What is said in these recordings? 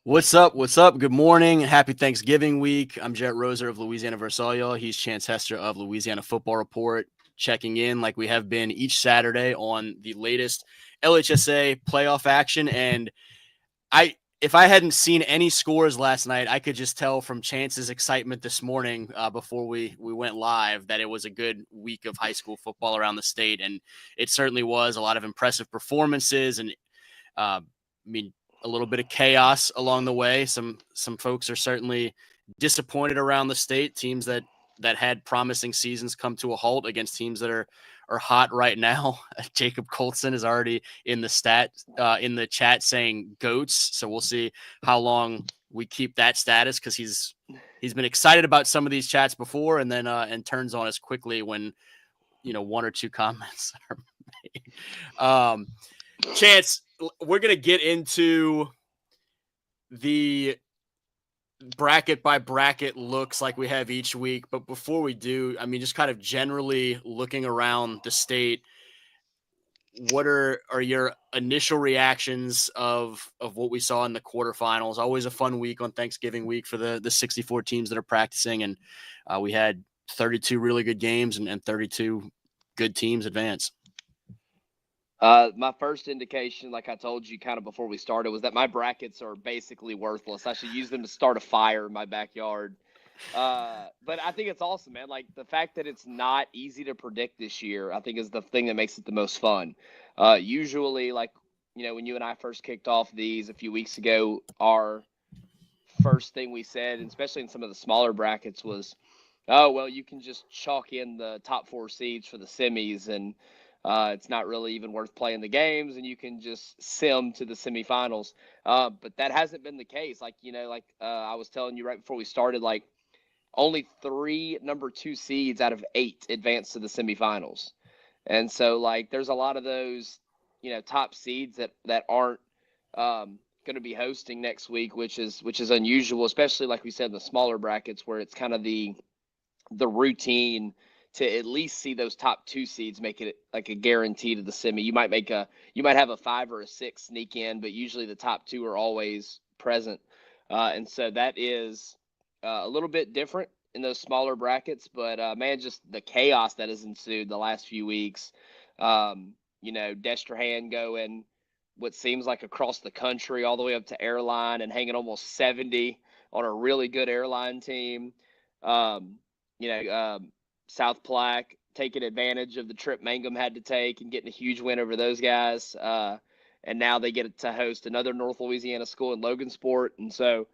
What's up? What's up? Good morning. Happy Thanksgiving week. I'm Jerit Roser of Louisiana Football. He's Chance Hester of Louisiana Football Report, checking in like we have been each Saturday on the latest LHSAA playoff action. And if I hadn't seen any scores last night, I could just tell from Chance's excitement this morning before we went live that it was a good week of high school football around the state. And it certainly was a lot of impressive performances and I mean, a little bit of chaos along the way. Some folks are certainly disappointed around the state. Teams that had promising seasons come to a halt against teams that are hot right now. Jacob Colson is already in the chat saying goats. So we'll see how long we keep that status because he's been excited about some of these chats before and then and turns on us quickly when one or two comments are made. Chance, we're going to get into the bracket by bracket looks like we have each week. But before we do, I mean, just kind of generally looking around the state, what are your initial reactions of what we saw in the quarterfinals? Always a fun week on Thanksgiving week for the 64 teams that are practicing. And we had 32 really good games and 32 good teams advance. My first indication, like I told you kind of before we started, was that my brackets are basically worthless. I should use them to start a fire in my backyard. But I think it's awesome, man. Like the fact that it's not easy to predict this year, I think is the thing that makes it the most fun. Usually, like, when you and I first kicked off these a few weeks ago, our first thing we said, and especially in some of the smaller brackets, was, oh, well, you can just chalk in the top four seeds for the semis and it's not really even worth playing the games, and you can just sim to the semifinals. But that hasn't been the case. Like, I was telling you right before we started, like only 3 number 2 seeds out of 8 advance to the semifinals. And so, like, there's a lot of those, top seeds that aren't going to be hosting next week, which is unusual, especially like we said in the smaller brackets where it's kind of the routine to at least see those top 2 seeds make it like a guarantee to the semi. You might have a 5 or a 6 sneak in, but usually the top 2 are always present. And so that is a little bit different in those smaller brackets, but man, just the chaos that has ensued the last few weeks. Destrehan going what seems like across the country all the way up to Airline and hanging almost 70 on a really good Airline team. South Plaque taking advantage of the trip Mangum had to take and getting a huge win over those guys. And now they get to host another North Louisiana school in Logansport. And so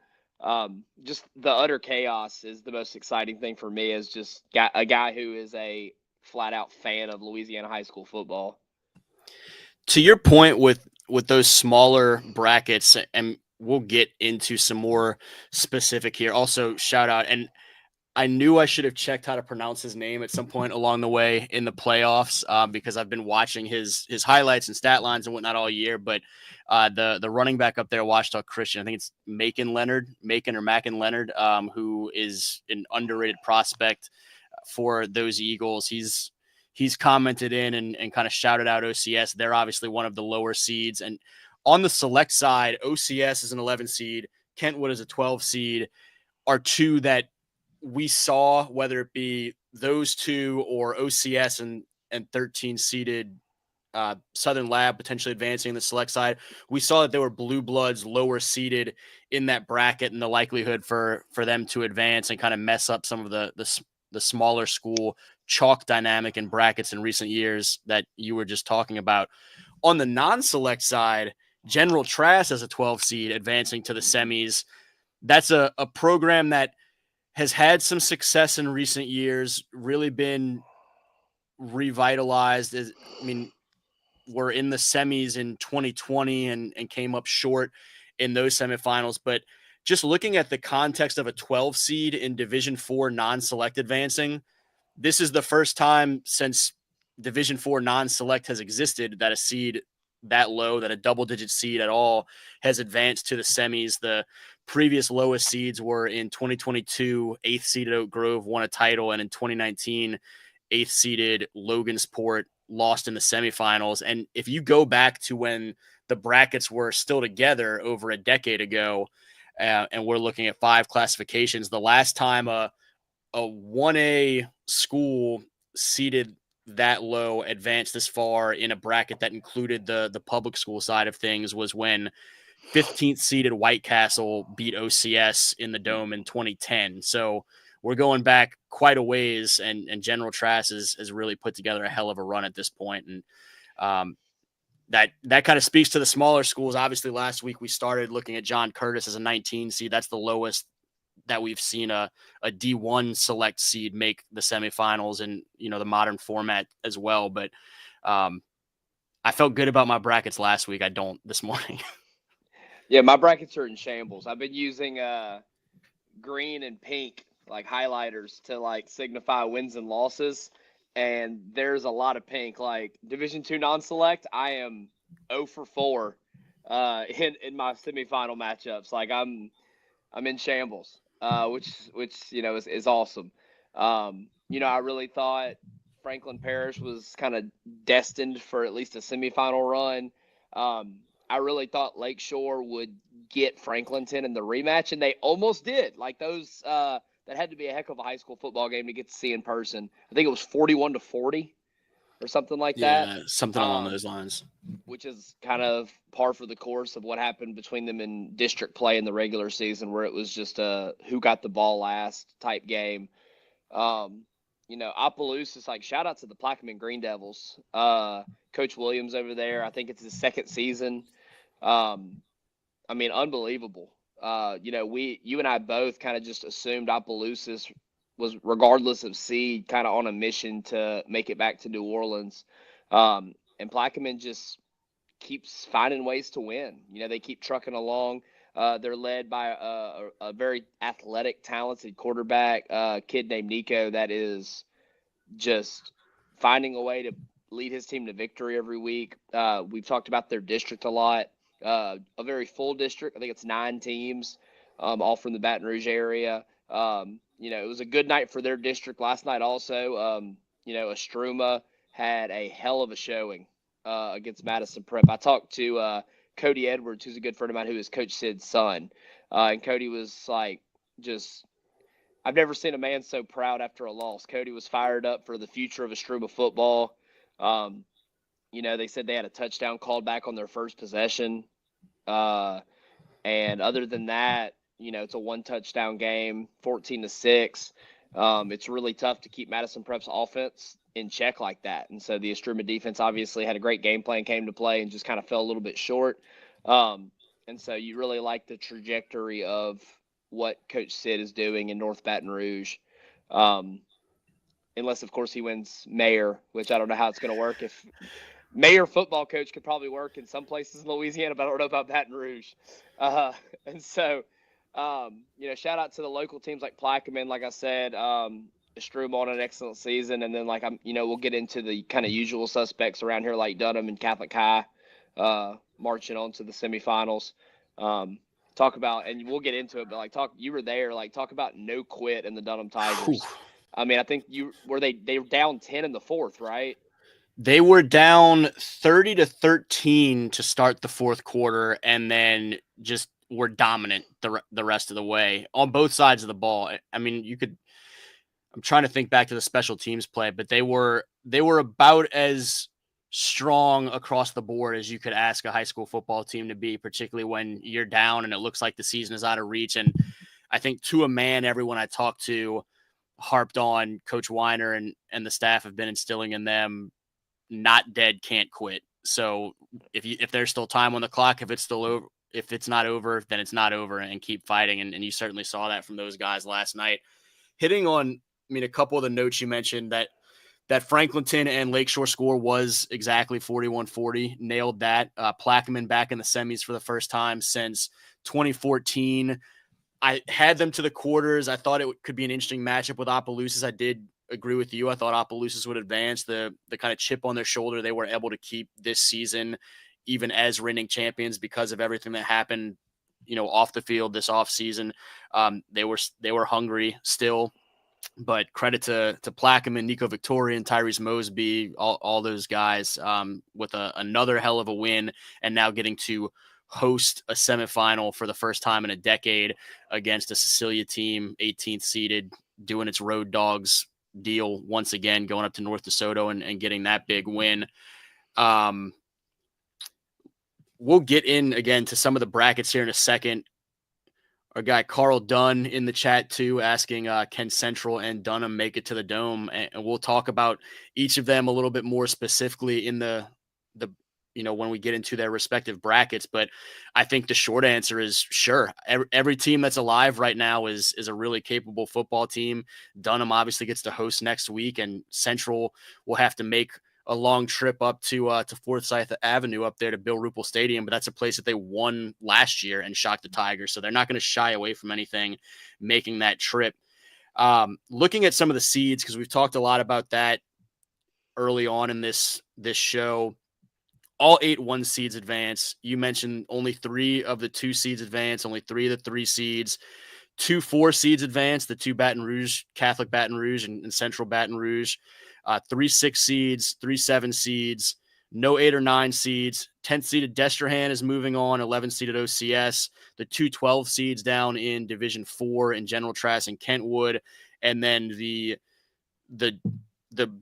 just the utter chaos is the most exciting thing for me as just a guy who is a flat-out fan of Louisiana high school football. To your point with those smaller brackets, and we'll get into some more specific here. Also, shout out, and I knew I should have checked how to pronounce his name at some point along the way in the playoffs because I've been watching his highlights and stat lines and whatnot all year. But the running back up there, Washita Christian, I think it's Macon Leonard, who is an underrated prospect for those Eagles. He's commented in and kind of shouted out OCS. They're obviously one of the lower seeds. And on the select side, OCS is an 11 seed. Kentwood is a 12 seed, are two that we saw, whether it be those two or OCS and 13 seeded Southern Lab potentially advancing in the select side. We saw that there were blue bloods lower seeded in that bracket and the likelihood for them to advance and kind of mess up some of the smaller school chalk dynamic in brackets in recent years that you were just talking about. On the non-select side, General Trask as a 12 seed advancing to the semis. That's a program that has had some success in recent years, really been revitalized. We're in the semis in 2020 and came up short in those semifinals. But just looking at the context of a 12 seed in Division IV non-select advancing, this is the first time since Division IV non-select has existed that a seed that low, that a double-digit seed at all has advanced to the semis. The previous lowest seeds were in 2022, 8th seeded Oak Grove won a title, and in 2019, 8th seeded Logansport lost in the semifinals. And if you go back to when the brackets were still together over a decade ago, and we're looking at 5 classifications. The last time a 1A school seated that low advanced this far in a bracket that included the public school side of things was when 15th seeded White Castle beat OCS in the Dome in 2010. So we're going back quite a ways, and General Trask has really put together a hell of a run at this point. And that kind of speaks to the smaller schools. Obviously, last week we started looking at John Curtis as a 19 seed. That's the lowest that we've seen a D1 select seed make the semifinals in, the modern format as well. But I felt good about my brackets last week. I don't this morning. Yeah, my brackets are in shambles. I've been using green and pink like highlighters to like signify wins and losses, and there's a lot of pink. Like Division II non-select, I am 0 for 4 in my semifinal matchups. Like I'm in shambles, which is awesome. I really thought Franklin Parish was kind of destined for at least a semifinal run. I really thought Lakeshore would get Franklinton in the rematch, and they almost did. Like those, that had to be a heck of a high school football game to get to see in person. I think it was 41-40 or something like that. Yeah, something along those lines. Which is kind of par for the course of what happened between them in district play in the regular season, where it was just a who got the ball last type game. Opelousas, like shout out to the Plaquemine Green Devils. Coach Williams over there, I think it's his second season. Unbelievable. You and I both kind of just assumed Opelousas was, regardless of seed, kind of on a mission to make it back to New Orleans. And Plaquemine just keeps finding ways to win. They keep trucking along. They're led by a very athletic, talented quarterback, kid named Nico, that is just finding a way to lead his team to victory every week. We've talked about their district a lot. A very full district. I think it's 9 teams, all from the Baton Rouge area. It was a good night for their district last night also. Estruma had a hell of a showing against Madison Prep. I talked to Cody Edwards, who's a good friend of mine, who is Coach Sid's son. And Cody was like, I've never seen a man so proud after a loss. Cody was fired up for the future of Estruma football. They said they had a touchdown called back on their first possession. And other than that, it's a 1 touchdown game, 14-6. It's really tough to keep Madison Prep's offense in check like that. And so the Estruma defense obviously had a great game plan, came to play, and just kind of fell a little bit short. And so you really like the trajectory of what Coach Sid is doing in North Baton Rouge. Unless, of course, he wins mayor, which I don't know how it's going to work. If mayor football coach could probably work in some places in Louisiana, but I don't know about Baton Rouge. And so, shout out to the local teams like Plaquemine, like I said, Estruma on an excellent season. And then, we'll get into the kind of usual suspects around here like Dunham and Catholic High marching on to the semifinals. Talk about, and we'll get into it, but you were there, talk about no quit in the Dunham Tigers. Whew. I think they were down 10 in the fourth, right? They were down 30-13 to start the fourth quarter, and then just were dominant the rest of the way on both sides of the ball. I'm trying to think back to the special teams play, but they were about as strong across the board as you could ask a high school football team to be, particularly when you're down and it looks like the season is out of reach. And I think to a man, everyone I talked to harped on Coach Weiner and the staff have been instilling in them, not dead, can't quit. So if there's still time on the clock, if it's still over, if it's not over, then it's not over, and keep fighting. And you certainly saw that from those guys last night. Hitting on, a couple of the notes you mentioned, that Franklinton and Lakeshore score was exactly 41-40. Nailed that. Plaquemine back in the semis for the first time since 2014. I had them to the quarters. I thought it could be an interesting matchup with Opelousas. I did agree with you. I thought Opelousas would advance. The kind of chip on their shoulder they were able to keep this season, even as reigning champions, because of everything that happened, off the field this off season. They were hungry still. But credit to Plaquemine, Nico Victorian, Tyrese Mosby, all those guys with another hell of a win, and now getting to host a semifinal for the first time in a decade against a Cecilia team, 18th seeded, doing its road dogs deal once again, going up to North DeSoto and getting that big win. We'll get in again to some of the brackets here in a second. Our guy Carl Dunn in the chat too, asking can Central and Dunham make it to the Dome, and we'll talk about each of them a little bit more specifically in the when we get into their respective brackets. But I think the short answer is sure. Every team that's alive right now is a really capable football team. Dunham obviously gets to host next week, and Central will have to make a long trip up to Forsyth Avenue up there to Bill Ruppel Stadium, but that's a place that they won last year and shocked the Tigers, so they're not going to shy away from anything making that trip. Looking at some of the seeds, because we've talked a lot about that early on in this show. All 8 1 seeds advance. You mentioned only 3 of the 2 seeds advance, only 3 of the 3 seeds. 2 4 seeds advance, the 2 Baton Rouge, Catholic Baton Rouge and Central Baton Rouge. 3 6 seeds, 3 7 seeds, no 8 or 9 seeds. 10th seeded Destrehan is moving on, 11th seeded OCS. The 2 12 seeds down in Division 4 in General Trask and Kentwood. And then the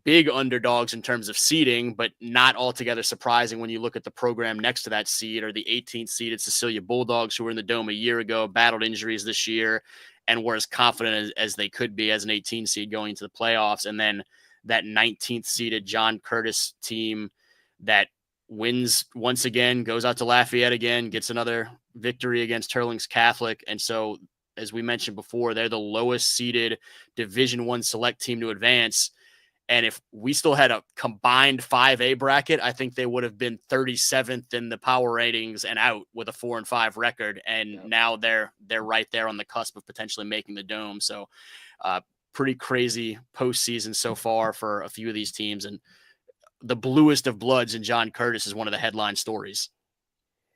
big underdogs in terms of seeding, but not altogether surprising when you look at the program next to that seed, are the 18th seeded Cecilia Bulldogs, who were in the Dome a year ago, battled injuries this year, and were as confident as they could be as an 18 seed going into the playoffs. And then that 19th seeded John Curtis team that wins once again, goes out to Lafayette again, gets another victory against Turlings Catholic. And so, as we mentioned before, they're the lowest seeded Division I select team to advance. And if we still had a combined 5A bracket, I think they would have been 37th in the power ratings and out with a 4-5 record. And now they're right there on the cusp of potentially making the Dome. So pretty crazy postseason so far for a few of these teams. And the bluest of bloods in John Curtis is one of the headline stories.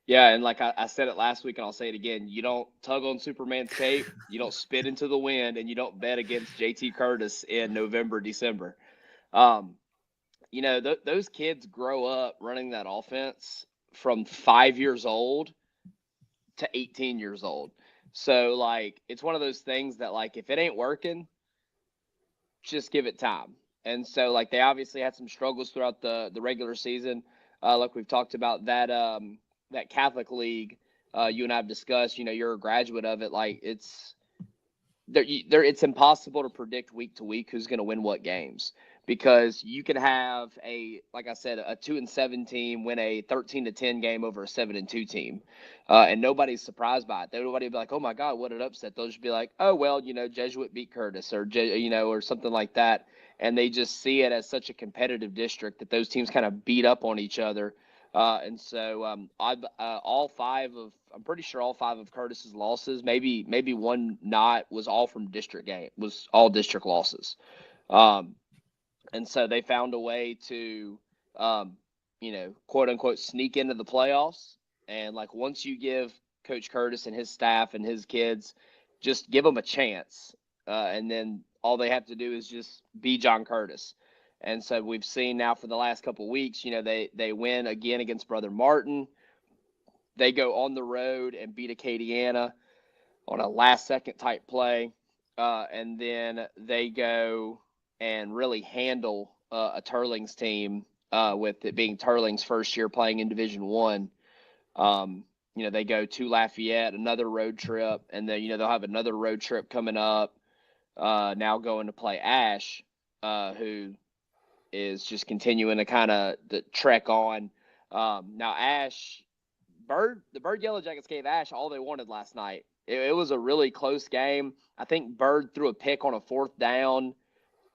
Yeah, and like I said it last week, and I'll say it again, you don't tug on Superman's cape, you don't spit into the wind, and you don't bet against JT Curtis in November, December. Those kids grow up running that offense from 5 years old to 18 years old. So, like, it's one of those things that, like, if it ain't working, just give it time. And so, like, they obviously had some struggles throughout the regular season. Like we've talked about that Catholic League you and I have discussed. You're a graduate of it. Like, it's impossible to predict week to week who's going to win what games, because you can have like I said, a 2-7 team win a 13-10 game over a 7-2 team, and nobody's surprised by it. Nobody will be like, "Oh my God, what an upset!" They'll just be like, "Oh well, Jesuit beat Curtis," or or something like that, and they just see it as such a competitive district that those teams kind of beat up on each other. And so I'm pretty sure all 5 of Curtis's losses, maybe one not, was all from district game, was all district losses. And so they found a way to, quote unquote, sneak into the playoffs. And like, once you give Coach Curtis and his staff and his kids, just give them a chance. And then all they have to do is just be John Curtis. And so we've seen now for the last couple of weeks, they win again against Brother Martin. They go on the road and beat Acadiana on a last-second type play. And then they go and really handle a Turlings team, with it being Turlings' first year playing in Division I. They go to Lafayette, another road trip, and then, they'll have another road trip coming up, now going to play Ash, who is just continuing to kind of trek on. Now Ash, the Bird Yellow Jackets gave Ash all they wanted last night. It was a really close game. I think Bird threw a pick on a 4th down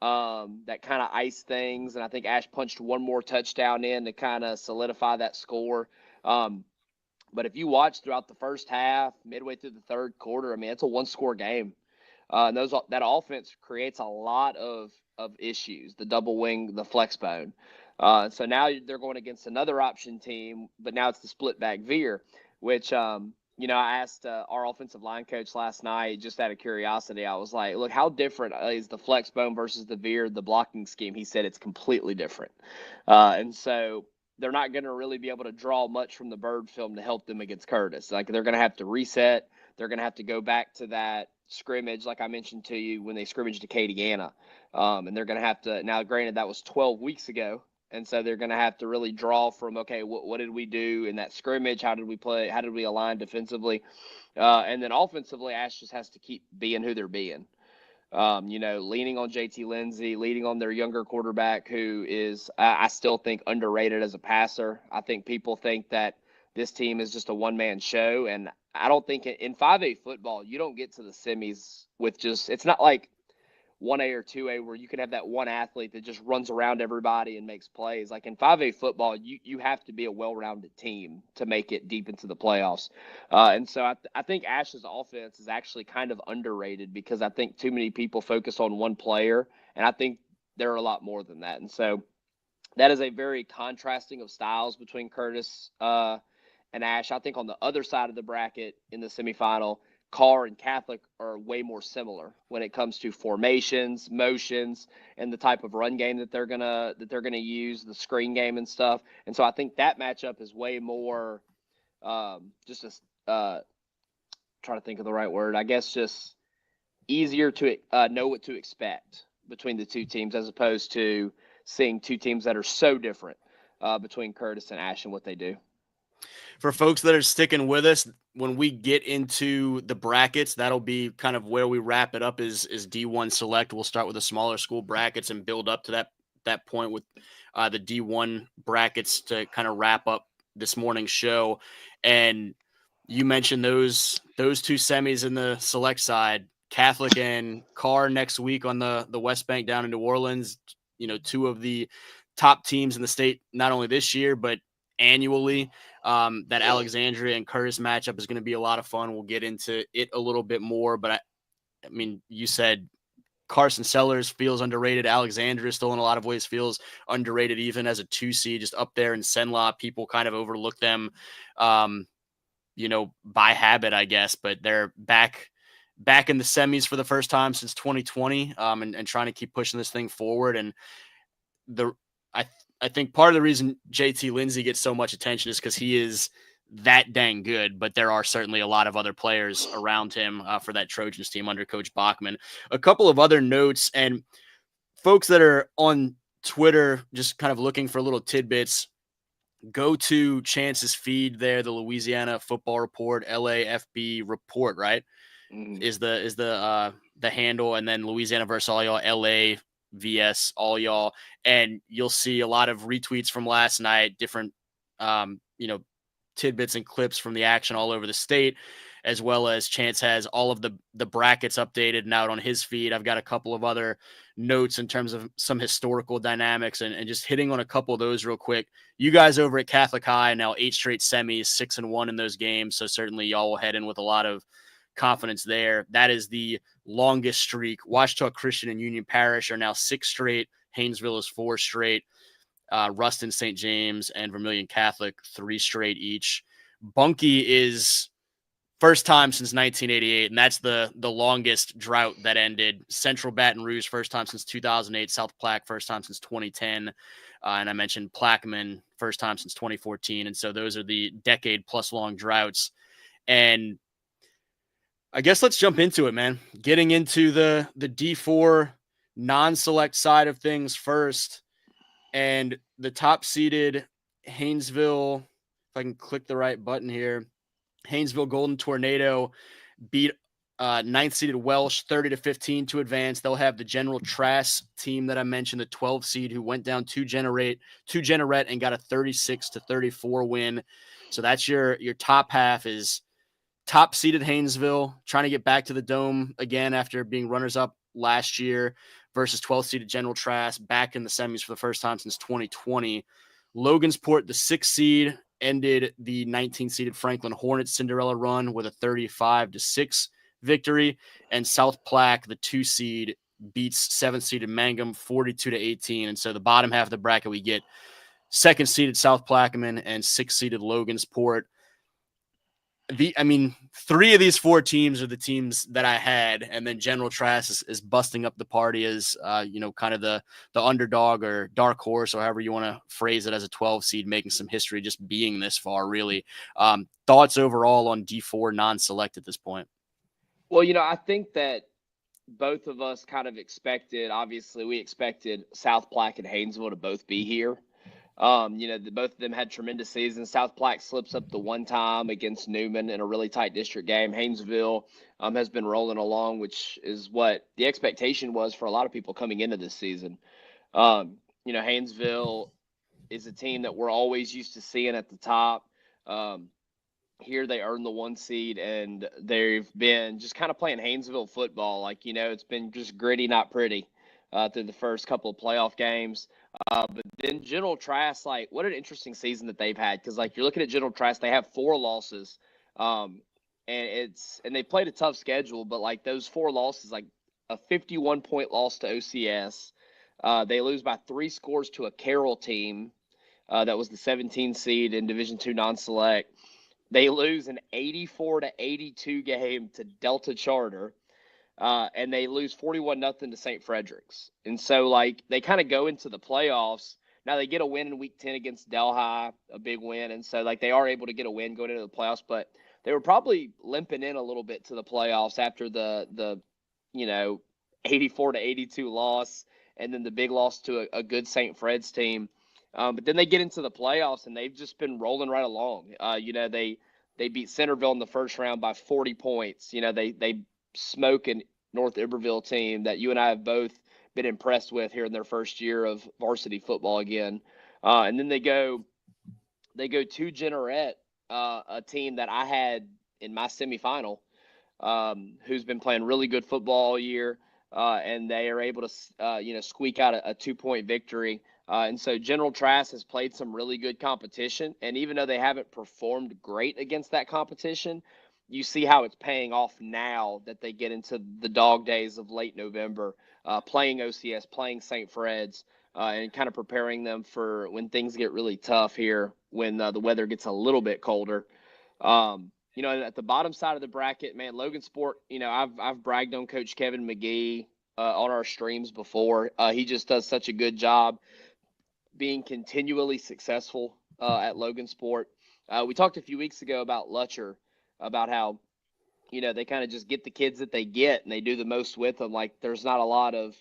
that kind of iced things, and I think Ash punched one more touchdown in to kind of solidify that score. But if you watch throughout the first half, midway through the third quarter, I mean, it's a 1-score game. And that offense creates a lot of issues, the double wing, the flex bone. So now they're going against another option team, but now it's the split back veer, which, I asked our offensive line coach last night, just out of curiosity. I was like, look, how different is the flex bone versus the veer, the blocking scheme? He said it's completely different. And so they're not going to really be able to draw much from the Bird film to help them against Curtis. Like, they're going to have to reset. They're going to have to go back to that scrimmage, like I mentioned to you, when they scrimmaged Acadiana. And they're going to have to, now granted, that was 12 weeks ago. And so they're going to have to really draw from, okay, what did we do in that scrimmage? How did we play? How did we align defensively? And then offensively, Ash just has to keep being who they're being. Leaning on JT Lindsey, leaning on their younger quarterback, who is, I still think, underrated as a passer. I think people think that this team is just a one-man show, and I don't think in 5A football, you don't get to the semis with just, it's not like 1A or 2A where you can have that one athlete that just runs around everybody and makes plays. Like in 5A football, you have to be a well-rounded team to make it deep into the playoffs. And so I think Ash's offense is actually kind of underrated because I think too many people focus on one player, and I think there are a lot more than that. And so that is a very contrasting of styles between Curtis and Ash. I think on the other side of the bracket in the semifinal, Carr and Catholic are way more similar when it comes to formations, motions, and the type of run game that they're gonna use, the screen game and stuff. And so I think that matchup is way more just trying to think of the right word. I guess just easier to know what to expect between the two teams as opposed to seeing two teams that are so different between Curtis and Ash and what they do. For folks that are sticking with us, when we get into the brackets, that'll be kind of where we wrap it up is D1 select. We'll start with the smaller school brackets and build up to that point with the D1 brackets to kind of wrap up this morning's show. And you mentioned those two semis in the select side, Catholic and Carr next week on the West Bank down in New Orleans. Two of the top teams in the state, not only this year, but annually. That Alexandria and Curtis matchup is going to be a lot of fun. We'll get into it a little bit more, but I mean, you said Carson Sellers feels underrated. Alexandria still in a lot of ways feels underrated, even as a 2 seed, just up there in Senla. People kind of overlook them, by habit, I guess, but they're back in the semis for the first time since 2020, and trying to keep pushing this thing forward. And I think part of the reason JT Lindsey gets so much attention is because he is that dang good, but there are certainly a lot of other players around him for that Trojans team under Coach Bachman. A couple of other notes, and folks that are on Twitter just kind of looking for little tidbits, go to Chance's feed there, the Louisiana Football Report, LAFB Report, right? Mm-hmm. Is the handle, and then Louisiana versus all y'all, LA VS all y'all, and you'll see a lot of retweets from last night, different tidbits and clips from the action all over the state, as well as Chance has all of the brackets updated and out on his feed. I've got a couple of other notes in terms of some historical dynamics and just hitting on a couple of those real quick. You guys over at Catholic High now 8 straight semis, 6-1 in those games, so certainly y'all will head in with a lot of confidence there. That is the longest streak. Ouachita Christian and Union Parish are now 6 straight. Haynesville is 4 straight. Ruston, St. James, and Vermilion Catholic 3 straight each. Bunkie is first time since 1988, and that's the longest drought that ended. Central Baton Rouge, first time since 2008. South Plaque, first time since 2010. And I mentioned Plaquemine, first time since 2014. And so those are the decade-plus long droughts. And I guess let's jump into it, man. Getting into the D4 non-select side of things first. And the top-seeded Haynesville, if I can click the right button here, Haynesville Golden Tornado beat 9th-seeded Welsh 30-15 to advance. They'll have the General Trask team that I mentioned, the 12 seed, who went down to Jerit and got a 36-34 win. So that's your top half is top-seeded Haynesville trying to get back to the Dome again after being runners-up last year versus 12th-seeded General Trask back in the semis for the first time since 2020. Logansport, the 6th seed, ended the 19th-seeded Franklin Hornets Cinderella run with a 35-6 victory, and South Plaque, the 2 seed, beats 7th-seeded Mangum 42-18. And so the bottom half of the bracket, we get 2nd-seeded South Plaquemine and 6th-seeded Logansport. three of these four teams are the teams that I had, and then General Trask is busting up the party as kind of the underdog or dark horse, or however you want to phrase it, as a 12 seed, making some history, just being this far. Really, thoughts overall on D4 non-select at this point? Well, I think that both of us kind of expected. Obviously, we expected South Platte and Haynesville to both be here. Both of them had tremendous seasons. South Platte slips up the one time against Newman in a really tight district game. Haynesville has been rolling along, which is what the expectation was for a lot of people coming into this season. Haynesville is a team that we're always used to seeing at the top. Here they earned the 1 seed, and they've been just kind of playing Haynesville football. It's been just gritty, not pretty through the first couple of playoff games. But then General Trask, what an interesting season that they've had. Because, you're looking at General Trask, they have 4 losses. And they played a tough schedule, but, those 4 losses, a 51-point loss to OCS. They lose by 3 scores to a Carroll team that was the 17 seed in Division II non-select. They lose an 84-82 game to Delta Charter, and they lose 41-0 to St. Frederick's. And so, they kind of go into the playoffs. Now, they get a win in Week 10 against Delhi, a big win. And so, they are able to get a win going into the playoffs. But they were probably limping in a little bit to the playoffs after the 84-82 loss, and then the big loss to a good St. Fred's team. But then they get into the playoffs, and they've just been rolling right along. They beat Centerville in the first round by 40 points. They smoke a North Iberville team that you and I have both been impressed with here in their first year of varsity football again. And then they go to Jerit, a team that I had in my semifinal, who's been playing really good football all year. And they are able to, squeak out a 2-point victory. And so General Trask has played some really good competition. And even though they haven't performed great against that competition, you see how it's paying off now that they get into the dog days of late November, playing OCS, playing St. Fred's, and kind of preparing them for when things get really tough here, when the weather gets a little bit colder. At the bottom side of the bracket, man, Logansport, I've bragged on Coach Kevin McGee on our streams before. He just does such a good job being continually successful at Logansport. We talked a few weeks ago about Lutcher, about how, they kind of just get the kids that they get and they do the most with them. There's not a lot of,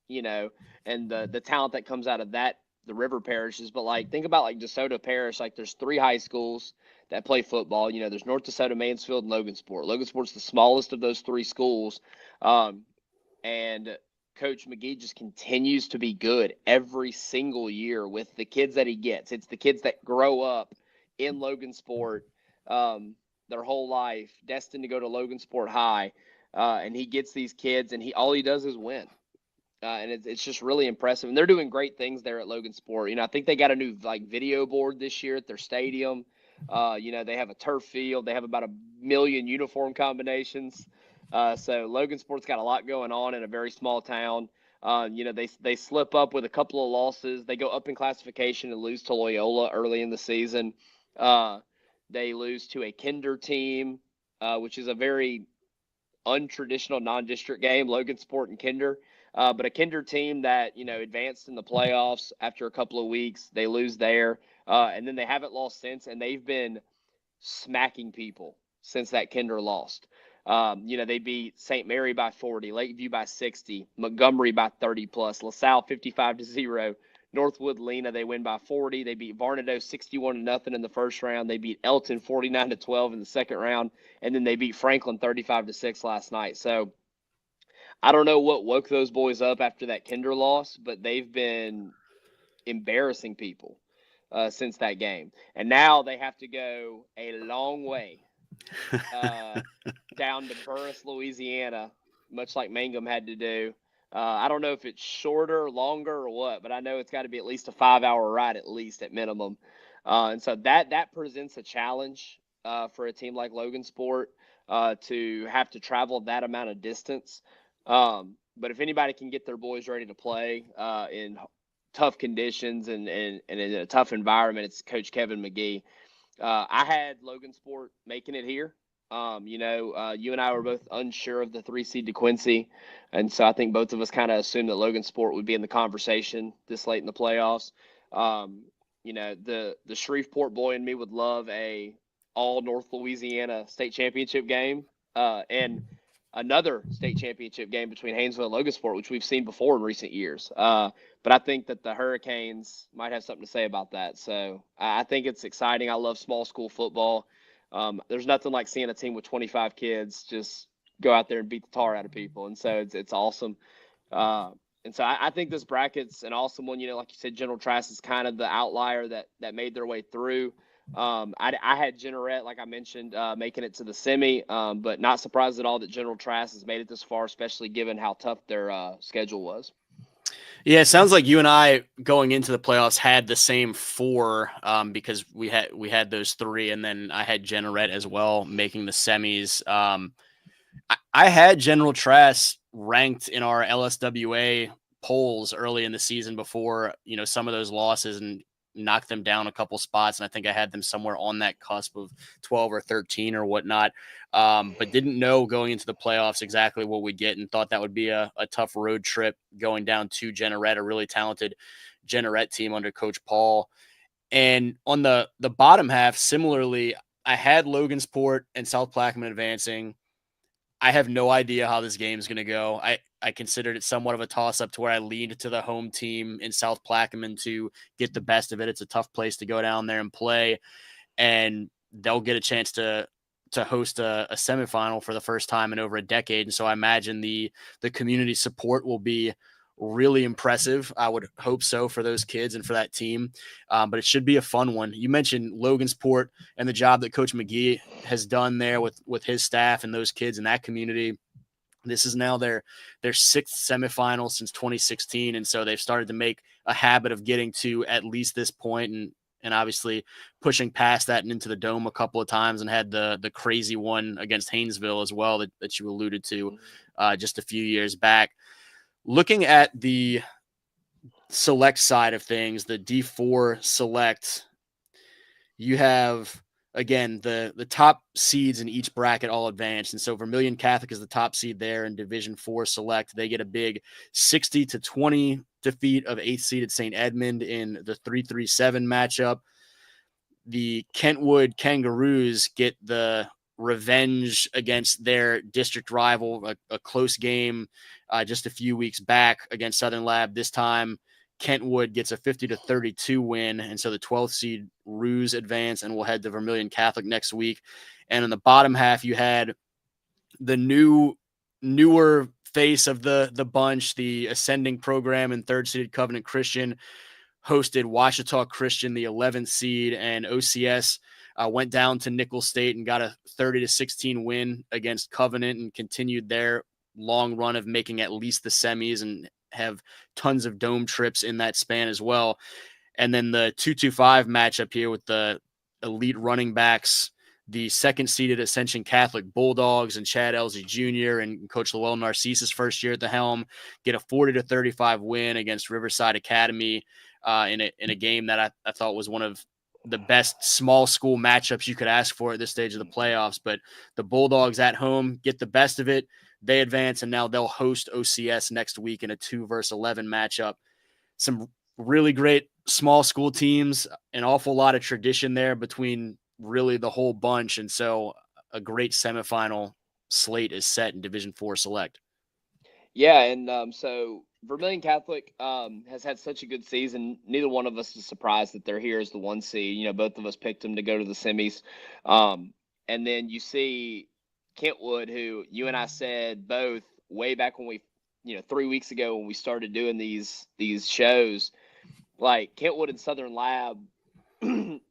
and the talent that comes out of that, the river parishes. But think about DeSoto Parish. There's 3 high schools that play football. There's North DeSoto, Mansfield, and Logansport. Logansport's the smallest of those 3 schools. And Coach McGee just continues to be good every single year with the kids that he gets. It's the kids that grow up in Logansport their whole life, destined to go to Logansport High. And he gets these kids, and all he does is win. And it's just really impressive. And they're doing great things there at Logansport. I think they got a new video board this year at their stadium. They have a turf field. They have about 1 million uniform combinations. So Logansport's got a lot going on in a very small town. They slip up with a couple of losses. They go up in classification and lose to Loyola early in the season. They lose to a Kinder team, which is a very untraditional non-district game, Logansport and Kinder. But a Kinder team that, advanced in the playoffs after a couple of weeks. They lose there. And then they haven't lost since, and they've been smacking people since that Kinder lost. They beat St. Mary by 40, Lakeview by 60, Montgomery by 30 plus, LaSalle 55-0, Northwood Lena, they win by 40. They beat Varnado 61-0 in the first round. They beat Elton 49-12 in the second round, and then they beat Franklin 35-6 last night. So I don't know what woke those boys up after that Kinder loss, but they've been embarrassing people since that game. And now they have to go a long way down to Burris, Louisiana, much like Mangum had to do. I don't know if it's shorter, longer, or what, but I know it's got to be at least a 5-hour ride, at least at minimum. And so that presents a challenge for a team like Logansport to have to travel that amount of distance. But if anybody can get their boys ready to play in tough conditions and in a tough environment, it's Coach Kevin McGee. I had Logansport making it here. You and I were both unsure of the 3 seed to Quincy, and so I think both of us kind of assumed that Logansport would be in the conversation this late in the playoffs. Um, the Shreveport boy in me would love a all North Louisiana state championship game, and another state championship game between Haynesville and Logansport, which we've seen before in recent years. But I think that the Hurricanes might have something to say about that. So I think it's exciting. I love small school football. There's nothing like seeing a team with 25 kids just go out there and beat the tar out of people, and so it's awesome. And so I think this bracket's an awesome one. Like you said, General Trask is kind of the outlier that made their way through. I had Jerit, like I mentioned, making it to the semi, but not surprised at all that General Trask has made it this far, especially given how tough their schedule was. Yeah, it sounds like you and I going into the playoffs had the same four, because we had those three, and then I had Jerit as well making the semis. I had General Trask ranked in our LSWA polls early in the season before some of those losses, and knocked them down a couple spots, and I think I had them somewhere on that cusp of 12 or 13 or whatnot, but didn't know going into the playoffs exactly what we'd get, and thought that would be a tough road trip going down to Jerit, a really talented Jerit team under Coach Paul. And on the bottom half, similarly, I had Logansport and South Plaquemine advancing. I have no idea how this game is going to go. I considered it somewhat of a toss-up to where I leaned to the home team in South Plaquemine to get the best of it. It's a tough place to go down there and play, and they'll get a chance to host a semifinal for the first time in over a decade. And so I imagine the community support will be really impressive. I would hope so for those kids and for that team. But it should be a fun one. You mentioned Logansport and the job that Coach McGee has done there with his staff and those kids in that community. This is now their sixth semifinal since 2016, and so they've started to make a habit of getting to at least this point, and obviously pushing past that and into the dome a couple of times, and had the crazy one against Haynesville as well that you alluded to just a few years back. Looking at the select side of things, the D4 select, you have, again, the top seeds in each bracket all advanced. And so Vermilion Catholic is the top seed there in Division 4 select. They get a big 60-20 defeat of 8th seeded St. Edmund in the 3-3-7 matchup. The Kentwood Kangaroos get the revenge against their district rival, a close game just a few weeks back against Southern Lab. This time, Kentwood gets a 50-32 win, and so the 12th seed Roos advance, and we'll head to Vermilion Catholic next week. And in the bottom half, you had the newer face of the bunch, the ascending program and third seeded Covenant Christian, hosted Ouachita Christian, the 11th seed, and OCS went down to Nicholls State and got a 30-16 win against Covenant, and continued their long run of making at least the semis and have tons of dome trips in that span as well. And then the 2-2-5 matchup here with the elite running backs, the second seeded Ascension Catholic Bulldogs and Chad Elsie Jr. and Coach Lowell Narcissus first year at the helm get a 40-35 win against Riverside Academy in a game that I thought was one of the best small school matchups you could ask for at this stage of the playoffs. But the Bulldogs at home get the best of it. They advance, and now they'll host OCS next week in a 2-11 matchup. Some really great small school teams, an awful lot of tradition there between really the whole bunch. And so a great semifinal slate is set in Division 4 select. Yeah, and so Vermilion Catholic has had such a good season. Neither one of us is surprised that they're here as the 1 seed. Both of us picked them to go to the semis. And then you see Kentwood, who you and I said both way back when we, 3 weeks ago when we started doing these shows, like Kentwood and Southern Lab,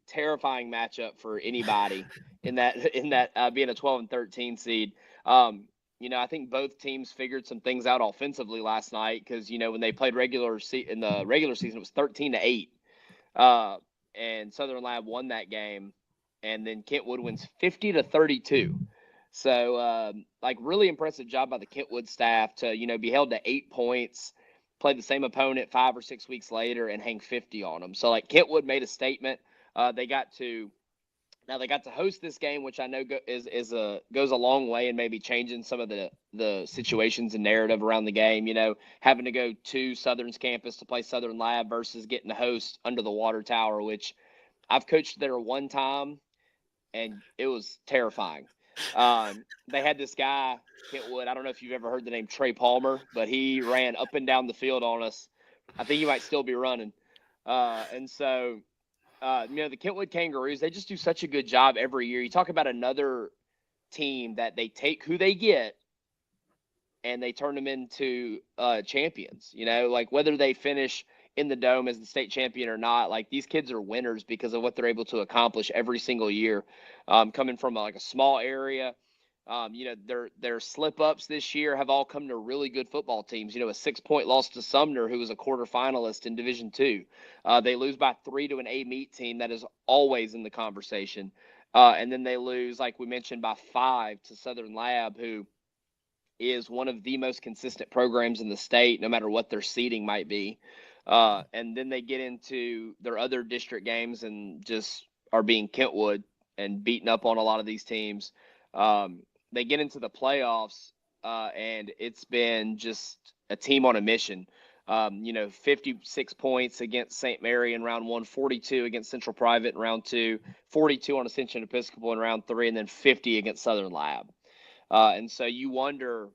terrifying matchup for anybody in that being a 12 and 13 seed. I think both teams figured some things out offensively last night because when they played in the regular season, it was 13-8, and Southern Lab won that game, and then Kentwood wins 50-32. So, really impressive job by the Kentwood staff to be held to 8 points, play the same opponent 5 or 6 weeks later, and hang 50 on them. So, Kentwood made a statement. They got to Now they got to host this game, which I know goes a long way in maybe changing some of the situations and narrative around the game. Having to go to Southern's campus to play Southern Lab versus getting to host under the water tower, which I've coached there one time, and it was terrifying. They had this guy, Kentwood. I don't know if you've ever heard the name Trey Palmer, but he ran up and down the field on us. I think he might still be running. And so, the Kentwood Kangaroos, they just do such a good job every year. You talk about another team that they take who they get and they turn them into champions, like whether they finish in the dome as the state champion or not, like these kids are winners because of what they're able to accomplish every single year. Coming from a small area, their slip ups this year have all come to really good football teams. A 6-point loss to Sumner, who was a quarterfinalist in Division II. They lose by 3 to an A-meet team that is always in the conversation. And then they lose, like we mentioned, by 5 to Southern Lab, who is one of the most consistent programs in the state, no matter what their seeding might be. And then they get into their other district games and just are being Kentwood and beating up on a lot of these teams. They get into the playoffs, and it's been just a team on a mission. 56 points against St. Mary in round 1, 42 against Central Private in round 2, 42 on Ascension Episcopal in round 3, and then 50 against Southern Lab. And so you wonder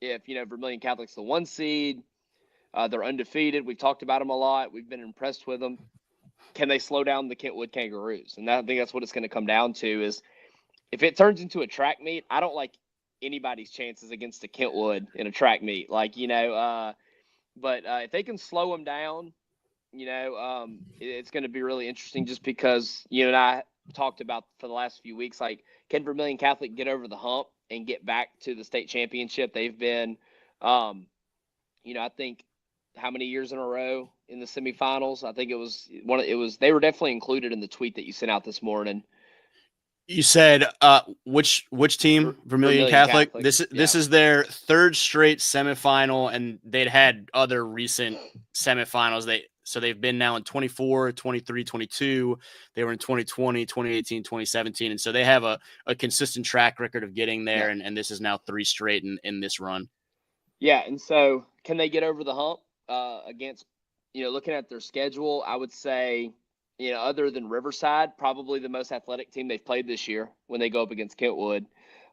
if, Vermilion Catholic's the 1 seed. They're undefeated. We've talked about them a lot. We've been impressed with them. Can they slow down the Kentwood Kangaroos? And I think that's what it's going to come down to is if it turns into a track meet, I don't like anybody's chances against a Kentwood in a track meet. But if they can slow them down, it's going to be really interesting just because, and I talked about for the last few weeks, like, can Vermilion Catholic get over the hump and get back to the state championship? They've been, I think how many years in a row in the semifinals? I think they were definitely included in the tweet that you sent out this morning. You said which team? Vermilion Catholic. This is their 3rd straight semifinal, and they'd had other recent semifinals. They've been now in 24, 23, 22. They were in 2020, 2018, 2017. And so they have a consistent track record of getting there. Yeah. And this is now 3 straight in this run. Yeah. And so can they get over the hump against, looking at their schedule, I would say, other than Riverside, probably the most athletic team they've played this year when they go up against Kentwood.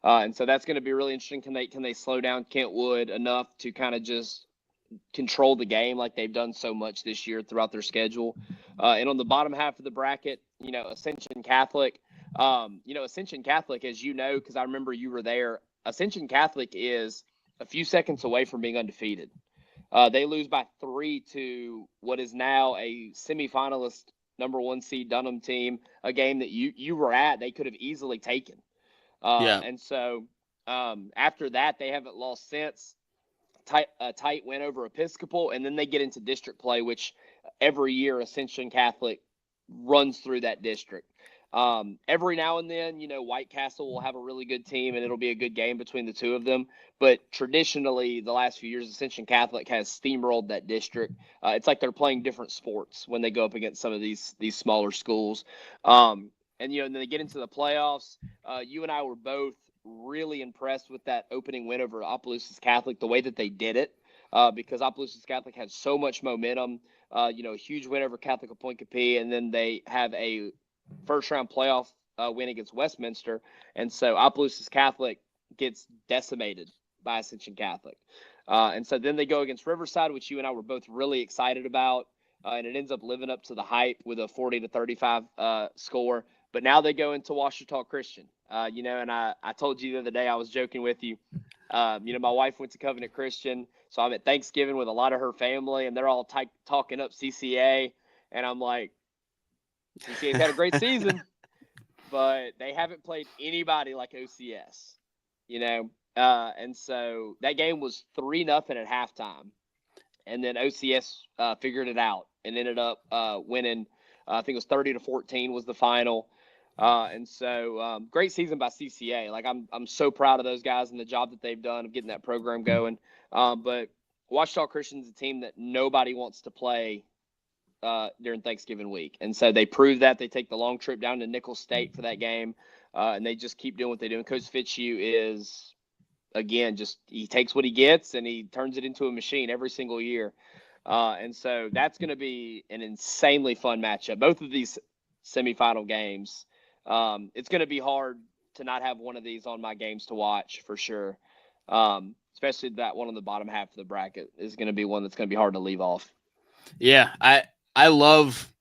And so that's going to be really interesting. Can they slow down Kentwood enough to kind of just control the game like they've done so much this year throughout their schedule? And on the bottom half of the bracket, Ascension Catholic. Ascension Catholic, as you know, because I remember you were there, Ascension Catholic is a few seconds away from being undefeated. They lose by 3 to what is now a semifinalist number 1 seed Dunham team, a game that you were at, they could have easily taken. And so after that, they haven't lost since. Tight win over Episcopal, and then they get into district play, which every year Ascension Catholic runs through that district. Every now and then, White Castle will have a really good team, and it'll be a good game between the two of them. But traditionally, the last few years, Ascension Catholic has steamrolled that district. It's like they're playing different sports when they go up against some of these smaller schools. And then they get into the playoffs. You and I were both really impressed with that opening win over Opelousas Catholic, the way that they did it, because Opelousas Catholic had so much momentum. A huge win over Catholic of Point Capee, and then they have a first-round playoff win against Westminster, and so Opelousas Catholic gets decimated by Ascension Catholic. And so then they go against Riverside, which you and I were both really excited about, and it ends up living up to the hype with a 40-35 score. But now they go into Ouachita Christian, and I told you the other day, I was joking with you, my wife went to Covenant Christian, so I'm at Thanksgiving with a lot of her family, and they're all talking up CCA, and I'm like, CCA's had a great season, but they haven't played anybody like OCS, and so that game was 3-0 at halftime, and then OCS figured it out and ended up winning. I think it was 30-14 was the final. And so great season by CCA. Like I'm so proud of those guys and the job that they've done of getting that program going. But Ouachita Christian's a team that nobody wants to play during Thanksgiving week. And so they prove that. They take the long trip down to Nicholls State for that game, and they just keep doing what they do. And Coach Fitzhugh is, again, just he takes what he gets and he turns it into a machine every single year. And so that's going to be an insanely fun matchup. Both of these semifinal games, it's going to be hard to not have one of these on my games to watch for sure. Especially that one on the bottom half of the bracket is going to be one that's going to be hard to leave off. Yeah, I love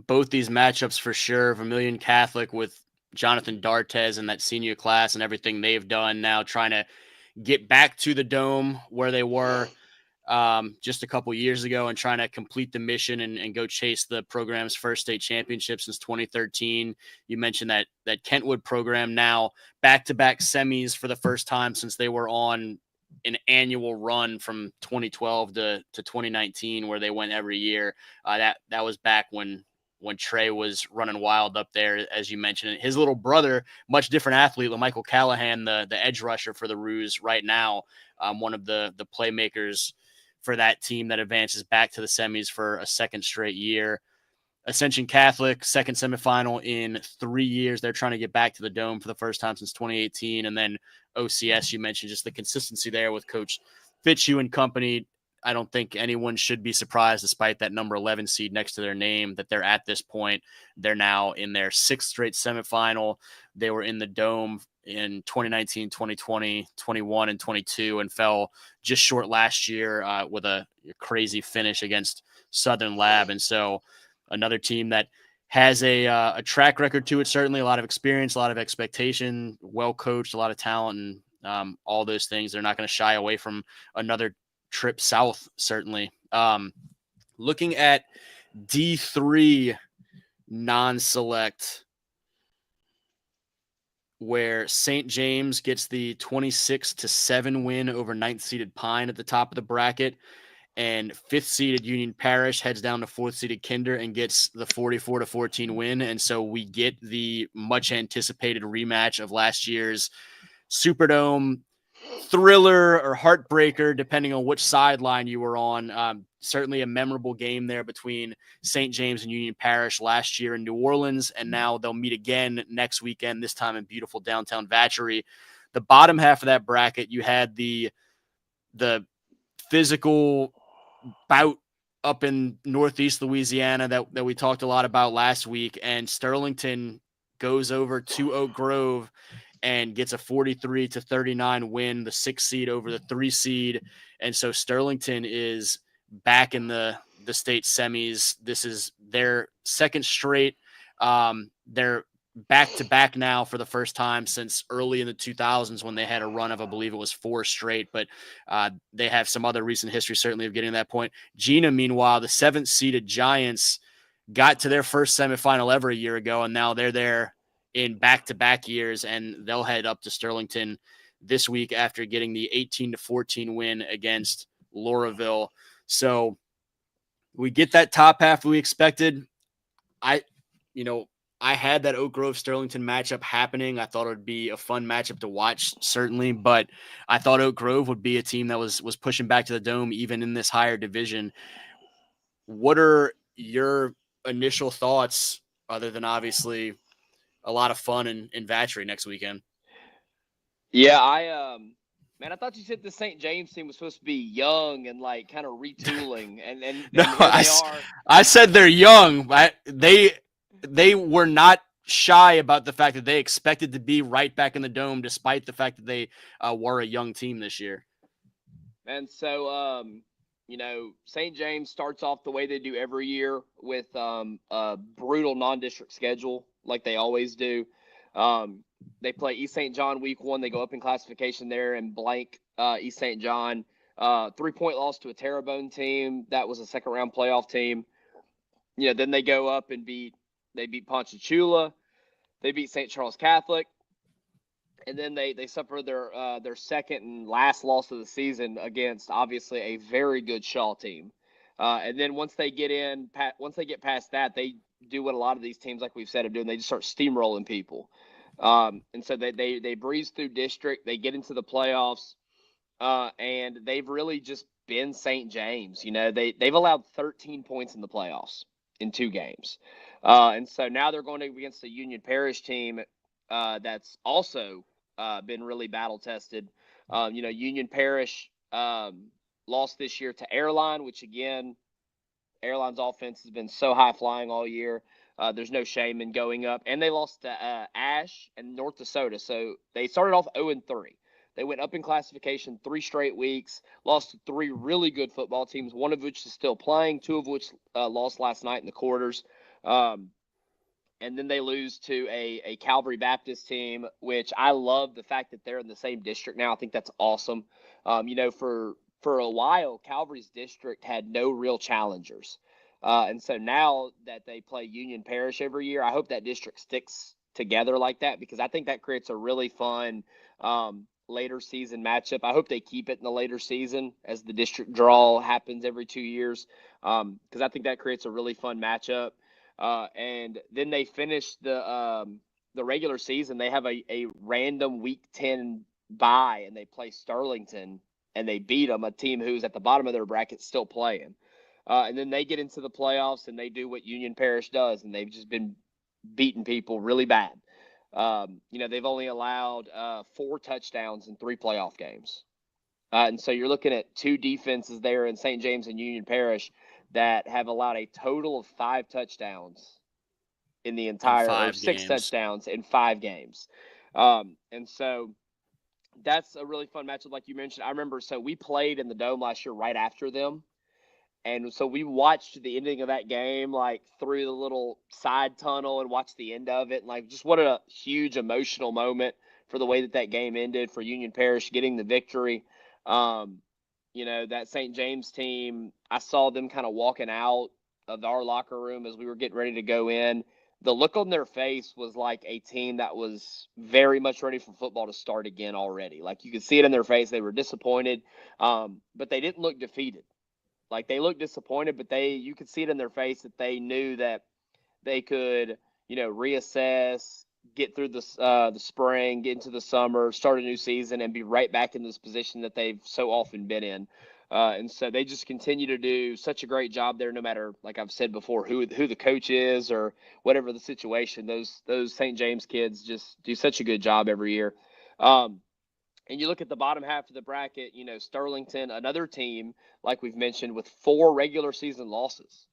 both these matchups for sure. Vermilion Catholic with Jonathan D'Artes and that senior class and everything they've done now, trying to get back to the dome where they were just a couple years ago and trying to complete the mission and go chase the program's first state championship since 2013. You mentioned that Kentwood program now back-to-back semis for the first time since they were on an annual run from 2012 to 2019 where they went every year. That was back when Trey was running wild up there, as you mentioned. His little brother, much different athlete, Michael Callahan, the edge rusher for the Roos right now, one of the playmakers for that team that advances back to the semis for a second straight year. Ascension Catholic, second semifinal in 3 years. They're trying to get back to the Dome for the first time since 2018. And then OCS, you mentioned just the consistency there with Coach Fitzhugh and company. I don't think anyone should be surprised, despite that number 11 seed next to their name, that they're at this point. They're now in their sixth straight semifinal. They were in the Dome in 2019, 2020, 21, and 22, and fell just short last year with a crazy finish against Southern Lab. And so another team that has a track record to it, certainly a lot of experience, a lot of expectation, well coached, a lot of talent, and all those things. They're not going to shy away from another trip south, certainly. Looking at D3 non-select, where St. James gets the 26-7 win over 9th-seeded Pine at the top of the bracket, and 5th-seeded Union Parish heads down to 4th-seeded Kinder and gets the 44-14 win. And so we get the much-anticipated rematch of last year's Superdome thriller or heartbreaker, depending on which sideline you were on. Certainly a memorable game there between St. James and Union Parish last year in New Orleans, and now they'll meet again next weekend, this time in beautiful downtown Vacherie. The bottom half of that bracket, you had the physical bout up in Northeast Louisiana that we talked a lot about last week, and Sterlington goes over to Oak Grove and gets a 43-39 win, the 6th seed over the 3 seed. And so Sterlington is back in the state semis. This is their second straight. They're back-to-back now for the first time since early in the 2000s when they had a run of, I believe it was 4 straight, but they have some other recent history certainly of getting to that point. Gina, meanwhile, the 7th-seeded Giants got to their first semifinal ever a year ago, and now they're there in back-to-back years, and they'll head up to Sterlington this week after getting the 18-14 win against Lauraville. So we get that top half we expected. I had that Oak Grove Sterlington matchup happening. I thought it would be a fun matchup to watch, certainly, but I thought Oak Grove would be a team that was pushing back to the Dome even in this higher division. What are your initial thoughts, other than obviously a lot of fun in Vacherie next weekend? Yeah, I thought you said the St. James team was supposed to be young and like kind of retooling, and No, here they are. I said they're young. They were not shy about the fact that they expected to be right back in the Dome, despite the fact that they were a young team this year. And so, St. James starts off the way they do every year with a brutal non-district schedule, like they always do. They play East St. John week 1. They go up in classification there and blank East St. John. 3-point loss to a Terrebonne team. That was a second-round playoff team. Then they go up and beat Ponchatoula. They beat St. Charles Catholic. And then they suffer their second and last loss of the season against obviously a very good Shaw team. And then once they get past that, they do what a lot of these teams, like we've said, are doing. They just start steamrolling people. And so they breeze through district. They get into the playoffs, and they've really just been St. James. They've allowed 13 points in the playoffs. in 2 games. And so now they're going against the Union Parish team that's also been really battle tested. Union Parish lost this year to Airline, which again, Airline's offense has been so high flying all year. There's no shame in going up. And they lost to Ash and North Dakota. So they started off 0-3. They went up in classification 3 straight weeks, lost to 3 really good football teams, one of which is still playing, 2 of which lost last night in the quarters. And then they lose to a Calvary Baptist team, which I love the fact that they're in the same district now. I think that's awesome. For a while, Calvary's district had no real challengers. And so now that they play Union Parish every year, I hope that district sticks together like that, because I think that creates a really fun later season matchup. I hope they keep it in the later season as the district draw happens every 2 years, because I think that creates a really fun matchup. And then they finish the regular season. They have a random Week 10 bye, and they play Sterlington, and they beat them, a team who's at the bottom of their bracket still playing. And then they get into the playoffs, and they do what Union Parish does, and they've just been beating people really bad. They've only allowed 4 touchdowns in 3 playoff games. And so you're looking at 2 defenses there in St. James and Union Parish that have allowed a total of 5 touchdowns in the entire, or 6 touchdowns in 5 games. And so that's a really fun matchup, like you mentioned. I remember, so we played in the Dome last year right after them. And so we watched the ending of that game, like through the little side tunnel, and watched the end of it. And like, just what a huge emotional moment for the way that game ended, for Union Parish getting the victory. That St. James team, I saw them kind of walking out of our locker room as we were getting ready to go in. The look on their face was like a team that was very much ready for football to start again already. Like, you could see it in their face. They were disappointed, but they didn't look defeated. Like, they looked disappointed, but you could see it in their face that they knew that they could, reassess, get through the spring, get into the summer, start a new season, and be right back in this position that they've so often been in. And so they just continue to do such a great job there, no matter, like I've said before, who the coach is or whatever the situation. Those St. James kids just do such a good job every year. And you look at the bottom half of the bracket, Sterlington, another team, like we've mentioned, with 4 regular season losses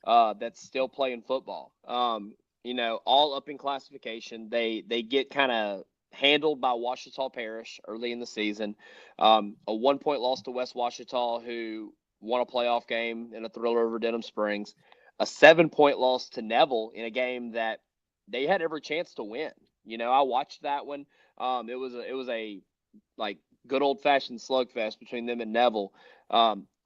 that's still playing football. All up in classification. They get kind of handled by Ouachita Parish early in the season. A 1-point loss to West Ouachita, who won a playoff game in a thriller over Denham Springs. A 7-point loss to Neville in a game that they had every chance to win. I watched that one. It was a like good old fashioned slugfest between them and Neville.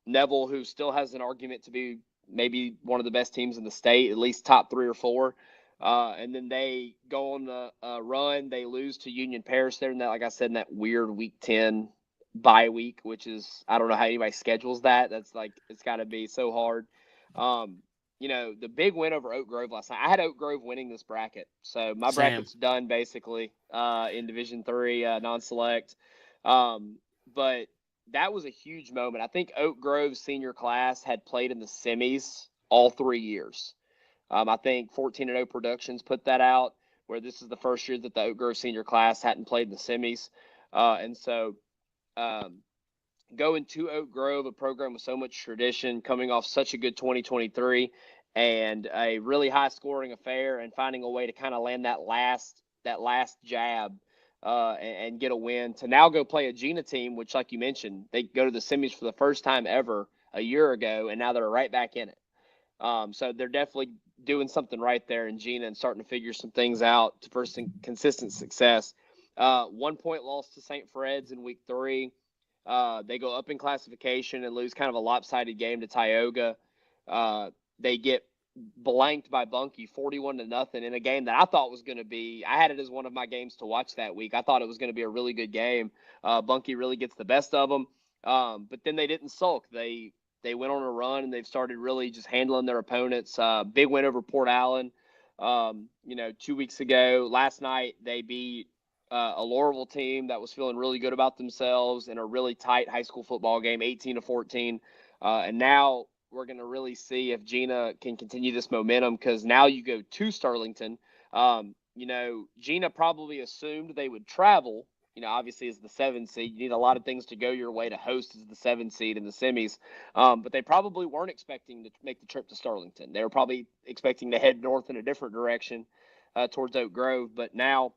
Neville, who still has an argument to be maybe one of the best teams in the state, at least top 3 or 4. And then they go on the run. They lose to Union Parish there, and that, like I said, in that weird Week 10 bye week, which is, I don't know how anybody schedules that. That's like, it's got to be so hard. The big win over Oak Grove last night. I had Oak Grove winning this bracket, so my bracket's done basically in Division 3 non-select. But that was a huge moment. I think Oak Grove's senior class had played in the semis all 3 years. I think 14-0 Productions put that out, where this is the first year that the Oak Grove senior class hadn't played in the semis. And so going to Oak Grove, a program with so much tradition, coming off such a good 2023 and a really high-scoring affair, and finding a way to kind of land that last jab and get a win, to now go play a Gina team, which, like you mentioned, they go to the semis for the first time ever a year ago, and now they're right back in it. So they're definitely doing something right there in Gina and starting to figure some things out for some consistent success. 1-point loss to St. Fred's in Week 3. They go up in classification and lose kind of a lopsided game to Tioga. They get blanked by Bunkie 41-0 in a game that I thought was going to be, I had it as one of my games to watch that week. I thought it was going to be a really good game. Bunkie really gets the best of them. But then they didn't sulk. They went on a run, and they've started really just handling their opponents. Big win over Port Allen, 2 weeks ago. Last night, they beat a Laurelville team that was feeling really good about themselves in a really tight high school football game, 18-14. And now we're going to really see if Gina can continue this momentum, because now you go to Sterlington. Gina probably assumed they would travel. Obviously, as the 7 seed, you need a lot of things to go your way to host as the 7 seed in the semis. But they probably weren't expecting to make the trip to Sterlington. They were probably expecting to head north in a different direction towards Oak Grove. But now,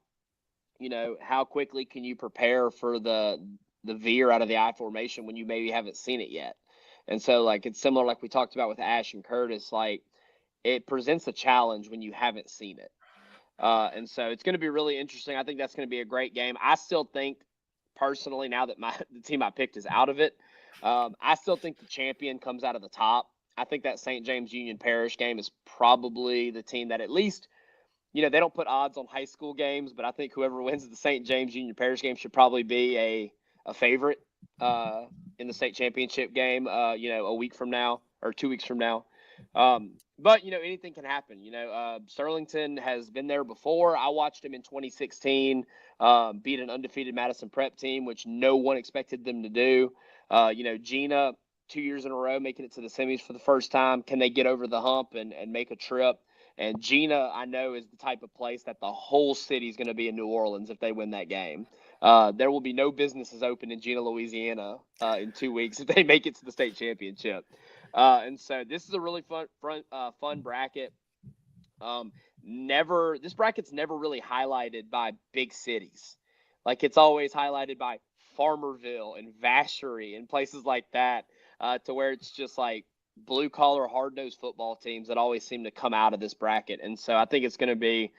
how quickly can you prepare for the veer out of the I formation when you maybe haven't seen it yet? And so, like, it's similar, like we talked about with Ash and Curtis. Like, it presents a challenge when you haven't seen it. And so it's going to be really interesting. I think that's going to be a great game. I still think, personally, now that the team I picked is out of it, I still think the champion comes out of the top. I think that St. James Union Parish game is probably the team that, at least, they don't put odds on high school games, but I think whoever wins the St. James Union Parish game should probably be a favorite in the state championship game, a week from now or 2 weeks from now. But, anything can happen. Sterlington has been there before. I watched him in 2016 beat an undefeated Madison Prep team, which no one expected them to do. Gina, 2 years in a row, making it to the semis for the first time. Can they get over the hump and make a trip? And Gina, I know, is the type of place that the whole city is going to be in New Orleans if they win that game. There will be no businesses open in Gina, Louisiana in 2 weeks if they make it to the state championship. And so this is a really fun bracket. This bracket's never really highlighted by big cities. Like, it's always highlighted by Farmerville and Vacherie and places like that, to where it's just like blue collar, hard nosed football teams that always seem to come out of this bracket. And so I think it's going to be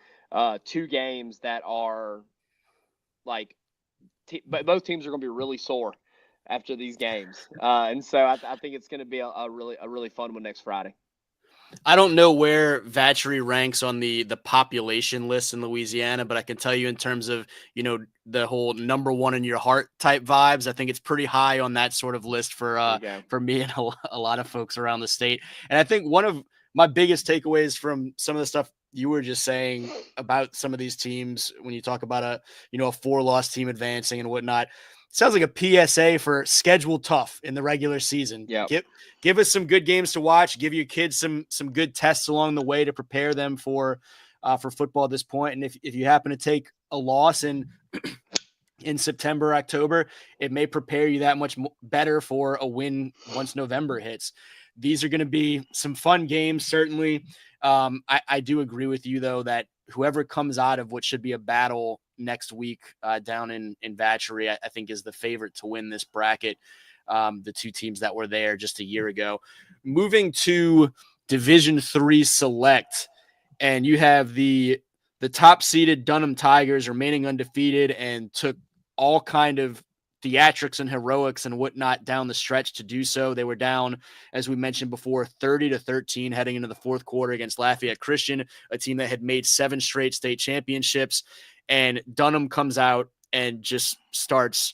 2 games that are like, but both teams are going to be really sore after these games. And so I think it's going to be a really fun one next Friday. I don't know where Vacherie ranks on the population list in Louisiana, but I can tell you in terms of, the whole number one in your heart type vibes, I think it's pretty high on that sort of list for me and a lot of folks around the state. And I think one of my biggest takeaways from some of the stuff you were just saying about some of these teams, when you talk about a 4-loss team advancing and whatnot, sounds like a PSA for schedule tough in the regular season. Yeah. Give us some good games to watch. Give your kids some good tests along the way to prepare them for football at this point. And if you happen to take a loss in September, October, it may prepare you that much better for a win once November hits. These are going to be some fun games, certainly. I do agree with you, though, that whoever comes out of what should be a battle next week down in Vacherie, I think is the favorite to win this bracket. The 2 teams that were there just a year ago. Moving to Division III Select, and you have the top seeded Dunham Tigers remaining undefeated and took all kind of theatrics and heroics and whatnot down the stretch to do so. They were down, as we mentioned before, 30-13 heading into the fourth quarter against Lafayette Christian, a team that had made 7 straight state championships. And Dunham comes out and just starts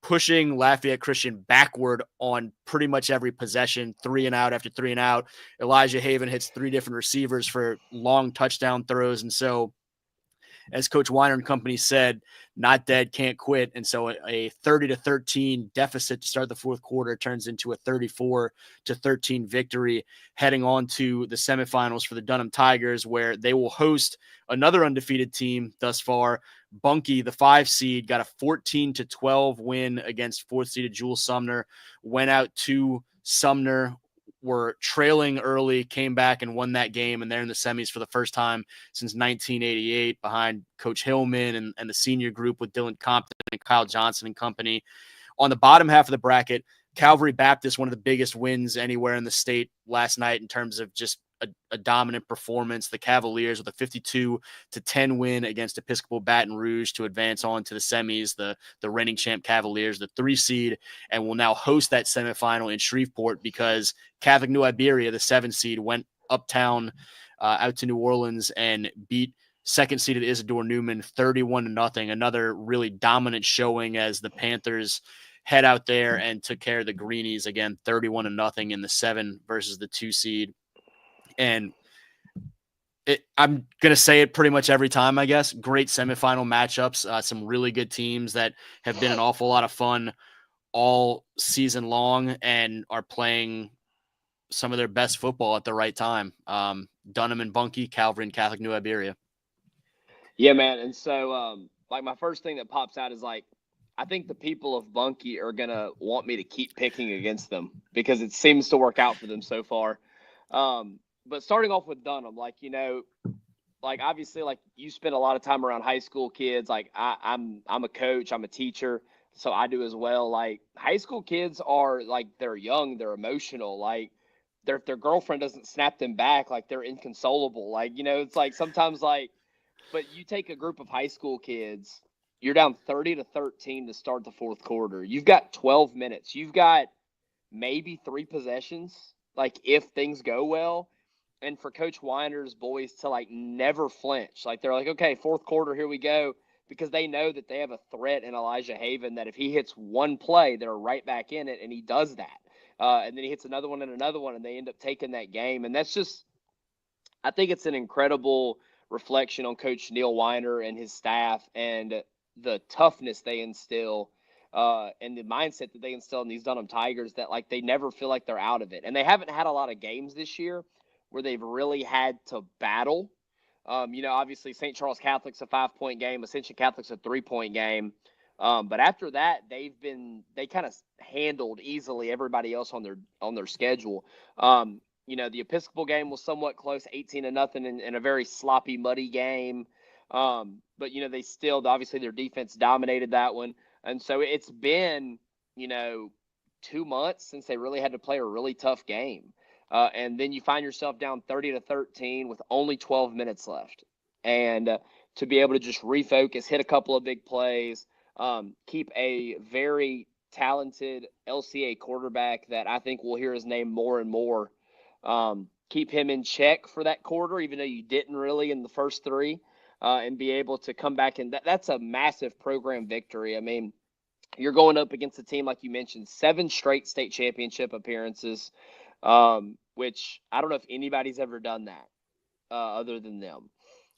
pushing Lafayette Christian backward on pretty much every possession, 3 and out after 3 and out. Elijah Haven hits 3 different receivers for long touchdown throws. And so, as Coach Weiner and company said, not dead, can't quit. And so a 30-13 deficit to start the fourth quarter turns into a 34-13 victory, heading on to the semifinals for the Dunham Tigers, where they will host another undefeated team thus far. Bunkie, the 5 seed, got a 14-12 win against 4th seeded Jules Sumner, went out to Sumner, were trailing early, came back and won that game, and they're in the semis for the first time since 1988 behind Coach Hillman and the senior group with Dylan Compton and Kyle Johnson and company. On the bottom half of the bracket, Calvary Baptist, one of the biggest wins anywhere in the state last night in terms of just a dominant performance. The Cavaliers with a 52-10 win against Episcopal Baton Rouge to advance on to the semis. The reigning champ Cavaliers, the 3 seed, and will now host that semifinal in Shreveport because Catholic New Iberia, the 7 seed, went uptown out to New Orleans and beat 2nd seeded Isidore Newman 31-0. Another really dominant showing as the Panthers head out there and took care of the Greenies again, 31-0 in the 7 versus the 2 seed. And I'm going to say it pretty much every time, I guess. Great semifinal matchups, some really good teams that have been an awful lot of fun all season long and are playing some of their best football at the right time. Dunham and Bunkie, Calvary and Catholic New Iberia. Yeah, man. And so, like, my first thing that pops out is like, I think the people of Bunkie are gonna want me to keep picking against them because it seems to work out for them so far. But starting off with Dunham, like, like obviously, like, you spend a lot of time around high school kids. Like, I'm a coach, I'm a teacher, so I do as well. Like, high school kids are like, they're young, they're emotional. Like, their girlfriend doesn't snap them back, like they're inconsolable. Like, it's like sometimes, like, but you take a group of high school kids, you're down 30-13 to start the fourth quarter. You've got 12 minutes. You've got maybe 3 possessions, like, if things go well. And for Coach Weiner's boys to, like, never flinch. Like, they're like, okay, fourth quarter, here we go. Because they know that they have a threat in Elijah Haven that if he hits one play, they're right back in it, and he does that. And then he hits another one, and they end up taking that game. And that's just, I think it's an incredible reflection on Coach Neil Weiner and his staff and the toughness they instill and the mindset that they instill in these Dunham Tigers, that, like, they never feel like they're out of it. And they haven't had a lot of games this year where they've really had to battle. Obviously St. Charles Catholic's a 5-point game, Ascension Catholic's a 3-point game. But after that, they kind of handled easily everybody else on their schedule. The Episcopal game was somewhat close, 18-0 in a very sloppy, muddy game. But they still, obviously, their defense dominated that one. And so it's been, 2 months since they really had to play a really tough game. And then you find yourself down 30-13 with only 12 minutes left. And to be able to just refocus, hit a couple of big plays, keep a very talented LCA quarterback that I think we'll hear his name more and more. Keep him in check for that quarter, even though you didn't really in the first 3, and be able to come back. And that's a massive program victory. I mean, you're going up against a team, like you mentioned, 7 straight state championship appearances, which I don't know if anybody's ever done that other than them.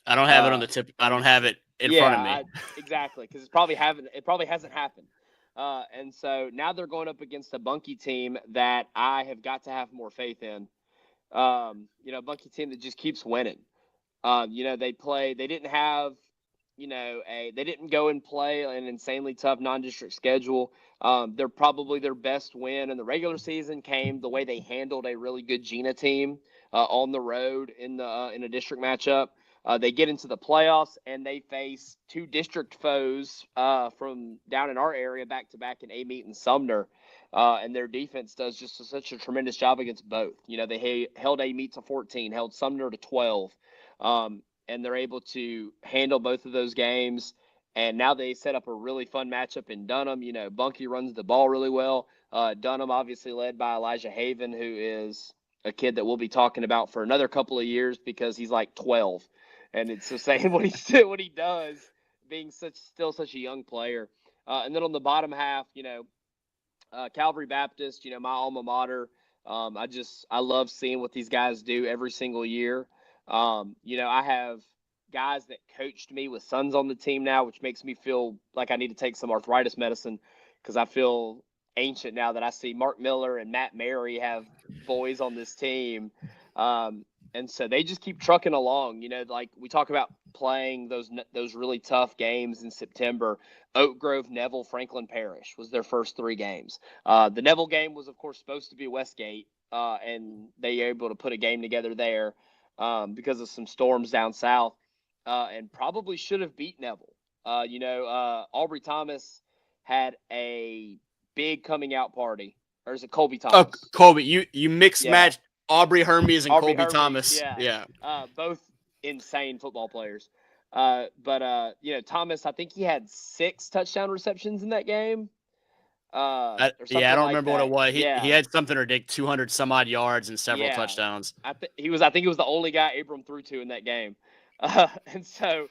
I don't have it on the tip. I don't have it in front of me. Exactly, because it probably hasn't happened. And so now they're going up against a Bunkie team that I have got to have more faith in. Bunkie team that just keeps winning. They didn't have, they didn't go and play an insanely tough non-district schedule. Their best win in the regular season came the way they handled a really good Gina team on the road in a district matchup. They get into the playoffs and they face 2 district foes from down in our area back to back in Amite and Sumner. And their defense does just such a tremendous job against both. They held Amite to 14, held Sumner to 12. And they're able to handle both of those games. And now they set up a really fun matchup in Dunham. Bunkie runs the ball really well. Dunham obviously led by Elijah Haven, who is a kid that we'll be talking about for another couple of years because he's like 12. And it's so saying what he does, being still such a young player. And then on the bottom half, Calvary Baptist, my alma mater. I love seeing what these guys do every single year. I have guys that coached me with sons on the team now, which makes me feel like I need to take some arthritis medicine because I feel ancient now that I see Mark Miller and Matt Mary have boys on this team. And so they just keep trucking along. Like we talk about playing those really tough games in September. Oak Grove, Neville, Franklin Parish was their first 3 games. The Neville game was, of course, supposed to be Westgate, and they were able to put a game together there because of some storms down south, and probably should have beat Neville. Aubrey Thomas had a big coming out party. Or is it Colby Thomas? Oh, Colby, you mixed match Aubrey Hermes and Colby Thomas. Yeah. Both insane football players. But Thomas, I think he had 6 touchdown receptions in that game. I don't remember what it was. He had something ridiculous, 200 some odd yards and several touchdowns. I think he was the only guy Abram threw to in that game. And so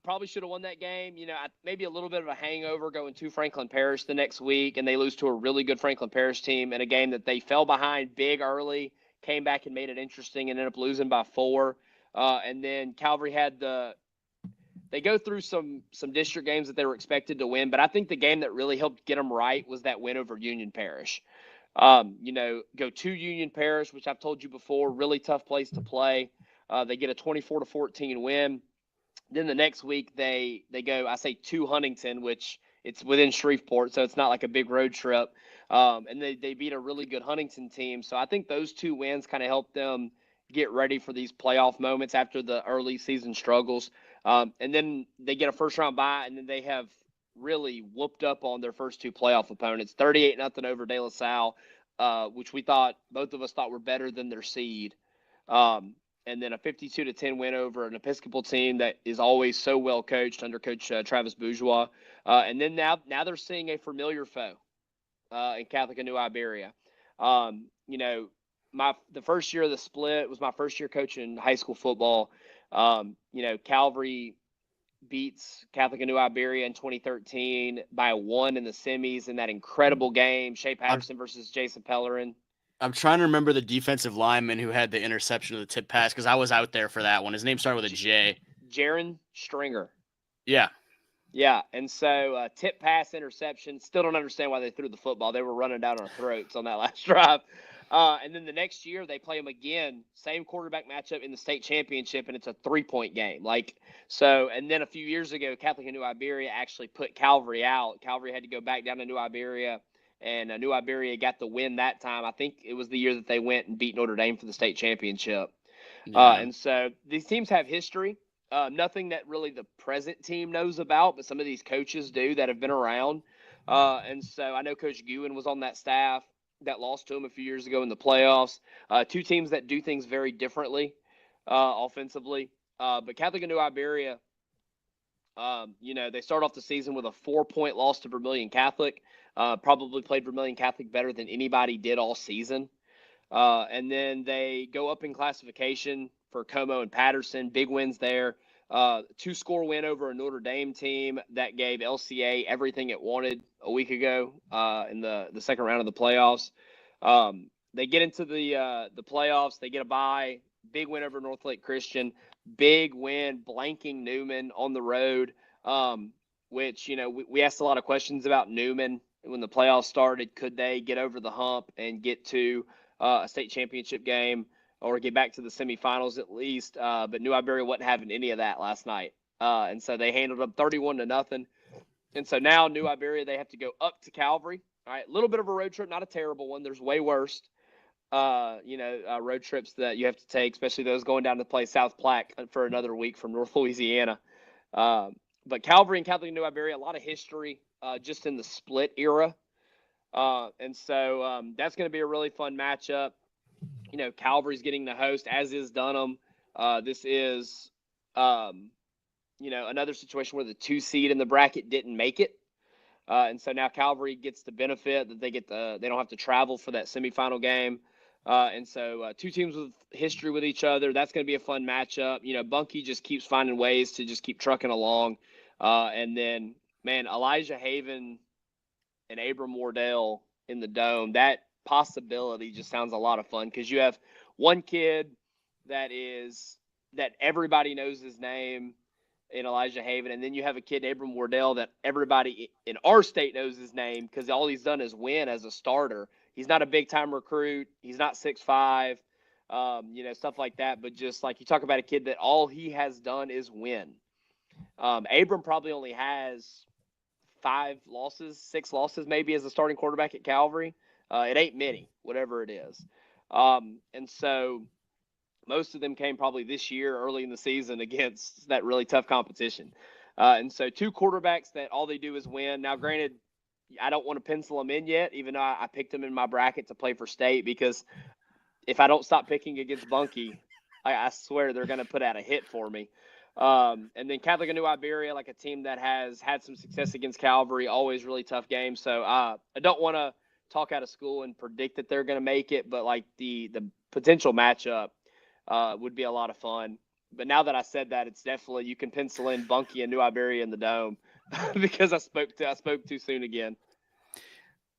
probably should have won that game. Maybe a little bit of a hangover going to Franklin Parish the next week, and they lose to a really good Franklin Parish team in a game that they fell behind big early, came back and made it interesting, and ended up losing by 4. And then Calvary they go through some district games that they were expected to win, but I think the game that really helped get them right was that win over Union Parish. Go to Union Parish, which I've told you before, really tough place to play. They get a 24-14 win. Then the next week they go, I say, to Huntington, which it's within Shreveport, so it's not like a big road trip. And they beat a really good Huntington team. So I think those 2 wins kind of help them get ready for these playoff moments after the early season struggles. And then they get a first round bye, and then they have really whooped up on their first 2 playoff opponents, 38-0 over De La Salle, which both of us thought were better than their seed. And then a 52-10 win over an Episcopal team that is always so well coached under Coach Travis Bourgeois. And then now they're seeing a familiar foe in Catholic of New Iberia. The first year of the split was my first year coaching high school football. Calvary beats Catholic of New Iberia in 2013 by 1 in the semis in that incredible game, Shea Patterson versus Jason Pellerin. I'm trying to remember the defensive lineman who had the interception of the tip pass because I was out there for that one. His name started with a J. Jaron Stringer. Yeah. Yeah, and so tip pass interception. Still don't understand why they threw the football. They were running down our throats on that last drive. And then the next year they play them again, same quarterback matchup in the state championship, and it's a 3-point game. And then a few years ago, Catholic of New Iberia actually put Calvary out. Calvary had to go back down to New Iberia. And New Iberia got the win that time. I think it was the year that they went and beat Notre Dame for the state championship. Yeah. And so these teams have history. Nothing that really the present team knows about, but some of these coaches do that have been around. And so I know Coach Guin was on that staff that lost to him a few years ago in the playoffs. 2 teams that do things very differently offensively. But Catholic of New Iberia, they start off the season with a 4-point loss to Vermilion Catholic. Probably played Vermilion Catholic better than anybody did all season. And then they go up in classification for Como and Patterson. Big wins there. 2-score win over a Notre Dame team that gave LCA everything it wanted a week ago in the second round of the playoffs. They get into the playoffs. They get a bye. Big win over North Lake Christian. Big win, blanking Newman on the road, which, we asked a lot of questions about Newman when the playoffs started. Could they get over the hump and get to a state championship game or get back to the semifinals at least? But New Iberia wasn't having any of that last night. And so they handled them 31-0. And so now New Iberia, they have to go up to Calvary. All right, a little bit of a road trip, not a terrible one. There's way worse, road trips that you have to take, especially those going down to play South Platte for another week from North Louisiana. But Calvary and Catholic New Iberia, a lot of history just in the split era. And so that's going to be a really fun matchup. Calvary's getting the host, as is Dunham. This is, another situation where the 2 seed in the bracket didn't make it. And so now Calvary gets the benefit that they don't have to travel for that semifinal game. And so 2 teams with history with each other. That's going to be a fun matchup. Bunkie just keeps finding ways to just keep trucking along. And then, man, Elijah Haven and Abram Wardell in the Dome, that possibility just sounds a lot of fun because you have one kid that everybody knows his name in Elijah Haven, and then you have a kid, Abram Wardell, that everybody in our state knows his name because all he's done is win as a starter. He's not a big-time recruit. He's not 6'5", stuff like that. But just like you talk about a kid that all he has done is win. Abram probably only has 6 losses maybe as a starting quarterback at Calvary. It ain't many, whatever it is. And so most of them came probably this year early in the season against that really tough competition. And so 2 quarterbacks that all they do is win. Now, granted, I don't want to pencil them in yet, even though I picked them in my bracket to play for state, because if I don't stop picking against Bunkie, I swear they're going to put out a hit for me. And then Catholic of New Iberia, like a team that has had some success against Calvary, always really tough games. So I don't want to talk out of school and predict that they're going to make it, but like the potential matchup would be a lot of fun. But now that I said that, it's definitely, you can pencil in Bunkie and New Iberia in the Dome because I spoke too soon again.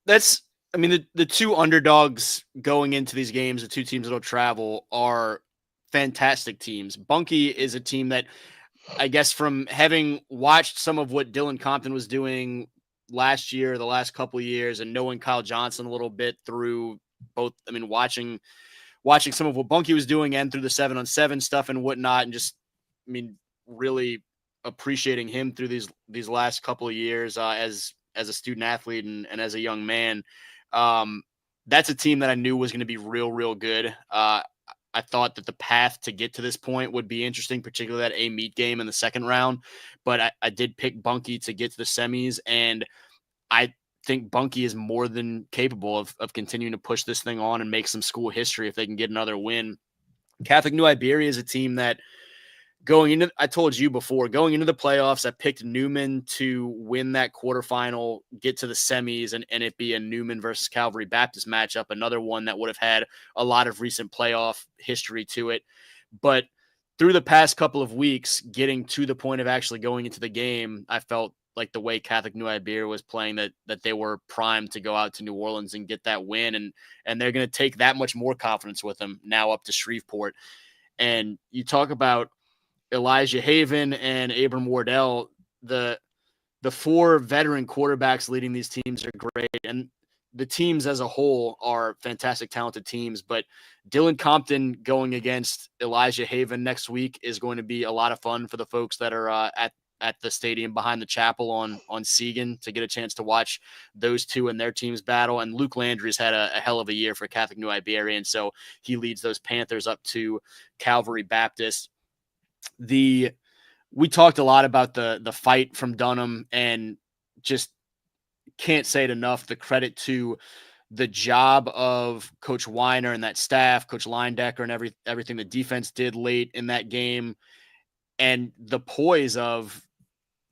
The 2 underdogs going into these games, the 2 teams that'll travel, are fantastic teams. Bunkie is a team that, I guess, from having watched some of what Dylan Compton was doing last year, the last couple of years, and knowing Kyle Johnson a little bit through both, I mean, watching some of what Bunky was doing and through the 7-on-7 stuff and whatnot, and just, I mean, really appreciating him through these last couple of years as a student athlete and as a young man. That's a team that I knew was going to be real good. I thought that the path to get to this point would be interesting, particularly that A meet game in the second round. But I did pick Bunky to get to the semis, and I think Bunky is more than capable of continuing to push this thing on and make some school history if they can get another win. Catholic New Iberia is a team that I told you before, going into the playoffs, I picked Newman to win that quarterfinal, get to the semis, and it be a Newman versus Calvary Baptist matchup, another one that would have had a lot of recent playoff history to it. But through the past couple of weeks, getting to the point of actually going into the game, I felt like the way Catholic New Iberia was playing that they were primed to go out to New Orleans and get that win, and they're going to take that much more confidence with them now up to Shreveport. And you talk about Elijah Haven and Abram Wardell, the four veteran quarterbacks leading these teams are great, and the teams as a whole are fantastic, talented teams. But Dylan Compton going against Elijah Haven next week is going to be a lot of fun for the folks that are at the stadium behind the chapel on Segan to get a chance to watch those two and their teams battle. And Luke Landry's had a hell of a year for Catholic New Iberia, and so he leads those Panthers up to Calvary Baptist. We talked a lot about the fight from Dunham, and just can't say it enough. The credit to the job of Coach Weiner and that staff, Coach Leindecker, and everything the defense did late in that game, and the poise of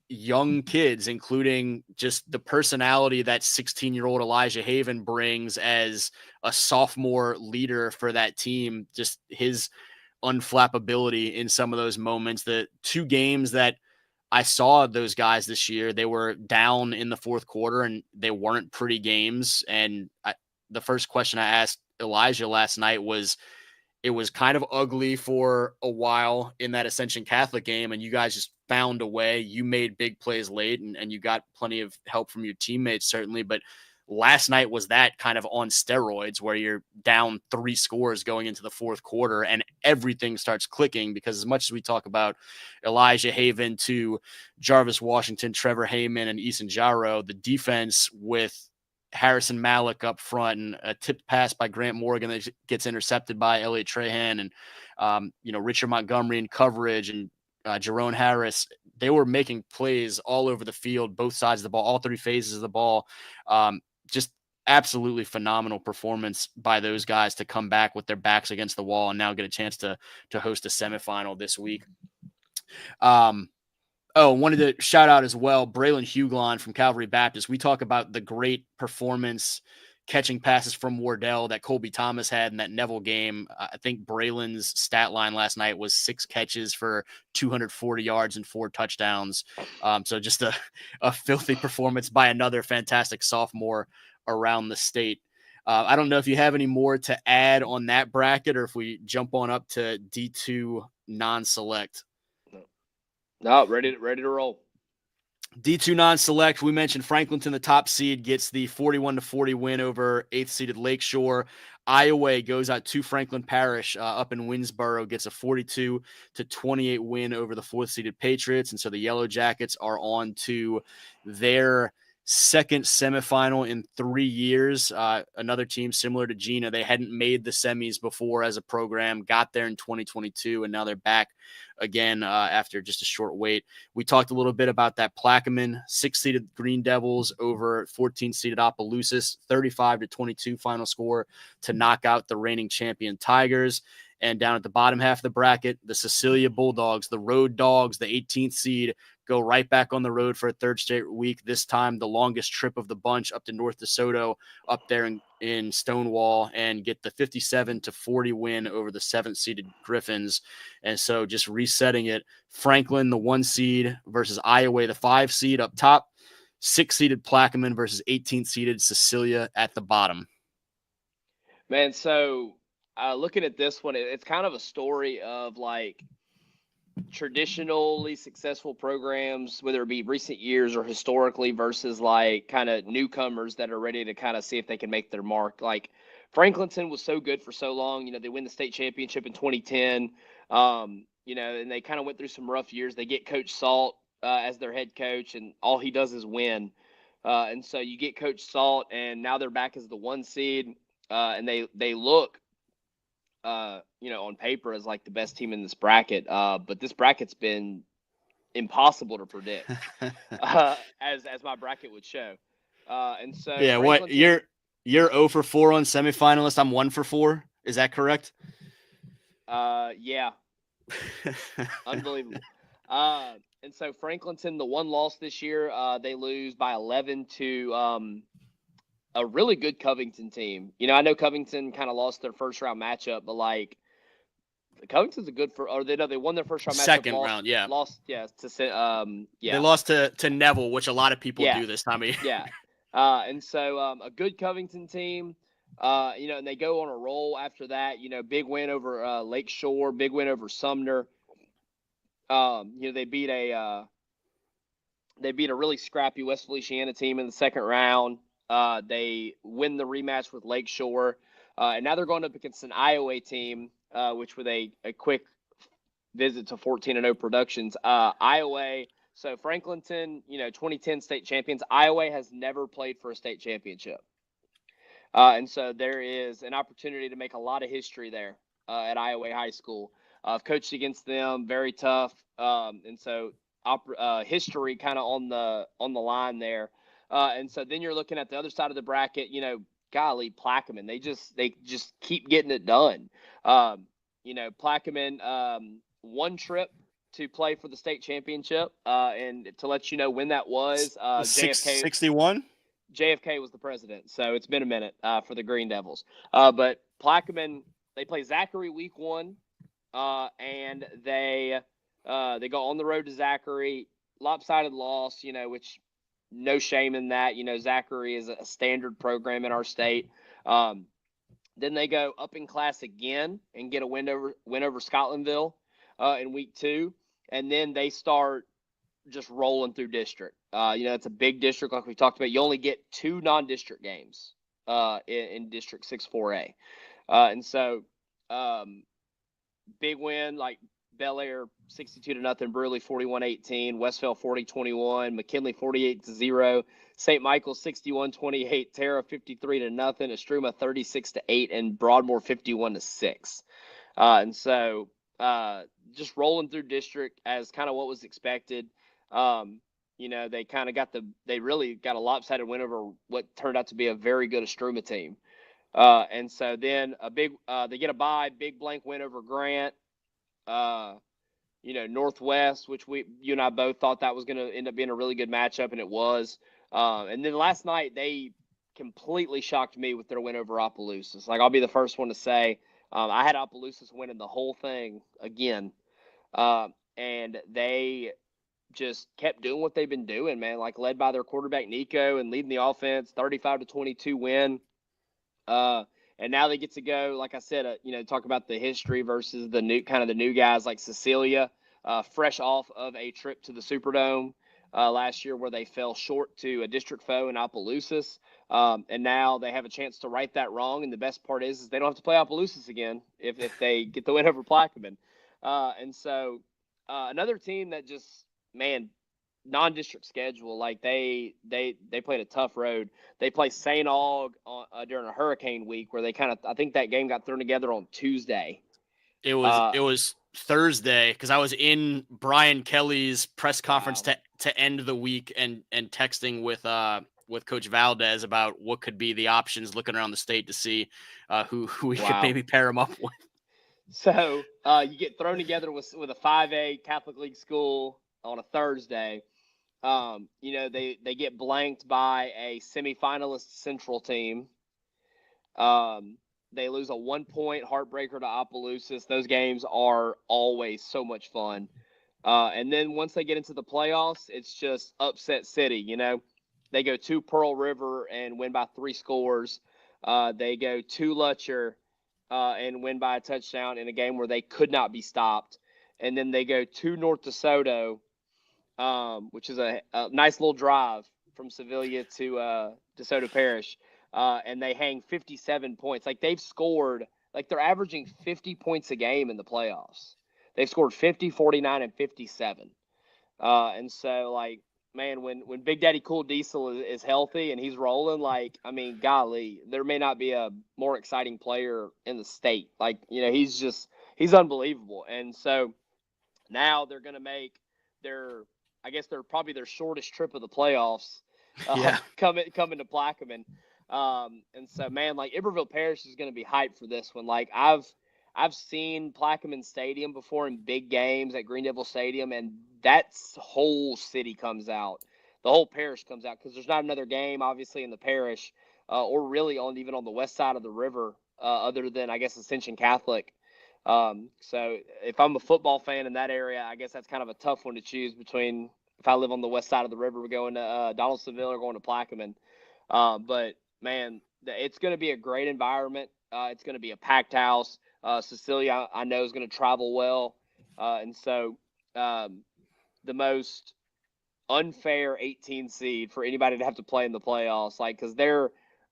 young kids, including just the personality that 16-year-old Elijah Haven brings as a sophomore leader for that team. Just his unflappability in some of those moments. The two games that I saw those guys this year, they were down in the fourth quarter and they weren't pretty games. And the first question I asked Elijah last night was, it was kind of ugly for a while in that Ascension Catholic game, and you guys just found a way. You made big plays late, and you got plenty of help from your teammates, certainly. But last night was that kind of on steroids, where you're down 3 scores going into the fourth quarter and everything starts clicking. Because as much as we talk about Elijah Haven to Jarvis Washington, Trevor Heyman, and Eason Jaro, the defense with Harrison Malik up front and a tipped pass by Grant Morgan that gets intercepted by Elliot Trahan, and Richard Montgomery in coverage, and Jerome Harris, they were making plays all over the field, both sides of the ball, all 3 phases of the ball. Just absolutely phenomenal performance by those guys to come back with their backs against the wall and now get a chance to host a semifinal this week. Wanted to shout out as well Braylon Huglon from Calvary Baptist. We talk about the great performance catching passes from Wardell that Colby Thomas had in that Neville game. I think Braylon's stat line last night was 6 catches for 240 yards and 4 touchdowns. So just a filthy performance by another fantastic sophomore around the state. I don't know if you have any more to add on that bracket or if we jump on up to D2 non-select. No, ready to roll. D2 non-select, we mentioned Franklinton, the top seed, gets the 41-40 win over 8th-seeded Lakeshore. Iowa goes out to Franklin Parish up in Winsboro, gets a 42-28 win over the 4th-seeded Patriots. And so the Yellow Jackets are on to their second semifinal in 3 years. Another team similar to Gina, they hadn't made the semis before as a program, got there in 2022, and now they're back again after just a short wait. We talked a little bit about that Plaquemine, 6th-seeded Green Devils over 14th-seeded Opelousas, 35-22 final score to knock out the reigning champion Tigers. And down at the bottom half of the bracket, the Cecilia Bulldogs, the Road Dogs, the 18th seed, go right back on the road for a third straight week. This time, the longest trip of the bunch up to North DeSoto, up there in Stonewall, and get the 57-40 win over the 7th-seeded Griffins. And so just resetting it, Franklin, the 1 seed, versus Iowa, the 5 seed up top, 6th-seeded Plaquemine versus 18th-seeded Cecilia at the bottom. Man, so looking at this one, it's kind of a story of like traditionally successful programs, whether it be recent years or historically, versus like kind of newcomers that are ready to kind of see if they can make their mark. Like Franklinton was so good for so long. They win the state championship in 2010. And they kind of went through some rough years. They get Coach Salt as their head coach, and all he does is win. And so you get Coach Salt, and now they're back as the 1 seed, and they look on paper as like the best team in this bracket. But this bracket's been impossible to predict, as my bracket would show. And so Yeah, what you're 0 for 4 on semifinalist. I'm 1 for 4. Is that correct? Yeah, unbelievable. And so Franklinton, the one loss this year, they lose by 11 to a really good Covington team. I know Covington kind of lost their first round matchup, but like Covington's a good they won their first round matchup. Second round, yeah. They lost to Neville, which a lot of people do this time of year. Yeah. And so a good Covington team, and they go on a roll after that. Big win over Lakeshore, big win over Sumner. They beat a really scrappy West Feliciana team in the second round. They win the rematch with Lakeshore, and now they're going up against an Iowa team, which with a quick visit to 14-0 Productions. Iowa, so Franklinton, 2010 state champions. Iowa has never played for a state championship. And so there is an opportunity to make a lot of history there at Iowa High School. I've coached against them, very tough. And so history kind of on the line there. And so then you're looking at the other side of the bracket, golly, Plaquemine. They just keep getting it done. Plaquemine, one trip to play for the state championship, and to let you know when that was, JFK 61. JFK was the president, so it's been a minute for the Green Devils. But Plaquemine, they play Zachary week 1, and they go on the road to Zachary. Lopsided loss, which no shame in that. Zachary is a standard program in our state. Then they go up in class again and get a win over Scotlandville in week 2, and then they start just rolling through district. It's a big district like we talked about. You only get 2 non-district games in District 6-4A. And so big win like Bel Air 62-0, Brewerly 41-18, Westville 40-21, McKinley 48-0, St. Michael's 61-28, Tara 53-0, Estruma 36-8, and Broadmoor 51-6. And so just rolling through district as kind of what was expected. They really got a lopsided win over what turned out to be a very good Estruma team. And so then they get a bye, big blank win over Grant. Northwest, which you and I both thought that was going to end up being a really good matchup, and it was. And then last night they completely shocked me with their win over Opelousas. Like, I'll be the first one to say, I had Opelousas winning the whole thing again, and they just kept doing what they've been doing, man. Like, led by their quarterback Nico and leading the offense, 35-22 win. And now they get to go, like I said, talk about the history versus the new guys like Cecilia, fresh off of a trip to the Superdome last year where they fell short to a district foe in Opelousas. And now they have a chance to right that wrong. And the best part is they don't have to play Opelousas again if they get the win over Plaquemine. And so another team that just, man, non-district schedule, like they played a tough road. They play St. Aug during a hurricane week where I think that game got thrown together on Tuesday. It was Thursday because I was in Brian Kelly's press conference to end the week and texting with Coach Valdez about what could be the options, looking around the state to see who we could maybe pair him up with. So you get thrown together with a 5A Catholic League school on a Thursday. They get blanked by a semifinalist Central team. They lose a 1-point heartbreaker to Opelousas. Those games are always so much fun. And then once they get into the playoffs, it's just upset city. They go to Pearl River and win by 3 scores. They go to Lutcher and win by a touchdown in a game where they could not be stopped. and then they go to North DeSoto, which is a nice little drive from Sevilla to DeSoto Parish, and they hang 57 points. Like they've scored, like they're averaging 50 points a game in the playoffs. They've scored 50, 49, and 57. And so, like, man, when Big Daddy Cool Diesel is healthy and he's rolling, like, I mean, golly, there may not be a more exciting player in the state. Like, he's unbelievable. And so now they're going to make I guess they're probably their shortest trip of the playoffs Yeah. coming to Plaquemine. And so, man, like Iberville Parish is going to be hyped for this one. Like I've seen Plaquemine Stadium before in big games at Green Devil Stadium, and that whole city comes out. The whole parish comes out because there's not another game, obviously, in the parish, or really even on the west side of the river, other than I guess Ascension Catholic. So if I'm a football fan in that area, I guess that's kind of a tough one to choose between if I live on the west side of the river, we're going to Donaldsonville or going to Plaquemine. But man, it's going to be a great environment. It's going to be a packed house. Cecilia, I know, is going to travel well. And so the most unfair 18 seed for anybody to have to play in the playoffs, like, because they're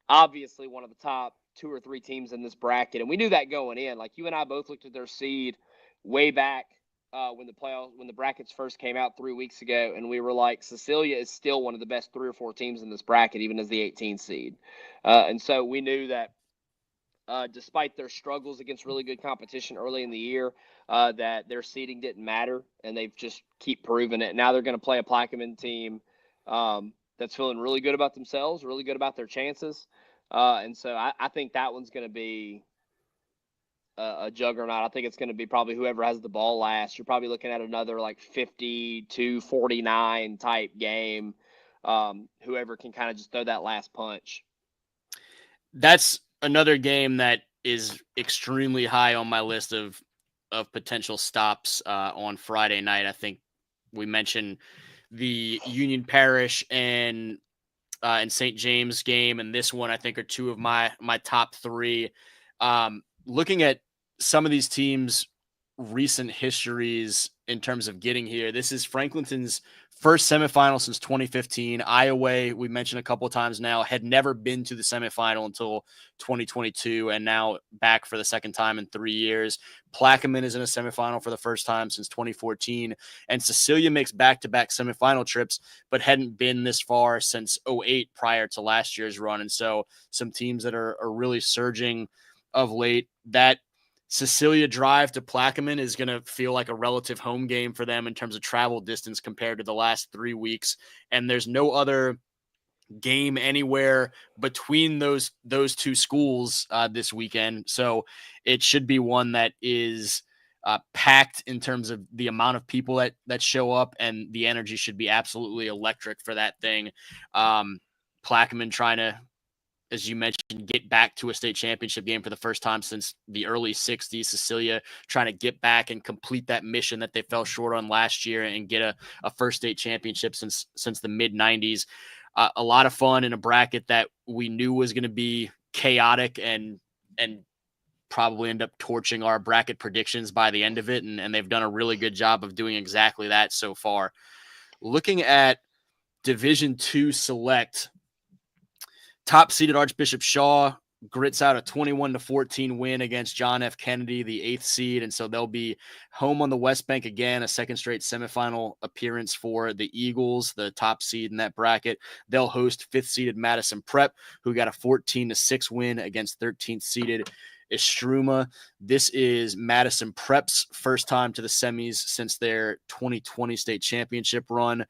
obviously one of the top 2 or 3 teams in this bracket. And we knew that going in. Like, you and I both looked at their seed way back when the brackets first came out 3 weeks ago, and we were like, Cecilia is still one of the best 3 or 4 teams in this bracket, even as the 18 seed. And so we knew that despite their struggles against really good competition early in the year, that their seeding didn't matter, and they've just keep proving it. Now they're going to play a Plaquemine team that's feeling really good about themselves, really good about their chances. And so I think that one's going to be a juggernaut. I think it's going to be probably whoever has the ball last. You're probably looking at another like 52-49 type game. Whoever can kind of just throw that last punch. That's another game that is extremely high on my list of potential stops on Friday night. I think we mentioned the Union Parish and St. James game, and this one I think are 2 of my top 3. Looking at some of these teams' recent histories in terms of getting here, this is Franklinton's first semifinal since 2015. Iowa, we mentioned a couple of times now, had never been to the semifinal until 2022, and now back for the second time in 3 years. Plaquemine is in a semifinal for the first time since 2014, and Cecilia makes back-to-back semifinal trips, but hadn't been this far since 2008 prior to last year's run. And so some teams that are really surging of late. That Cecilia drive to Plaquemine is going to feel like a relative home game for them in terms of travel distance compared to the last 3 weeks. And there's no other game anywhere between those 2 schools this weekend. So it should be one that is packed in terms of the amount of people that show up, and the energy should be absolutely electric for that thing. Plaquemine trying to, as you mentioned, get back to a state championship game for the first time since the early 60s. Cecilia trying to get back and complete that mission that they fell short on last year and get a first state championship since the mid 90s. A lot of fun in a bracket that we knew was going to be chaotic and probably end up torching our bracket predictions by the end of it. And they've done a really good job of doing exactly that so far. Looking at Division II Select, top seeded Archbishop Shaw grits out a 21-14 win against John F. Kennedy, the 8th seed. And so they'll be home on the West Bank again, a second straight semifinal appearance for the Eagles, the top seed in that bracket. They'll host 5th seeded Madison Prep, who got a 14-6 win against 13th seeded Estruma. This is Madison Prep's first time to the semis since their 2020 state championship run.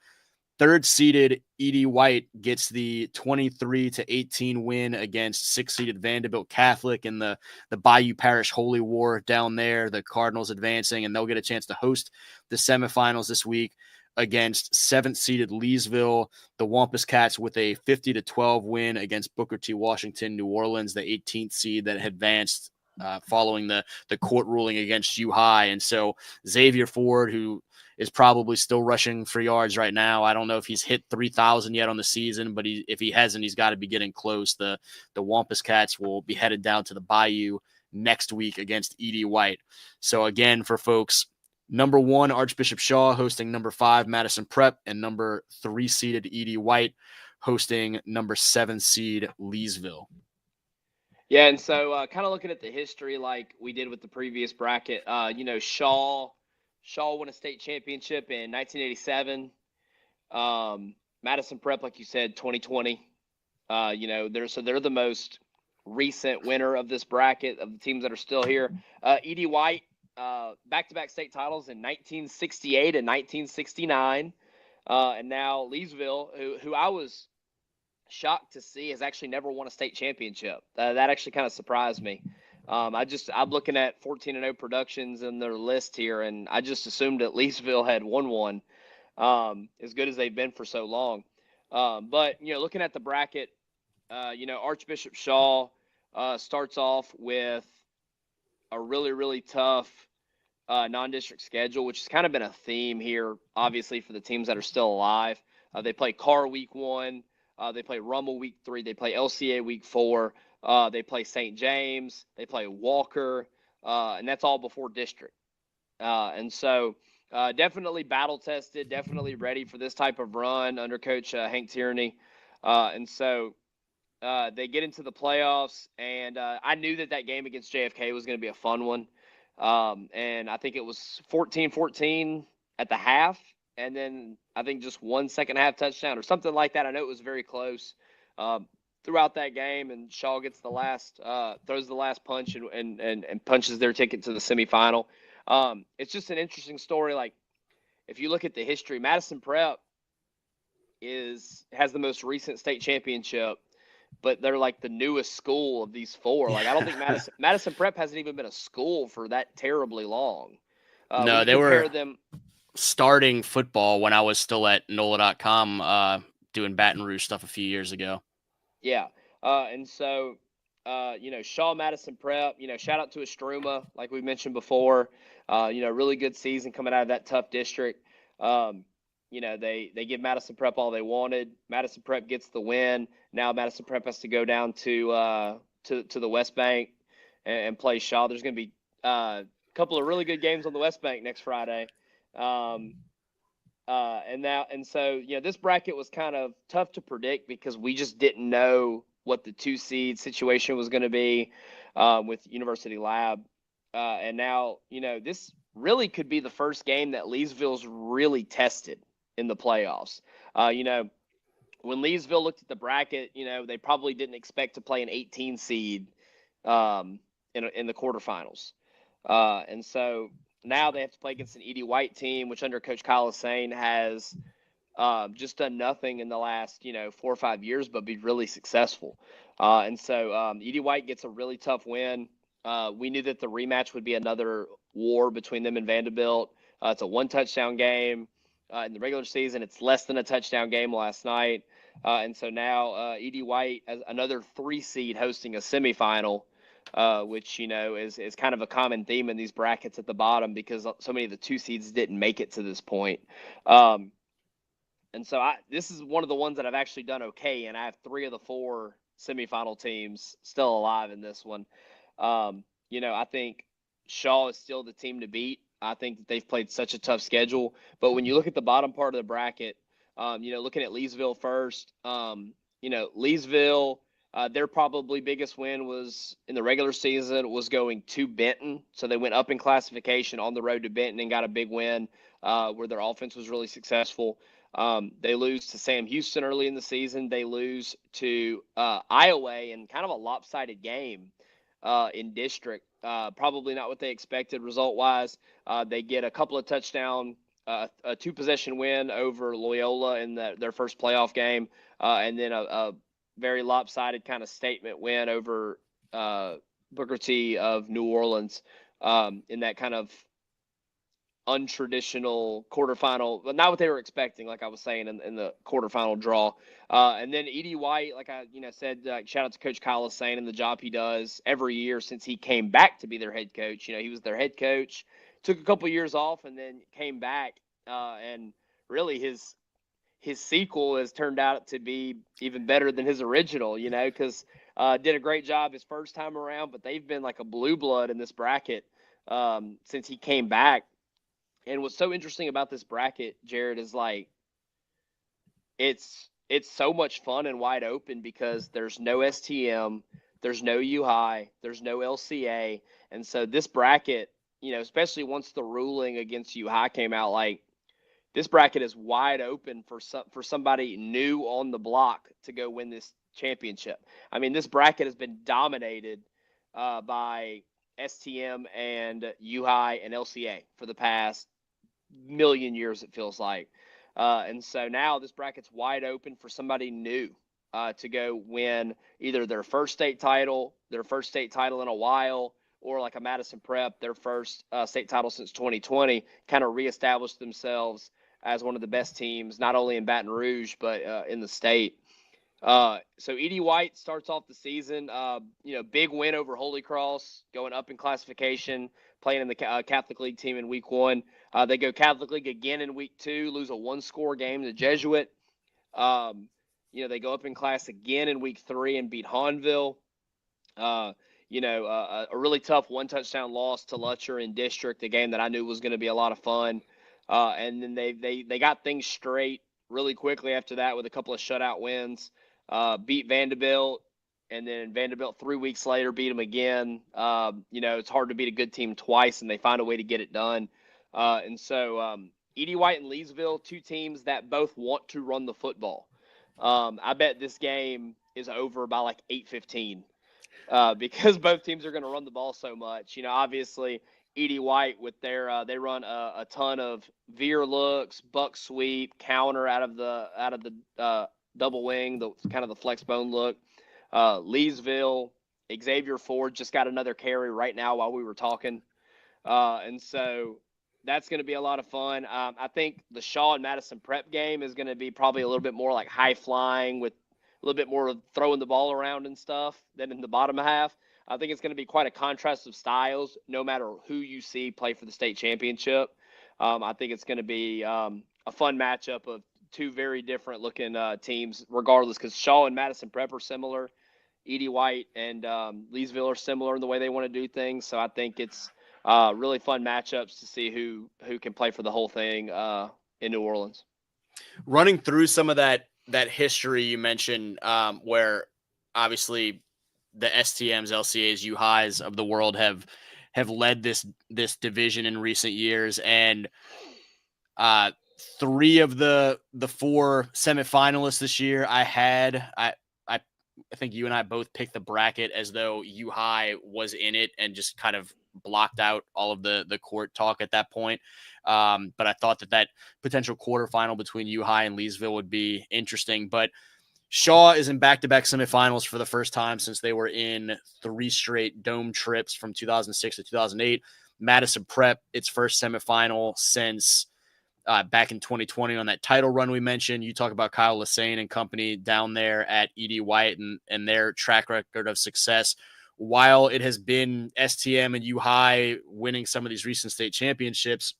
3rd seeded E.D. White gets the 23-18 win against 6th seeded Vanderbilt Catholic in the Bayou Parish Holy War down there. The Cardinals advancing, and they'll get a chance to host the semifinals this week against 7th seeded Leesville. The Wampus Cats with a 50-12 win against Booker T. Washington New Orleans, the 18th seed that had advanced following the court ruling against U High. And so Xavier Ford, who is probably still rushing for yards right now. I don't know if he's hit 3,000 yet on the season, but if he hasn't, he's got to be getting close. The Wampus Cats will be headed down to the Bayou next week against E.D. White. So again, for folks Number 1, Archbishop Shaw hosting number 5, Madison Prep, and number 3 seeded Edie White hosting number 7 seed Leesville. Yeah, and so kind of looking at the history like we did with the previous bracket, Shaw won a state championship in 1987. Madison Prep, like you said, 2020. They're the most recent winner of this bracket of the teams that are still here. Edie White, back-to-back state titles in 1968 and 1969. And now Leesville, who I was shocked to see has actually never won a state championship. That actually kind of surprised me. I'm looking at 14-0 productions in their list here, and I just assumed that Leesville had won one, as good as they've been for so long. But looking at the bracket, Archbishop Shaw starts off with a really, really tough non-district schedule, which has kind of been a theme here, obviously, for the teams that are still alive. They play Carr week 1. They play Rummel week 3. They play LCA week 4. They play St. James. They play Walker. And that's all before district. And so definitely battle-tested, definitely ready for this type of run under Coach Hank Tierney. And so they get into the playoffs, and I knew that game against JFK was going to be a fun one. And I think it was 14-14 at the half, and then I think just 1 second half touchdown or something like that. I know it was very close throughout that game, and Shaw gets throws the last punch and punches their ticket to the semifinal. It's just an interesting story. Like, if you look at the history, Madison Prep has the most recent state championship, but they're like the newest school of these 4. Like, I don't think Madison Prep hasn't even been a school for that terribly long. No, they were starting football when I was still at NOLA.com doing Baton Rouge stuff a few years ago. Yeah. And so, Shaw Madison Prep, shout out to Estruma, like we mentioned before. Really good season coming out of that tough district. They give Madison Prep all they wanted. Madison Prep gets the win. Now Madison Prep has to go down to the West Bank and play Shaw. There's going to be a couple of really good games on the West Bank next Friday. So this bracket was kind of tough to predict because we just didn't know what the 2 seed situation was going to be with University Lab. And now, this really could be the first game that Leesville's really tested in the playoffs. When Leesville looked at the bracket, they probably didn't expect to play an 18 seed in the quarterfinals. And so now they have to play against an Edie White team, which under Coach Colisean has just done nothing in the last, 4 or 5 years, but be really successful. And so Edie White gets a really tough win. We knew that the rematch would be another war between them and Vanderbilt. It's a 1-touchdown game. In the regular season, it's less than a touchdown game last night. And so now Edie White, as another 3 seed, hosting a semifinal, which, is kind of a common theme in these brackets at the bottom because so many of the 2 seeds didn't make it to this point. And so this is one of the ones that I've actually done okay, and I have 3 of the 4 semifinal teams still alive in this one. I think Shaw is still the team to beat. I think that they've played such a tough schedule. But when you look at the bottom part of the bracket, looking at Leesville first, Leesville, their probably biggest win was in the regular season was going to Benton. So they went up in classification on the road to Benton and got a big win where their offense was really successful. They lose to Sam Houston early in the season. They lose to Iowa in kind of a lopsided game in district. Probably not what they expected result-wise. They get a couple of touchdown, a 2-possession win over Loyola in their first playoff game, and then a very lopsided kind of statement win over Booker T of New Orleans in that kind of untraditional quarterfinal, but not what they were expecting, like I was saying in the quarterfinal draw. And then Edie White, like I said, shout out to Coach Colisean and the job he does every year since he came back to be their head coach. He was their head coach, took a couple years off, and then came back. And really his sequel has turned out to be even better than his original, because did a great job his first time around, but they've been like a blue blood in this bracket since he came back. And what's so interesting about this bracket, Jerit, is like it's so much fun and wide open because there's no STM, there's no U High, there's no LCA, and so this bracket, especially once the ruling against U High came out, like this bracket is wide open for somebody new on the block to go win this championship. I mean, this bracket has been dominated by STM and U High and LCA for the past million years, it feels like. And so now this bracket's wide open for somebody new to go win either their first state title in a while, or like a Madison Prep, their first state title since 2020, kind of reestablish themselves as one of the best teams, not only in Baton Rouge, but in the state. So Edie White starts off the season, big win over Holy Cross, going up in classification, playing in the Catholic League team in week 1. They go Catholic League again in week 2, lose a 1-score game to Jesuit. They go up in class again in week 3 and beat Hahnville. A really tough 1-touchdown loss to Lutcher in district, a game that I knew was going to be a lot of fun. And then they got things straight really quickly after that with a couple of shutout wins. Beat Vanderbilt, and then Vanderbilt 3 weeks later beat them again. It's hard to beat a good team twice, and they find a way to get it done. And so Edie White and Leesville, two teams that both want to run the football. I bet this game is over by like 8:15 because both teams are going to run the ball so much. Obviously Edie White with their they run a ton of veer looks, buck sweep, counter out of the double wing, the kind of the flex bone look. Leesville, Xavier Ford just got another carry right now while we were talking. And so that's going to be a lot of fun. I think the Shaw and Madison Prep game is going to be probably a little bit more like high flying with a little bit more of throwing the ball around and stuff than in the bottom half. I think it's going to be quite a contrast of styles, no matter who you see play for the state championship. I think it's going to be a fun matchup of two very different looking teams, regardless, because Shaw and Madison Prep are similar. Edie White and Leesville are similar in the way they want to do things. So I think it's really fun matchups to see who can play for the whole thing in New Orleans. Running through some of that history you mentioned, where obviously the STMs, LCAs, U Highs of the world have led this division in recent years, and 3 of the 4 semifinalists this year I think you and I both picked the bracket as though U High was in it and just kind of blocked out all of the court talk at that point. But I thought that potential quarterfinal between U High and Leesville would be interesting. But Shaw is in back-to-back semifinals for the first time since they were in 3 straight dome trips from 2006 to 2008. Madison Prep, its first semifinal since back in 2020 on that title run we mentioned. You talk about Kyle Lassane and company down there at Edie White and their track record of success. While it has been STM and U High winning some of these recent state championships,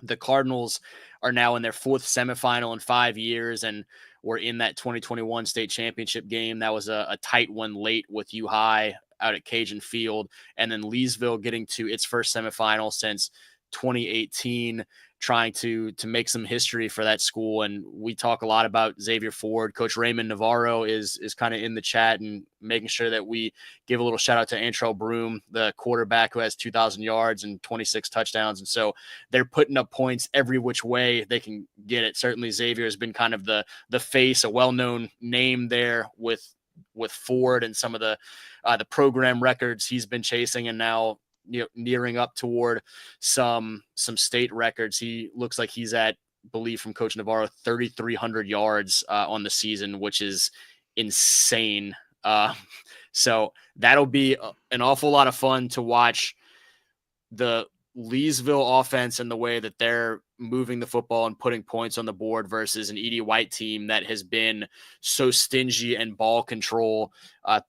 the Cardinals are now in their 4th semifinal in 5 years and were in that 2021 state championship game. That was a tight one late with U High out at Cajun Field, and then Leesville getting to its first semifinal since 2018, trying to make some history for that school. And we talk a lot about Xavier Ford. Coach Raymond Navarro is kind of in the chat and making sure that we give a little shout out to Antrell Broom, the quarterback who has 2,000 yards and 26 touchdowns. And so they're putting up points every which way they can get it. Certainly Xavier has been kind of the face, a well-known name there with Ford and some of the program records he's been chasing, and now nearing up toward some state records. He looks like he's at, believe from Coach Navarro, 3,300 yards on the season, which is insane. So that'll be an awful lot of fun to watch the Leesville offense and the way that they're moving the football and putting points on the board versus an Edie White team that has been so stingy and ball control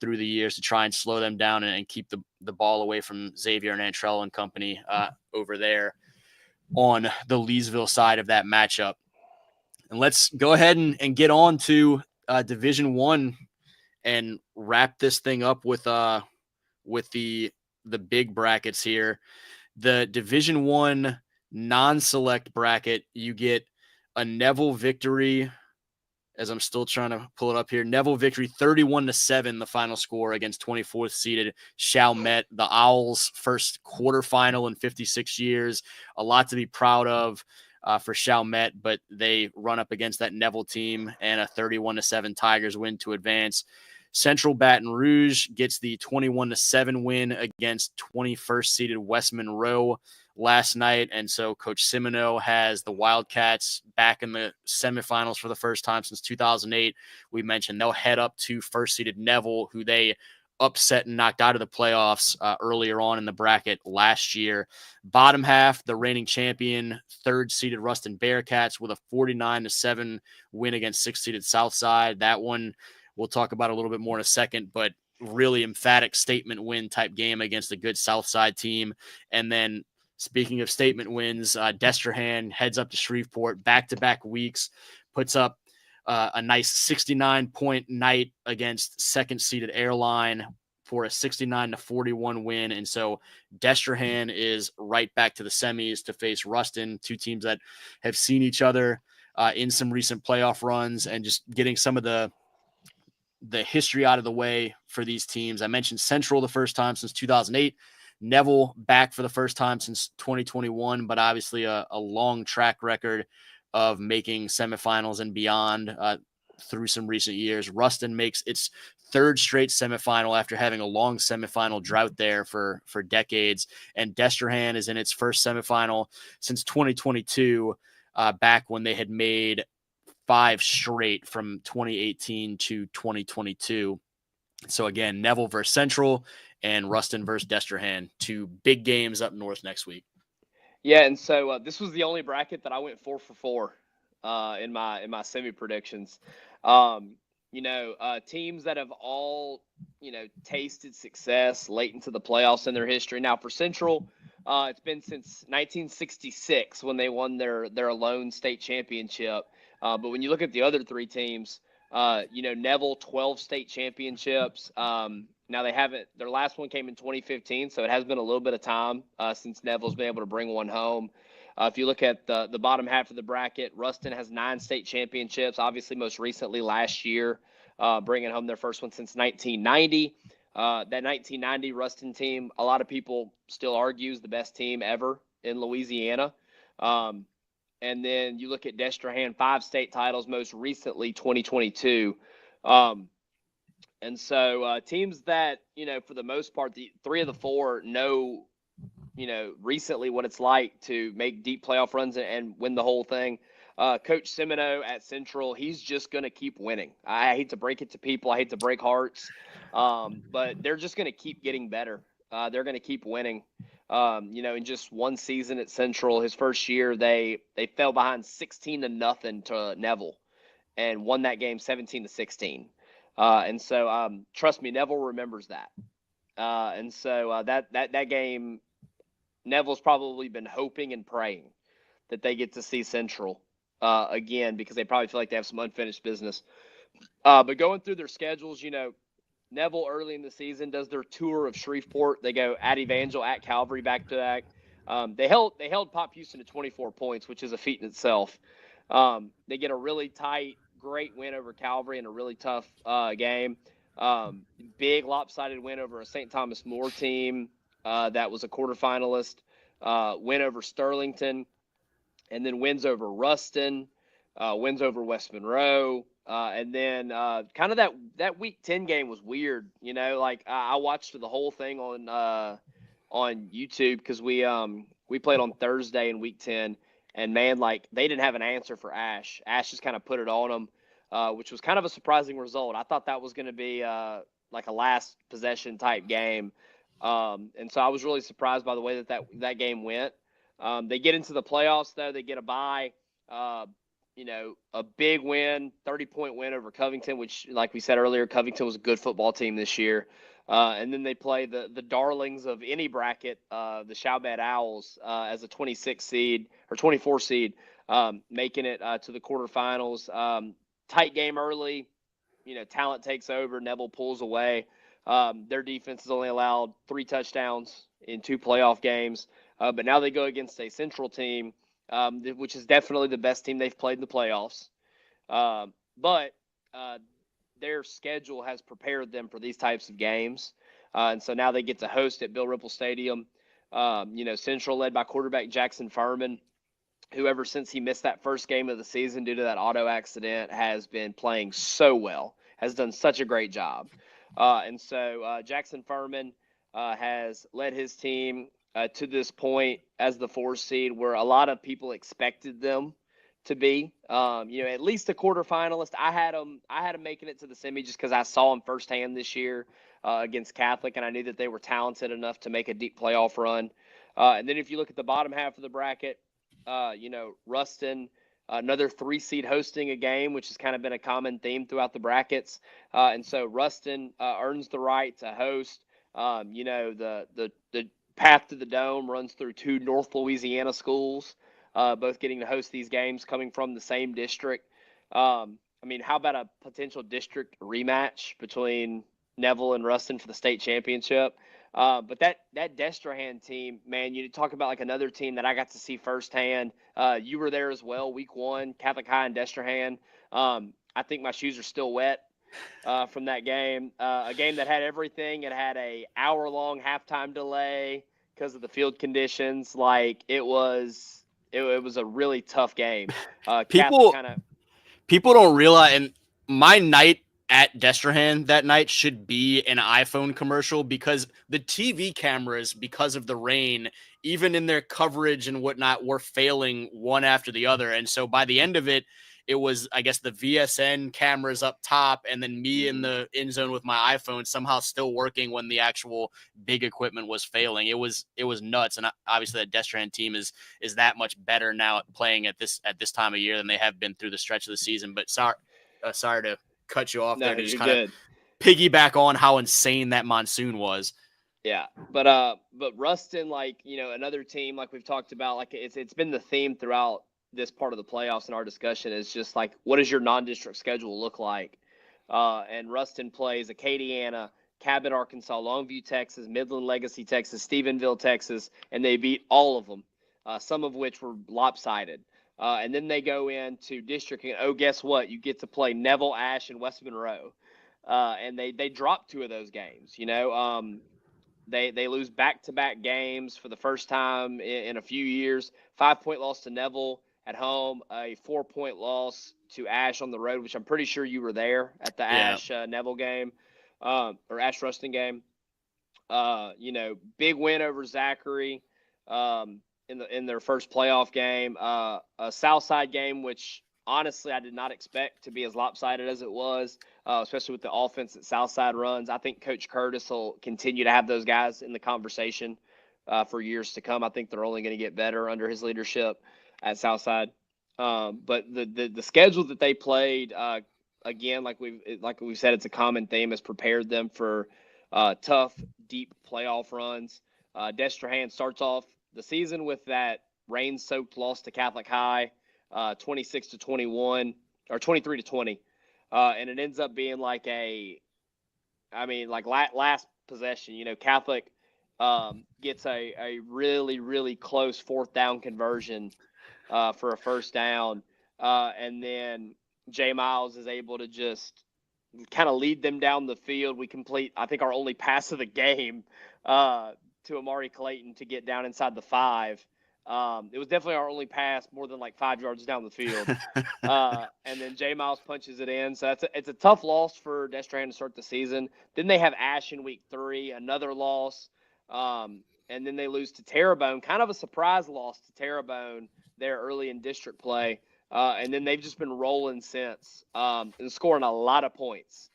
through the years to try and slow them down and keep the ball away from Xavier and Antrell and company over there on the Leesville side of that matchup. And let's go ahead and get on to Division I and wrap this thing up with the big brackets here. The Division I non-select bracket, you get a Neville victory, as I'm still trying to pull it up here. Neville victory 31-7, the final score against 24th seeded Chalmette, the Owls' first quarterfinal in 56 years. A lot to be proud of for Chalmette, but they run up against that Neville team and a 31-7 Tigers win to advance. Central Baton Rouge gets the 21-7 win against 21st seeded West Monroe last night. And so Coach Semino has the Wildcats back in the semifinals for the first time since 2008. We mentioned they'll head up to first seeded Neville, who they upset and knocked out of the playoffs earlier on in the bracket last year. Bottom half, the reigning champion, third seeded Ruston Bearcats with a 49-7 win against sixth seeded Southside. That one we'll talk about a little bit more in a second, but really emphatic statement win type game against a good Southside team. And then speaking of statement wins, Destrehan heads up to Shreveport back-to-back weeks, puts up a nice 69-point night against second-seeded Airline for a 69-41 win. And so Destrehan is right back to the semis to face Ruston, two teams that have seen each other in some recent playoff runs, and just getting some of the history out of the way for these teams. I mentioned Central the first time since 2008. Neville back for the first time since 2021, but obviously a long track record of making semifinals and beyond through some recent years. Ruston makes its third straight semifinal after having a long semifinal drought there for decades. And Destrehan is in its first semifinal since 2022, back when they had made 5 straight from 2018 to 2022. So again, Neville versus Central and Ruston versus Destrehan, 2 big games up north next week. Yeah, and so this was the only bracket that I went 4 for 4 in my semi predictions. Teams that have all tasted success late into the playoffs in their history. Now for Central, it's been since 1966 when they won their lone state championship. But when you look at the other 3 teams, Neville 12 state championships. Now they haven't. Their last one came in 2015, so it has been a little bit of time since Neville's been able to bring one home. If you look at the bottom half of the bracket, Ruston has 9 state championships. Obviously, most recently last year, bringing home their first one since 1990. That 1990 Ruston team, a lot of people still argue is the best team ever in Louisiana. And then you look at Destrehan, 5 state titles, most recently 2022. And so teams that, for the most part, the 3 of the 4 know, recently what it's like to make deep playoff runs and win the whole thing. Coach Semino at Central, he's just going to keep winning. I hate to break it to people. I hate to break hearts. But they're just going to keep getting better. They're going to keep winning. In just one season at Central, his first year, they fell behind 16-0 to Neville and won that game 17-16. And so, trust me, Neville remembers that. And so that game, Neville's probably been hoping and praying that they get to see Central again, because they probably feel like they have some unfinished business. But going through their schedules, Neville early in the season does their tour of Shreveport. They go at Evangel, at Calvary, back to back. They held Pop Houston to 24 points, which is a feat in itself. They get a really tight, great win over Calvary in a really tough game. Big lopsided win over a St. Thomas More team that was a quarterfinalist. Win over Sterlington, and then wins over Ruston, wins over West Monroe. And then kind of that Week 10 game was weird. I watched the whole thing on YouTube because we played on Thursday in Week 10, and man, they didn't have an answer for Ash. Ash just kind of put it on them, which was kind of a surprising result. I thought that was going to be like a last possession type game, and so I was really surprised by the way that game went. They get into the playoffs though. They get a bye. A big win, 30-point win over Covington, which, like we said earlier, Covington was a good football team this year. And then they play the darlings of any bracket, the Chalmette Owls, as a 26 seed or 24 seed, making it to the quarterfinals. Tight game early. Talent takes over. Neville pulls away. Their defense has only allowed 3 touchdowns in 2 playoff games. But now they go against a Central team, which is definitely the best team they've played in the playoffs. But their schedule has prepared them for these types of games. And so now they get to host at Bill Ripple Stadium. Central led by quarterback Jackson Furman, who ever since he missed that first game of the season due to that auto accident has been playing so well, has done such a great job. And so Jackson Furman has led his team to this point as the 4th seed, where a lot of people expected them to be, at least a quarterfinalist. I had them making it to the semi just because I saw them firsthand this year against Catholic, and I knew that they were talented enough to make a deep playoff run. And then if you look at the bottom half of the bracket, Ruston, another 3 seed hosting a game, which has kind of been a common theme throughout the brackets. And so Ruston earns the right to host. The path to the dome runs through 2 North Louisiana schools, both getting to host these games coming from the same district. How about a potential district rematch between Neville and Ruston for the state championship? But that Destrehan team, man, you talk about like another team that I got to see firsthand. You were there as well, week 1, Catholic High and Destrehan. I think my shoes are still wet from that game. A game that had everything. It had a hour-long halftime delay because of the field conditions. Like it was a really tough game. People don't realize, and my night at Destrehan that night should be an iPhone commercial, because the TV cameras, because of the rain, even in their coverage and whatnot, were failing one after the other. And so by the end of it, it was, I guess, the VSN cameras up top, and then me in the end zone with my iPhone somehow still working when the actual big equipment was failing. It was nuts. And obviously that Destrehan team is that much better now at playing at this time of year than they have been through the stretch of the season. But sorry to cut you off there, to just kind of piggyback on how insane that monsoon was. Yeah, but Ruston, another team like we've talked about, like it's been the theme throughout this part of the playoffs in our discussion, is just like, what does your non-district schedule look like? And Ruston plays Acadiana, Cabot, Arkansas, Longview, Texas, Midland, Legacy, Texas, Stephenville, Texas, and they beat all of them, some of which were lopsided. And then they go into district, and guess what? You get to play Neville, Ash, and West Monroe. And they dropped 2 of those games. They lose back-to-back games for the first time in a few years. 5-point loss to Neville at home, a 4-point loss to Ash on the road, which I'm pretty sure you were there at the Ash Neville game, or Ash Ruston game. Big win over Zachary in their first playoff game. A Southside game, which honestly I did not expect to be as lopsided as it was, especially with the offense that Southside runs. I think Coach Curtis will continue to have those guys in the conversation for years to come. I think they're only going to get better under his leadership at Southside. But the schedule that they played, again, like we've said, it's a common theme, has prepared them for tough, deep playoff runs. Destrehan starts off the season with that rain-soaked loss to Catholic High, 26-21 or 23-20, and it ends up being like last possession. Catholic gets a really, really close 4th down conversion for a first down, and then Jay Miles is able to just kind of lead them down the field. We complete, I think, our only pass of the game to Amari Clayton to get down inside the 5. It was definitely our only pass more than like 5 yards down the field. And then Jay Miles punches it in. So it's a tough loss for Destrehan to start the season. Then they have Ash in week 3, another loss. And then they lose to Terrebonne, kind of a surprise loss to Terrebonne there early in district play. And then they've just been rolling since, and scoring a lot of points.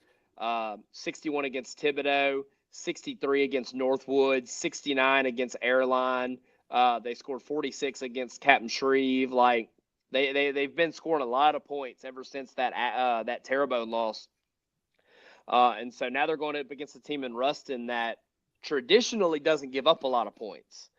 61 against Thibodeau, 63 against Northwood, 69 against Airline. They scored 46 against Captain Shreve. Like they've been scoring a lot of points ever since that Terrebonne loss. And so now they're going up against a team in Ruston that traditionally doesn't give up a lot of points.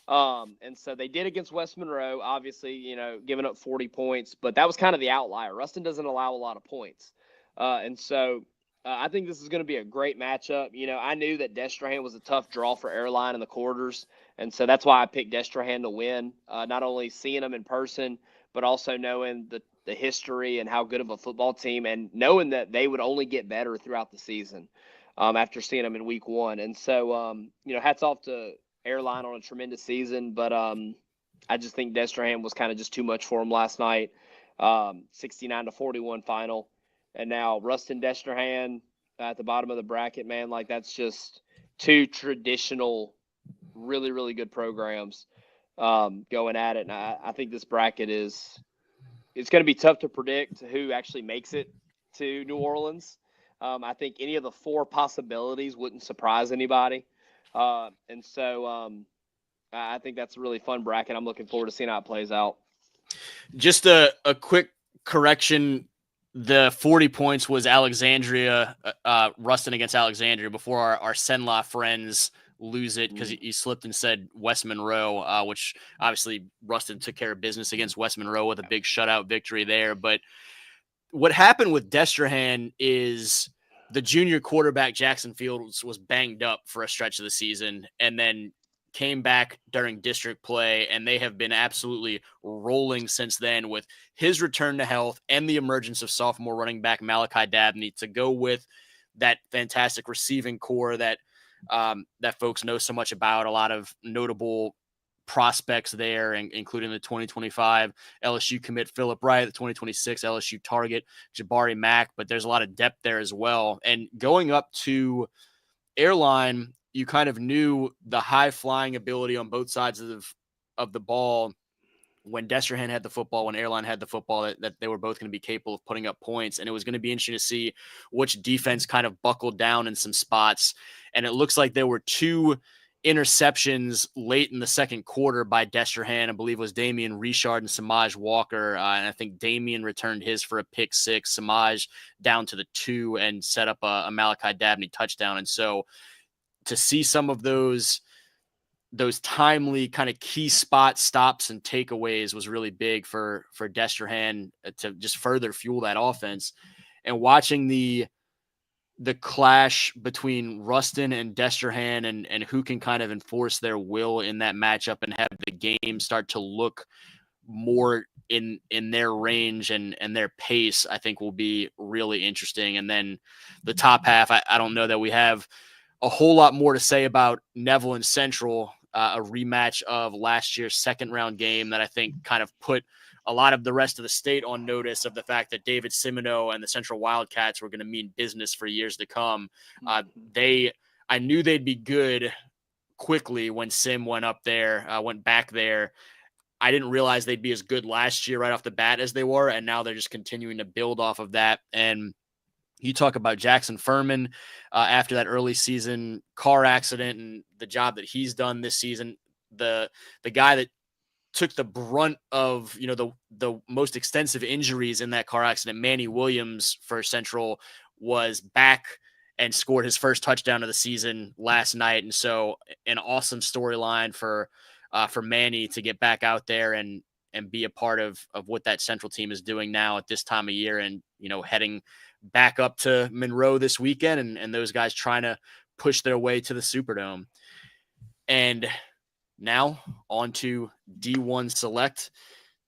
And so they did against West Monroe, obviously, giving up 40 points, but that was kind of the outlier. Ruston doesn't allow a lot of points. And so I think this is going to be a great matchup. I knew that Destrehan was a tough draw for Airline in the quarters, and so that's why I picked Destrehan to win. Not only seeing them in person, but also knowing the history and how good of a football team, and knowing that they would only get better throughout the season after seeing them in week one. And so, hats off to Airline on a tremendous season, but I just think Destrehan was kind of just too much for him last night. 69-41 final. And now Ruston Destrehan at the bottom of the bracket, man, like that's just two traditional, really, really good programs going at it. And I think this bracket it's going to be tough to predict who actually makes it to New Orleans. I think any of the four possibilities wouldn't surprise anybody. And so I think that's a really fun bracket. I'm looking forward to seeing how it plays out. Just a quick correction. The 40 points was Alexandria, Ruston against Alexandria before our Senla friends lose it because he slipped and said West Monroe, which obviously Ruston took care of business against West Monroe with a big shutout victory there. But what happened with Destrehan is the junior quarterback Jackson Fields was banged up for a stretch of the season and then came back during district play, and they have been absolutely rolling since then with his return to health and the emergence of sophomore running back Malachi Dabney to go with that fantastic receiving core that that folks know so much about. A lot of notable prospects there, including the 2025 LSU commit Philip Wright, the 2026 LSU target Jabari Mack, but there's a lot of depth there as well. And going up to Airline, you kind of knew the high flying ability on both sides of the ball when Destrehan had the football, when Airline had the football, that they were both going to be capable of putting up points. And it was going to be interesting to see which defense kind of buckled down in some spots. And it looks like there were two interceptions late in the second quarter by Destrehan. I believe it was Damian Richard and Samaj Walker. And I think Damian returned his for a pick six, Samaj down to the 2 and set up a Malachi Dabney touchdown. And so to see some of those timely kind of key spot stops and takeaways was really big for Destrehan to just further fuel that offense. And watching the clash between Ruston and Destrehan and who can kind of enforce their will in that matchup and have the game start to look more in their range and their pace, I think will be really interesting. And then the top half, I don't know that we have a whole lot more to say about Neville and Central, a rematch of last year's second round game that I think kind of put a lot of the rest of the state on notice of the fact that David Simino and the Central Wildcats were going to mean business for years to come. I knew they'd be good quickly when Sim went back there. I didn't realize they'd be as good last year right off the bat as they were, and now they're just continuing to build off of that. And you talk about Jackson Furman after that early season car accident and the job that he's done this season. The guy that took the brunt of the most extensive injuries in that car accident, Manny Williams for Central, was back and scored his first touchdown of the season last night. And so an awesome storyline for Manny to get back out there and be a part of what that Central team is doing now at this time of year, and heading back up to Monroe this weekend and those guys trying to push their way to the Superdome. And now on to D1 Select.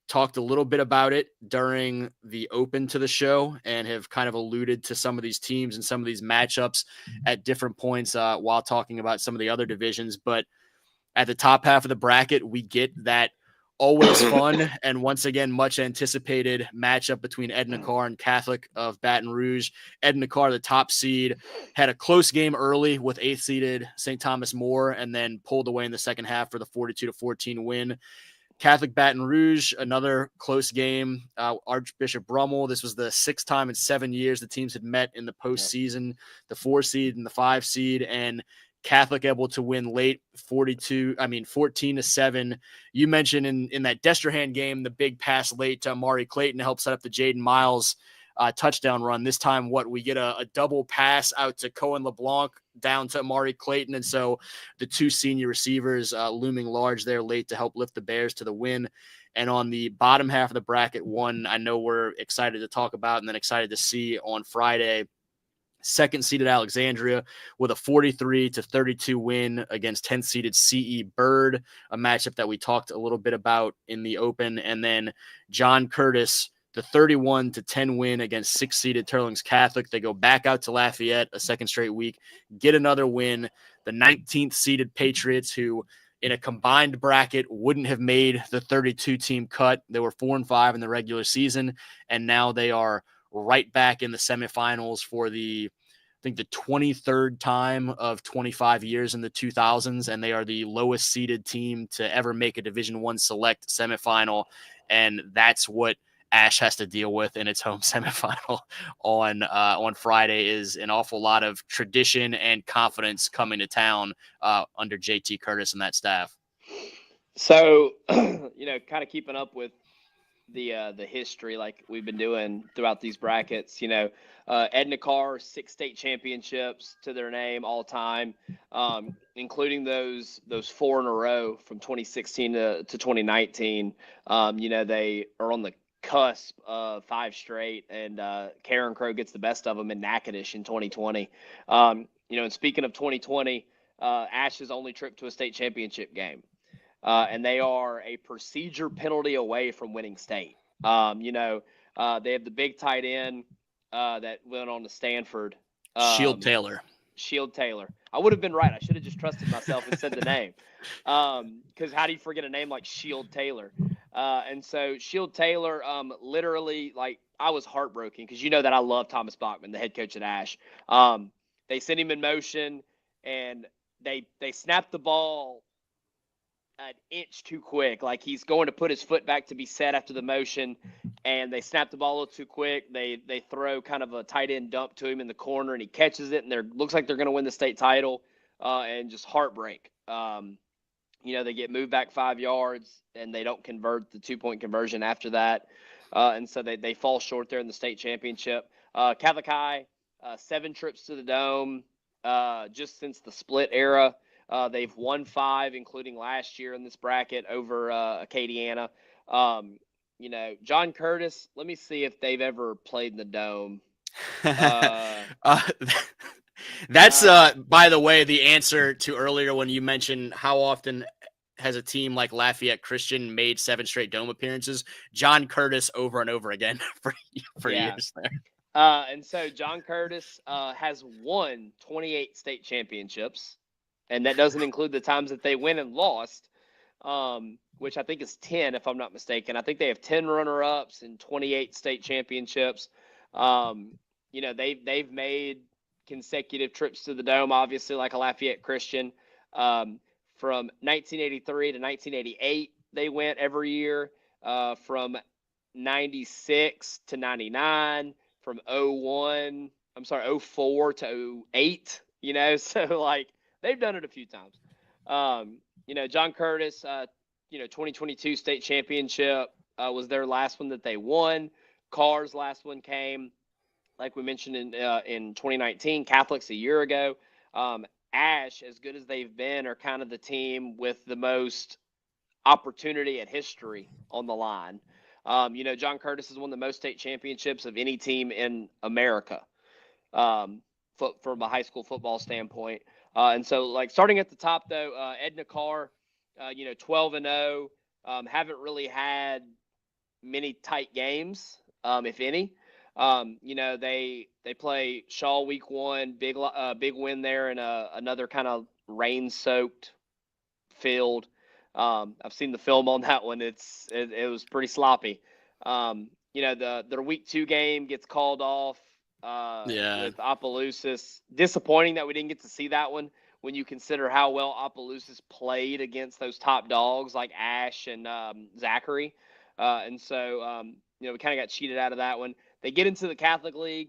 Talked a little bit about it during the open to the show and have kind of alluded to some of these teams and some of these matchups at different points while talking about some of the other divisions. But at the top half of the bracket, we get that always fun and once again much anticipated matchup between Edna Carr and Catholic of Baton Rouge. Edna Carr, the top seed, had a close game early with 8th seeded St. Thomas More and then pulled away in the second half for the 42-14 win. Catholic Baton Rouge, another close game. Archbishop Brummel, this was the 6th time in 7 years the teams had met in the postseason, the 4 seed and the 5 seed, and Catholic able to win late 14-7. You mentioned in that Destrehan game, the big pass late to Amari Clayton to help set up the Jaden Miles touchdown run. This time, we get a double pass out to Cohen LeBlanc down to Amari Clayton. And so the two senior receivers looming large there late to help lift the Bears to the win. And on the bottom half of the bracket, one I know we're excited to talk about and then excited to see on Friday, second seeded Alexandria with a 43-32 win against 10th seeded CE Bird, a matchup that we talked a little bit about in the open. And then John Curtis, the 31-10 win against 6th seeded Turlings Catholic. They go back out to Lafayette a second straight week, get another win. The 19th seeded Patriots, who in a combined bracket wouldn't have made the 32 team cut. They were 4-5 in the regular season, and now they are right back in the semifinals for the 23rd time of 25 years in the 2000s, and they are the lowest seeded team to ever make a Division I select semifinal, and that's what Ash has to deal with in its home semifinal on Friday. Is an awful lot of tradition and confidence coming to town under JT Curtis and that staff. So, kind of keeping up with the history like we've been doing throughout these brackets. Edna Carr, 6 state championships to their name all time, including those 4 in a row from 2016 to 2019. They are on the cusp of 5 straight, and Karen Crow gets the best of them in Natchitoches in 2020. And speaking of 2020, Ash's only trip to a state championship game. And they are a procedure penalty away from winning state. They have the big tight end that went on to Stanford. Shield Taylor. I would have been right. I should have just trusted myself and said the name. Because how do you forget a name like Shield Taylor? And so Shield Taylor, literally, like, I was heartbroken because that I love Thomas Bachman, the head coach at Ash. They sent him in motion, and they snapped the ball an inch too quick. Like, he's going to put his foot back to be set after the motion, and they snap the ball a little too quick. They throw kind of a tight end dump to him in the corner, and he catches it, and looks like they're going to win the state title, and just heartbreak. They get moved back 5 yards, and they don't convert the 2-point conversion after that, and so they fall short there in the state championship. Catholic High, 7 trips to the Dome just since the split era. They've won 5, including last year in this bracket over Acadiana. John Curtis, let me see if they've ever played in the Dome. That's, by the way, the answer to earlier when you mentioned how often has a team like Lafayette Christian made 7 straight Dome appearances. John Curtis over and over again for years there. And so John Curtis has won 28 state championships. And that doesn't include the times that they win and lost, which I think is 10, if I'm not mistaken. I think they have 10 runner-ups and 28 state championships. They've made consecutive trips to the Dome, obviously, like a Lafayette Christian. From 1983 to 1988, they went every year. From 96 to 99, from 04 to 08, so, like, they've done it a few times. John Curtis, 2022 state championship was their last one that they won. Carr's last one came, like we mentioned, in 2019. Catholics a year ago. Ash, as good as they've been, are kind of the team with the most opportunity and history on the line. John Curtis has won the most state championships of any team in America from a high school football standpoint. And so, like, starting at the top, though, Edna Carr, 12-0, haven't really had many tight games, if any. They play Shaw week 1, big win there in another kind of rain-soaked field. I've seen the film on that one. It was pretty sloppy. Their week 2 game gets called off. With Opelousas. Disappointing that we didn't get to see that one when you consider how well Opelousas played against those top dogs like Ash and Zachary. And so, we kind of got cheated out of that one. They get into the Catholic League.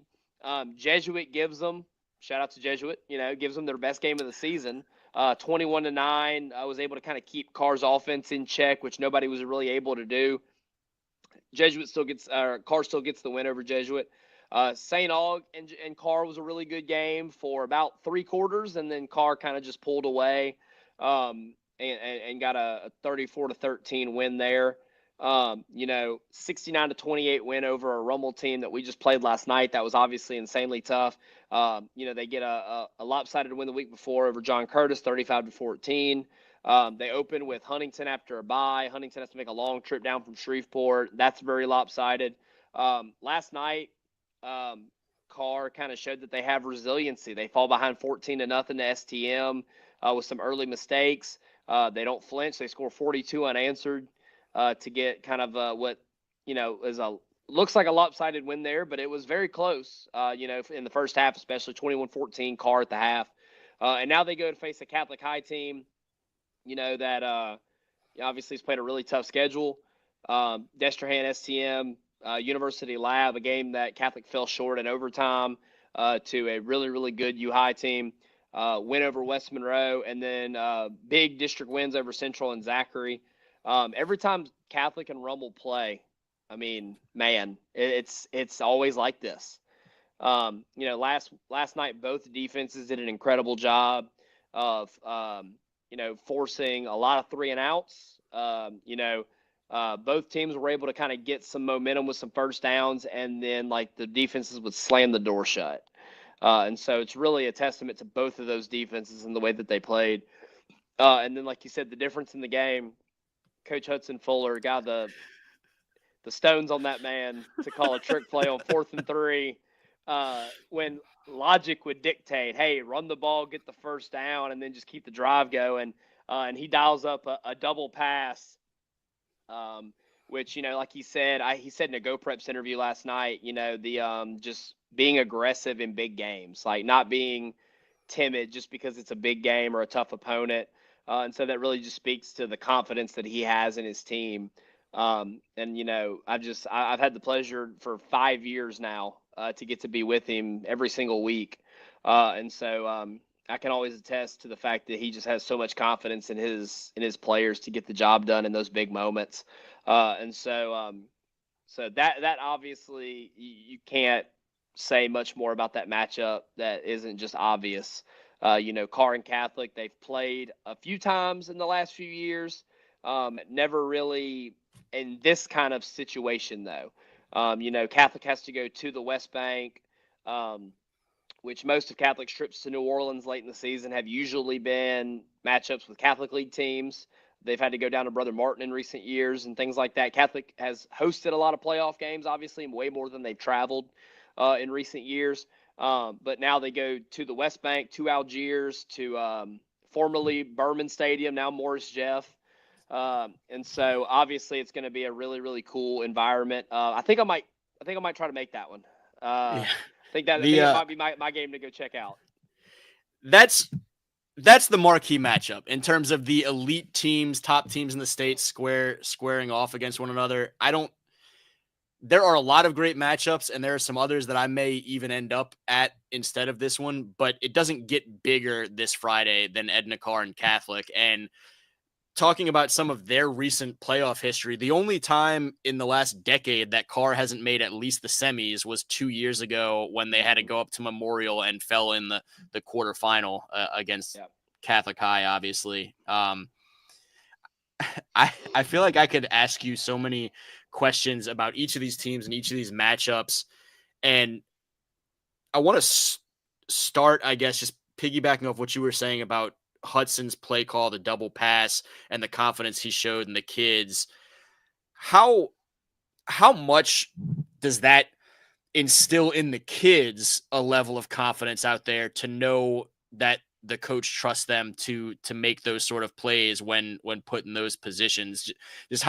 Jesuit gives them, shout out to Jesuit, gives them their best game of the season. 21-9. I was able to kind of keep Carr's offense in check, which nobody was really able to do. Carr still gets the win over Jesuit. St. Aug and Carr was a really good game for about 3 quarters, and then Carr kind of just pulled away and got a 34-13 win there. 69-28 win over a Rummel team that we just played last night. That was obviously insanely tough. They get a lopsided win the week before over John Curtis, 35-14. They open with Huntington after a bye. Huntington has to make a long trip down from Shreveport. That's very lopsided. Last night, Carr kind of showed that they have resiliency. They fall behind 14-0 to STM with some early mistakes. They don't flinch. They score 42 unanswered to get kind of what is looks like a lopsided win there, but it was very close. In the first half, especially 21-14 Carr at the half, and now they go to face a Catholic High team. That obviously has played a really tough schedule. Destrehan, STM, University Lab, a game that Catholic fell short in overtime to a really, really good U High team. Win over West Monroe, and then big district wins over Central and Zachary. Every time Catholic and Rummel play, I mean, man, it's always like this. Last night both defenses did an incredible job of forcing a lot of 3 and outs. Both teams were able to kind of get some momentum with some first downs, and then like the defenses would slam the door shut. And so it's really a testament to both of those defenses and the way that they played. And then, like you said, the difference in the game, Coach Hudson Fuller got the stones on that man to call a trick play on 4th and 3 when logic would dictate, hey, run the ball, get the first down, and then just keep the drive going. And he dials up a double pass, which, like he said in a GoPreps interview last night, just being aggressive in big games, like not being timid just because it's a big game or a tough opponent. And so that really just speaks to the confidence that he has in his team. I've had the pleasure for 5 years now to get to be with him every single week. And so I can always attest to the fact that he just has so much confidence in his players to get the job done in those big moments. So that obviously you can't say much more about that matchup that isn't just obvious. Carr and Catholic, they've played a few times in the last few years. Never really in this kind of situation, though. Catholic has to go to the West Bank, which most of Catholic's trips to New Orleans late in the season have usually been matchups with Catholic League teams. They've had to go down to Brother Martin in recent years and things like that. Catholic has hosted a lot of playoff games, obviously, way more than they've traveled in recent years. But now they go to the West Bank, to Algiers, to formerly Berman Stadium, now Morris Jeff. And so obviously it's going to be a really, really cool environment. I think I might try to make that one. Yeah. I think it might be my game to go check out. That's the marquee matchup in terms of the elite teams, top teams in the state squaring off against one another. There are a lot of great matchups, and there are some others that I may even end up at instead of this one, but it doesn't get bigger this Friday than Edna Carr and Catholic. And talking about some of their recent playoff history, the only time in the last decade that Carr hasn't made at least the semis was 2 years ago when they had to go up to Memorial and fell in the quarterfinal against Catholic High, obviously. I feel like I could ask you so many questions about each of these teams and each of these matchups. And I want to start, I guess, just piggybacking off what you were saying about Hudson's play call, the double pass, and the confidence he showed in the kids. How much does that instill in the kids a level of confidence out there to know that the coach trusts them to make those sort of plays when put in those positions? Just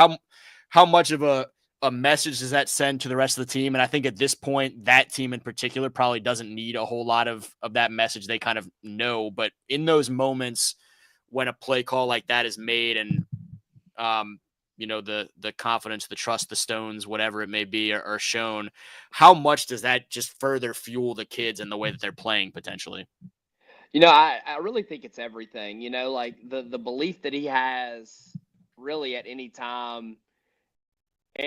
how much of a message does that send to the rest of the team? And I think at this point, that team in particular probably doesn't need a whole lot of that message. They kind of know, but in those moments when a play call like that is made and, the confidence, the trust, the stones, whatever it may be are shown, how much does that just further fuel the kids and the way that they're playing potentially? I really think it's everything, like the belief that he has really at any time.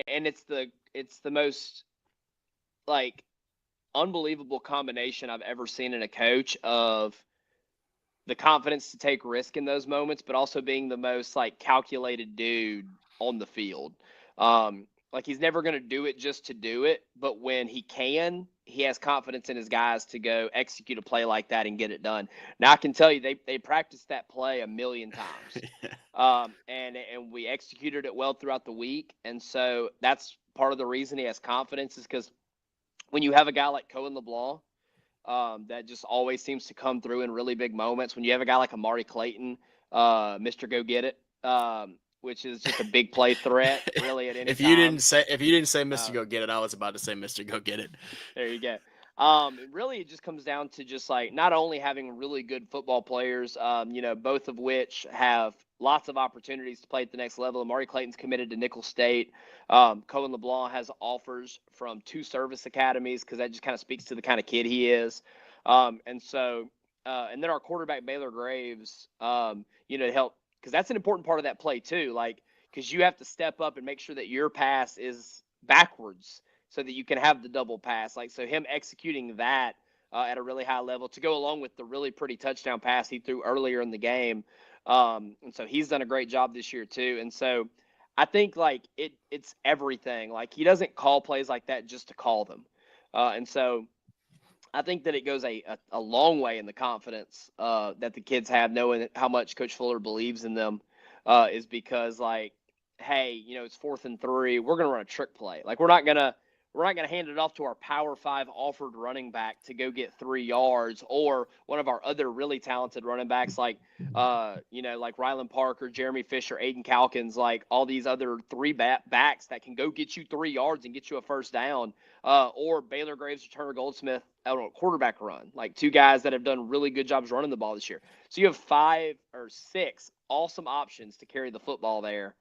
And it's the most like unbelievable combination I've ever seen in a coach of the confidence to take risk in those moments, but also being the most like calculated dude on the field. Like he's never going to do it just to do it, but when he can, he has confidence in his guys to go execute a play like that and get it done. Now I can tell you they practiced that play a million times, and we executed it well throughout the week, and so that's part of the reason he has confidence is because when you have a guy like Cohen LeBlanc, that just always seems to come through in really big moments. When you have a guy like Amari Clayton, Mr. Go Get It, which is just a big play threat, really at any time. If you didn't say Mr. Go Get It, I was about to say Mr. Go Get It. There you go. Really, it just comes down to just like not only having really good football players, both of which have lots of opportunities to play at the next level. Amari Clayton's committed to Nicholls State. Cohen LeBlanc has offers from 2 service academies because that just kind of speaks to the kind of kid he is. And then our quarterback Baylor Graves, to help because that's an important part of that play too. Like because you have to step up and make sure that your pass is backwards so that you can have the double pass. Like, so him executing that at a really high level to go along with the really pretty touchdown pass he threw earlier in the game. And so he's done a great job this year too. And so I think like it's everything. Like he doesn't call plays like that just to call them. And so I think that it goes a long way in the confidence that the kids have, knowing how much Coach Fuller believes in them, is because like, hey, it's 4th and 3. We're gonna run a trick play. Like we're not gonna hand it off to our Power 5 offered running back to go get 3 yards, or one of our other really talented running backs like like Rylan Parker, Jeremy Fisher, Aiden Calkins, like all these other 3 backs that can go get you 3 yards and get you a first down. Or Baylor Graves or Turner Goldsmith out on a quarterback run, like 2 guys that have done really good jobs running the ball this year. So you have 5 or 6 awesome options to carry the football there.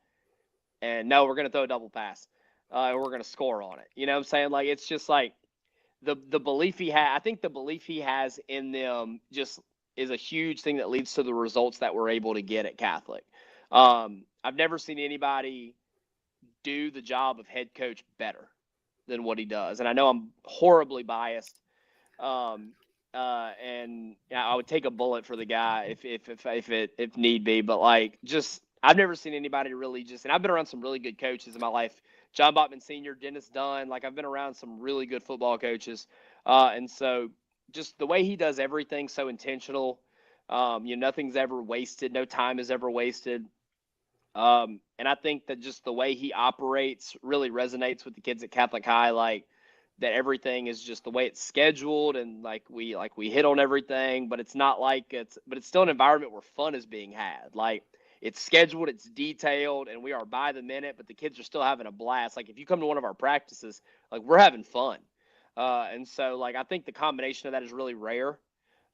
And no, we're going to throw a double pass. We're going to score on it. You know what I'm saying? Like, it's just like the belief he has. I think the belief he has in them just is a huge thing that leads to the results that we're able to get at Catholic. I've never seen anybody do the job of head coach better than what he does. And I know I'm horribly biased. And I would take a bullet for the guy if need be. But like, just I've never seen anybody really just. And I've been around some really good coaches in my life. John Botman Sr., Dennis Dunn. Like I've been around some really good football coaches. And so just the way he does everything so intentional. Nothing's ever wasted. No time is ever wasted. And I think that just the way he operates really resonates with the kids at Catholic High. Like that everything is just the way it's scheduled, and like we hit on everything, but it's not like but it's still an environment where fun is being had. Like it's scheduled, it's detailed, and we are by the minute, but the kids are still having a blast. Like if you come to one of our practices, like we're having fun. And so like I think the combination of that is really rare.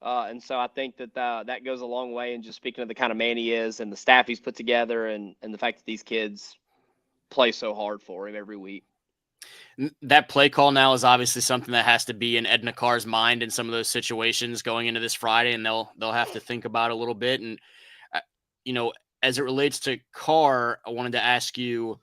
And so I think that that goes a long way in just speaking of the kind of man he is and the staff he's put together, and the fact that these kids play so hard for him every week. That play call now is obviously something that has to be in Edna Carr's mind in some of those situations going into this Friday, and they'll have to think about it a little bit. And as it relates to Carr, I wanted to ask you.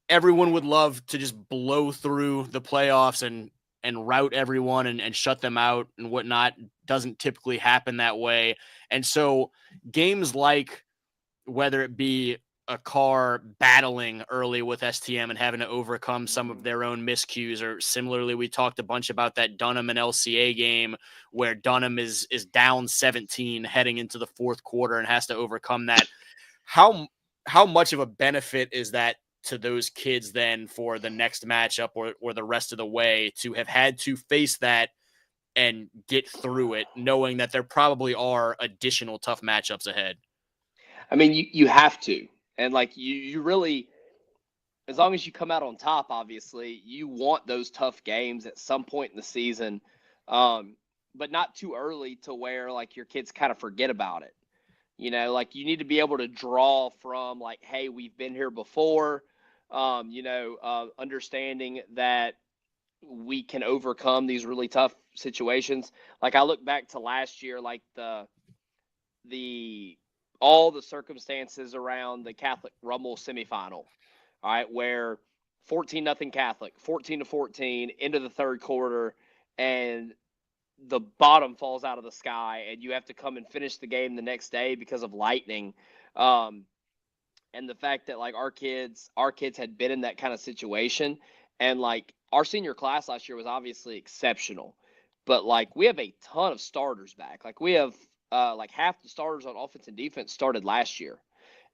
Everyone would love to just blow through the playoffs and route everyone and shut them out and whatnot. Doesn't typically happen that way. And so games like whether it be a Carr battling early with STM and having to overcome some of their own miscues, or similarly, we talked a bunch about that Dunham and LCA game where Dunham is down 17 heading into the 4th quarter and has to overcome that. How much of a benefit is that to those kids then for the next matchup or the rest of the way to have had to face that and get through it, knowing that there probably are additional tough matchups ahead? I mean, you have to. And like you really, as long as you come out on top, obviously, you want those tough games at some point in the season, but not too early to where like your kids kind of forget about it. Like you need to be able to draw from like, hey, we've been here before, understanding that we can overcome these really tough situations. Like I look back to last year, like the all the circumstances around the Catholic Rumble semifinal, all right, where 14-0 Catholic, 14-14 into the 3rd quarter, and the bottom falls out of the sky, and you have to come and finish the game the next day because of lightning. and the fact that like our kids had been in that kind of situation, and like our senior class last year was obviously exceptional, but like we have a ton of starters back. Like we have like half the starters on offense and defense started last year.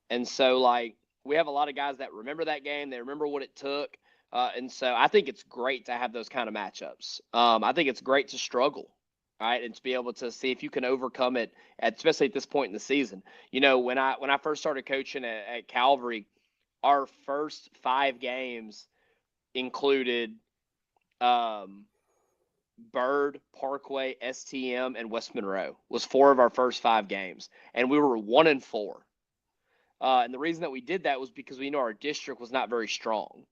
And so, like, we have a lot of guys that remember that game. They remember what it took. And so I think it's great to have those kind of matchups. I think it's great to struggle, right, and to be able to see if you can overcome it, especially at this point in the season. You know, when I first started coaching at Calvary, our first 5 games included Bird, Parkway, STM, and West Monroe. Was 4 of our first 5 games, and we were 1-4. And the reason that we did that was because we knew our district was not very strong.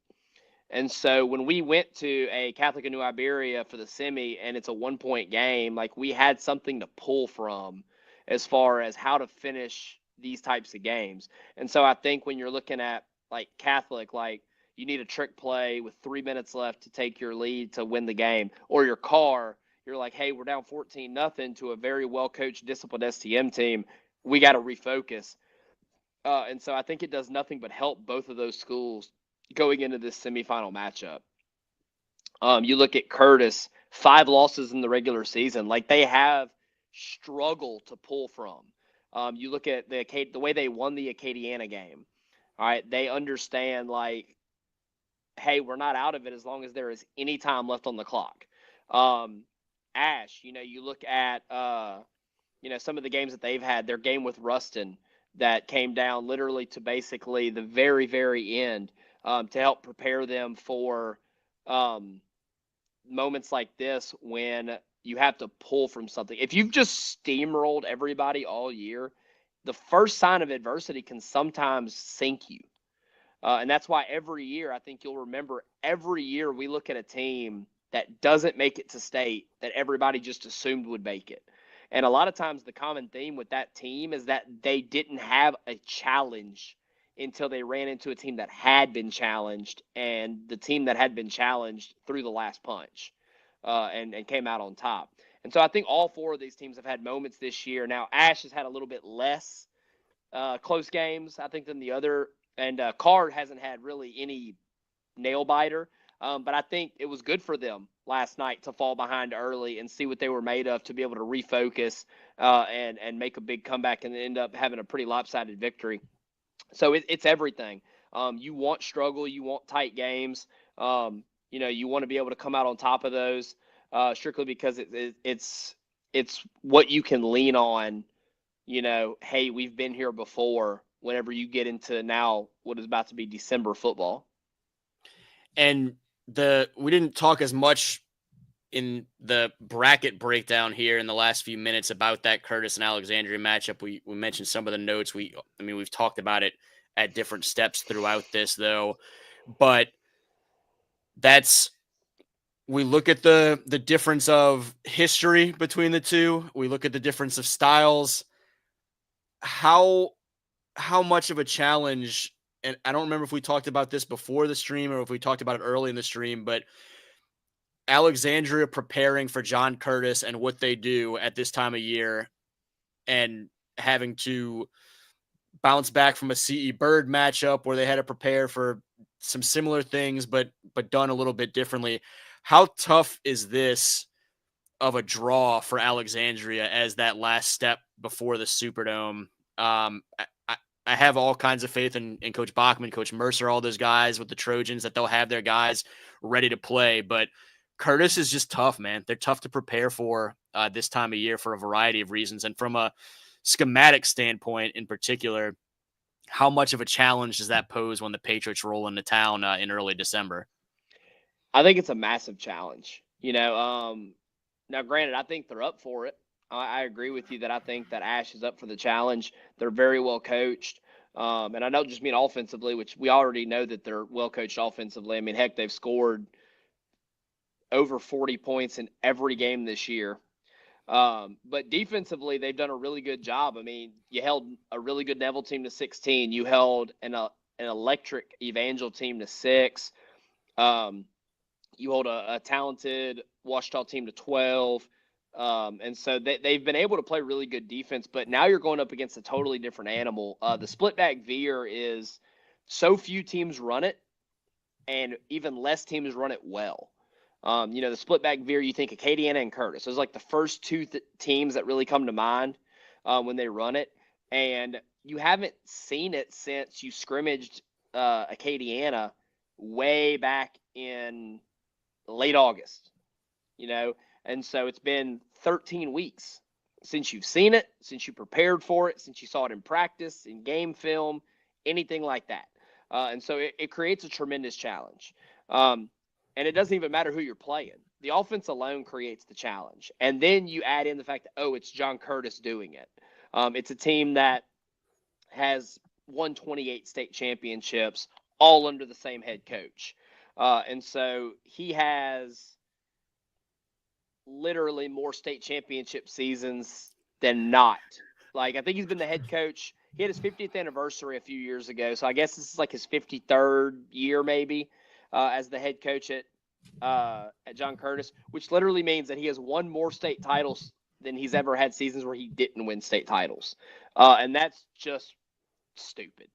And so when we went to a Catholic of New Iberia for the semi and it's a 1-point game, like we had something to pull from as far as how to finish these types of games. And so I think when you're looking at like Catholic, like you need a trick play with 3 minutes left to take your lead to win the game, or your car, you're like, hey, we're down 14-0 to a very well coached, disciplined STM team. We got to refocus. And so I think it does nothing but help both of those schools going into this semifinal matchup. You look at Curtis, 5 losses in the regular season. Like they have struggled to pull from. You look at the way they won the Acadiana game. All right, they understand like, hey, we're not out of it as long as there is any time left on the clock. Ash, you look at some of the games that they've had. Their game with Ruston that came down literally to basically the very, very end to help prepare them for moments like this when you have to pull from something. If you've just steamrolled everybody all year, the first sign of adversity can sometimes sink you. And that's why every year, I think you'll remember, every year we look at a team that doesn't make it to state that everybody just assumed would make it. And a lot of times the common theme with that team is that they didn't have a challenge until they ran into a team that had been challenged, and the team that had been challenged threw the last punch and came out on top. And so I think all 4 of these teams have had moments this year. Now, Ash has had a little bit less close games, I think, than the other. And Card hasn't had really any nail biter. But I think it was good for them last night to fall behind early and see what they were made of, to be able to refocus and make a big comeback and end up having a pretty lopsided victory. So it's everything. You want struggle, you want tight games. You want to be able to come out on top of those strictly because it's what you can lean on. Hey, we've been here before. Whenever you get into now what is about to be December football. And we didn't talk as much in the bracket breakdown here in the last few minutes about that Curtis and Alexandria matchup. We mentioned some of the notes. We've talked about it at different steps throughout this, though. But we look at the difference of history between the two. We look at the difference of styles. How much of a challenge, and I don't remember if we talked about this before the stream or if we talked about it early in the stream, but Alexandria preparing for John Curtis and what they do at this time of year and having to bounce back from a CE Bird matchup where they had to prepare for some similar things, but done a little bit differently. How tough is this of a draw for Alexandria as that last step before the Superdome? I have all kinds of faith in Coach Bachman, Coach Mercer, all those guys with the Trojans, that they'll have their guys ready to play. But Curtis is just tough, man. They're tough to prepare for this time of year for a variety of reasons. And from a schematic standpoint in particular, how much of a challenge does that pose when the Patriots roll into town in early December? I think it's a massive challenge. Now, granted, I think they're up for it. I agree with you that I think that Ash is up for the challenge. They're very well coached. And I don't just mean offensively, which we already know that they're well coached offensively. I mean, heck, they've scored over 40 points in every game this year. But defensively, they've done a really good job. I mean, you held a really good Neville team to 16. You held an electric Evangel team to 6. You hold a talented Ouachita team to 12. And so they've been able to play really good defense, but now you're going up against a totally different animal. The split back veer is so few teams run it, and even less teams run it well. The split back veer, you think Acadiana and Curtis. Those are like the first two teams that really come to mind when they run it. And you haven't seen it since you scrimmaged Acadiana way back in late August, and so it's been 13 weeks since you've seen it, since you prepared for it, since you saw it in practice, in game film, anything like that. And so it creates a tremendous challenge. And it doesn't even matter who you're playing. The offense alone creates the challenge. And then you add in the fact that, it's John Curtis doing it. It's a team that has won 28 state championships all under the same head coach. And so he has literally more state championship seasons than not. Like, I think he's been the head coach. He had his 50th anniversary a few years ago. So I guess this is like his 53rd year maybe as the head coach at John Curtis, which literally means that he has won more state titles than he's ever had seasons where he didn't win state titles. And that's just stupid.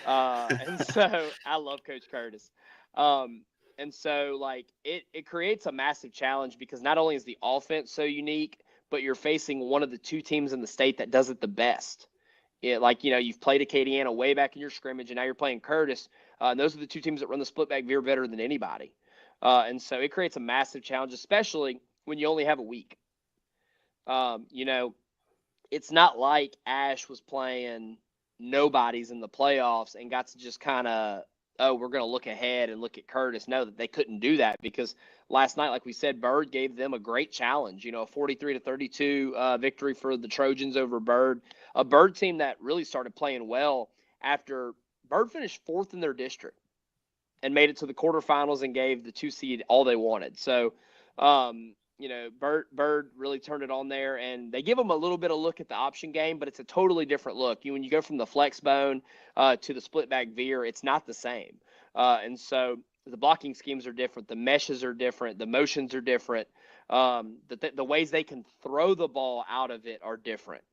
And so I love Coach Curtis. And so, like, it creates a massive challenge because not only is the offense so unique, but you're facing one of the two teams in the state that does it the best. You've played Acadiana way back in your scrimmage, and now you're playing Curtis. And those are the two teams that run the split back veer better than anybody. And so it creates a massive challenge, especially when you only have a week. It's not like Ash was playing nobodies in the playoffs and got to just kind of, we're going to look ahead and look at Curtis. No, that they couldn't do that because last night, like we said, Bird gave them a great challenge, a 43-32 victory for the Trojans over Bird, a Bird team that really started playing well after Bird finished fourth in their district and made it to the quarterfinals and gave the 2 seed all they wanted. So, Bird really turned it on there, and they give them a little bit of look at the option game, but it's a totally different look. When you go from the flex bone to the split back veer, it's not the same. And so the blocking schemes are different. The meshes are different. The motions are different. The ways they can throw the ball out of it are different.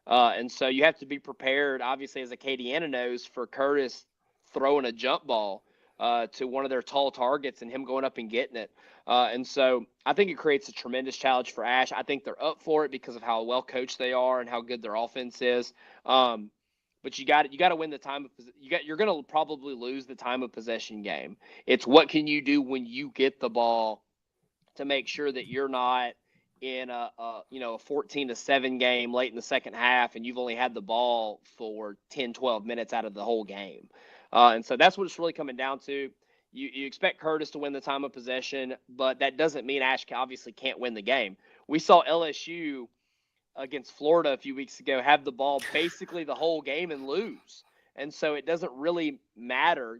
And so you have to be prepared, obviously, as Acadiana knows, for Curtis throwing a jump ball to one of their tall targets and him going up and getting it. And so I think it creates a tremendous challenge for Ash. I think they're up for it because of how well coached they are and how good their offense is. But you got to win the time of you're going to probably lose the time of possession game. It's what can you do when you get the ball to make sure that you're not in a 14-7 game late in the second half and you've only had the ball for 10-12 minutes out of the whole game. And so that's what it's really coming down to. You expect Curtis to win the time of possession, but that doesn't mean Ash obviously can't win the game. We saw LSU against Florida a few weeks ago have the ball basically the whole game and lose. And so it doesn't really matter.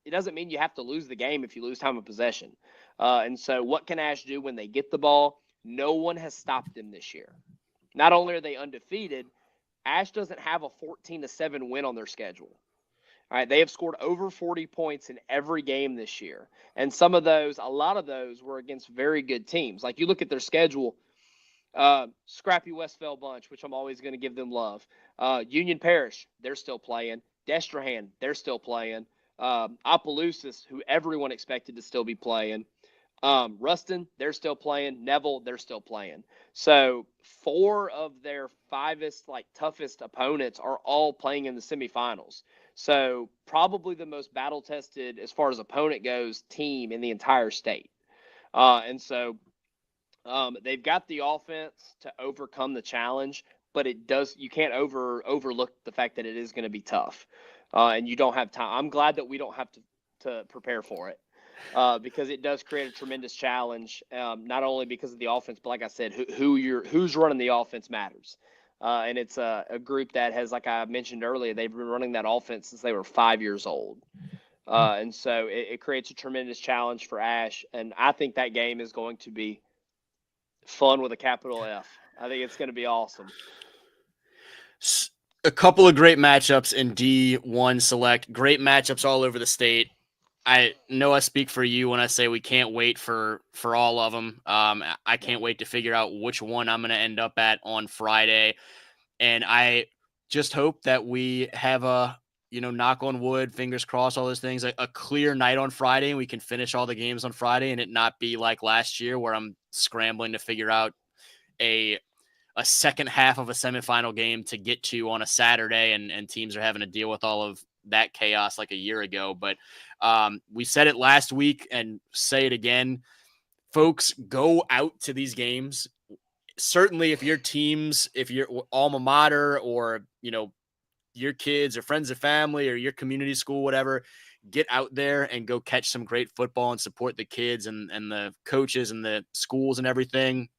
It doesn't mean you have to lose the game if you lose time of possession. And so what can Ash do when they get the ball? No one has stopped them this year. Not only are they undefeated, Ash doesn't have a 14-7 win on their schedule. All right, they have scored over 40 points in every game this year. And a lot of those were against very good teams. Like you look at their schedule, Scrappy Westphal Bunch, which I'm always going to give them love. Union Parish, they're still playing. Destrehan, they're still playing. Opelousas, who everyone expected to still be playing. Ruston, they're still playing. Neville, they're still playing. So 4 of their 5est, toughest opponents are all playing in the semifinals. So probably the most battle-tested, as far as opponent goes, team in the entire state. And so they've got the offense to overcome the challenge, but you can't overlook the fact that it is going to be tough. And you don't have time. I'm glad that we don't have to prepare for it. Because it does create a tremendous challenge, not only because of the offense, but like I said, who's running the offense matters. And it's a group that has, like I mentioned earlier, they've been running that offense since they were 5 years old. And so it creates a tremendous challenge for Ash. And I think that game is going to be fun with a capital F. I think it's going to be awesome. A couple of great matchups in D1 Select. Great matchups all over the state. I know I speak for you when I say we can't wait for all of them. I can't wait to figure out which one I'm going to end up at on Friday. And I just hope that we have a, knock on wood, fingers crossed, all those things, a clear night on Friday, and we can finish all the games on Friday and it not be like last year where I'm scrambling to figure out a second half of a semifinal game to get to on a Saturday, and teams are having to deal with all of that chaos like a year ago. But we said it last week and say it again. Folks, go out to these games. Certainly if your alma mater, or, your kids or friends or family or your community school, whatever, get out there and go catch some great football and support the kids and the coaches and the schools and everything.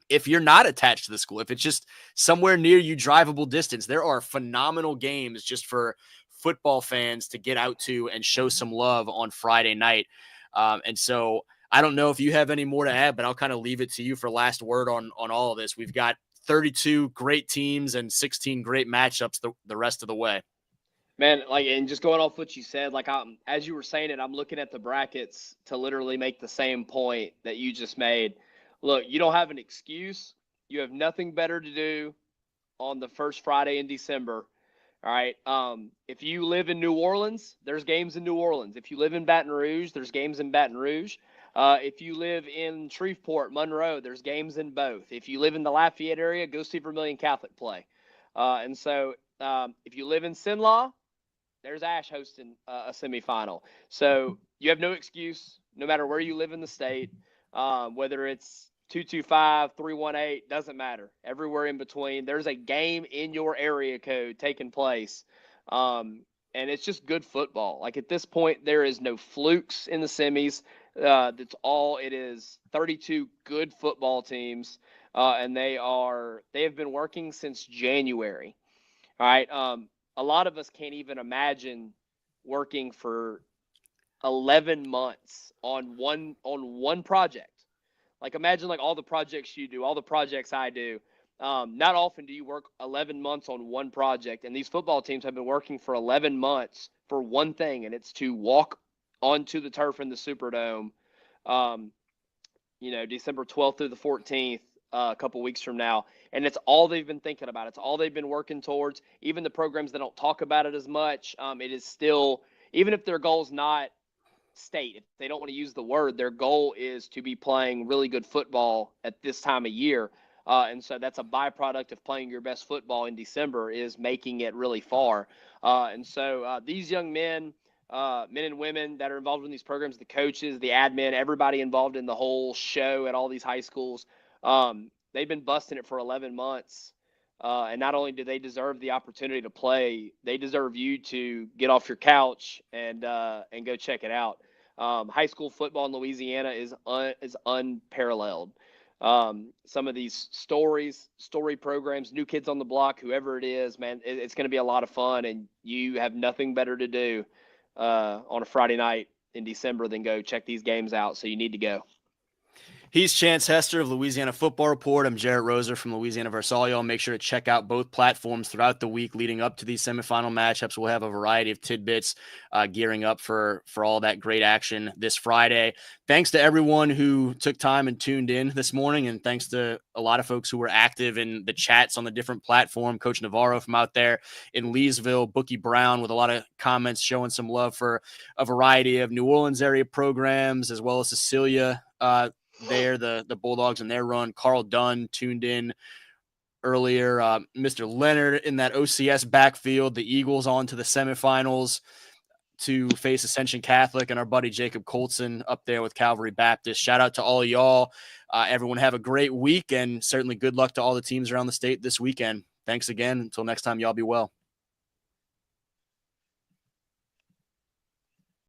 If you're not attached to the school, if it's just somewhere near you, drivable distance, there are phenomenal games just for football fans to get out to and show some love on Friday night. And so I don't know if you have any more to add, but I'll kind of leave it to you for last word on all of this. We've got 32 great teams and 16 great matchups the rest of the way. Man, and just going off what you said, as you were saying it, I'm looking at the brackets to literally make the same point that you just made. Look, you don't have an excuse. You have nothing better to do on the first Friday in December. All right. If you live in New Orleans, there's games in New Orleans. If you live in Baton Rouge, there's games in Baton Rouge. If you live in Shreveport, Monroe, there's games in both. If you live in the Lafayette area, go see Vermilion Catholic play. And so if you live in Sinlaw, there's Ash hosting a semifinal. So you have no excuse, no matter where you live in the state, whether it's 225, 318, doesn't matter. Everywhere in between, there's a game in your area code taking place. And it's just good football. Like, at this point, there is no flukes in the semis. That's all it is. 32 good football teams, and they have been working since January. All right. A lot of us can't even imagine working for 11 months on one project. Like, imagine like all the projects you do, all the projects I do. Not often do you work 11 months on one project, and these football teams have been working for 11 months for one thing, and it's to walk onto the turf in the Superdome, December 12th through the 14th, a couple weeks from now. And it's all they've been thinking about. It's all they've been working towards. Even the programs that don't talk about it as much, it is still, even if their goal is not state, if they don't want to use the word, their goal is to be playing really good football at this time of year. And so that's a byproduct of playing your best football in December, is making it really far. And so these young men and women that are involved in these programs, the coaches, the admin, everybody involved in the whole show at all these high schools, they've been busting it for 11 months. And not only do they deserve the opportunity to play, they deserve you to get off your couch and go check it out. High school football in Louisiana is unparalleled. Some of these story programs, New Kids on the Block, whoever it is, man, it's going to be a lot of fun, and you have nothing better to do on a Friday night in December than go check these games out. So you need to go. He's Chance Hester of Louisiana Football Report. I'm Jerit Roser from Louisiana Versailles. Make sure to check out both platforms throughout the week leading up to these semifinal matchups. We'll have a variety of tidbits gearing up for all that great action this Friday. Thanks to everyone who took time and tuned in this morning, and thanks to a lot of folks who were active in the chats on the different platform. Coach Navarro from out there in Leesville, Bookie Brown with a lot of comments showing some love for a variety of New Orleans area programs, as well as Cecilia there, the Bulldogs and their run. Carl Dunn tuned in earlier. Mr. Leonard in that OCS backfield. The Eagles on to the semifinals to face Ascension Catholic, and our buddy Jacob Colson up there with Calvary Baptist. Shout out to all of y'all. Everyone have a great week, and certainly good luck to all the teams around the state this weekend. Thanks again. Until next time, y'all be well.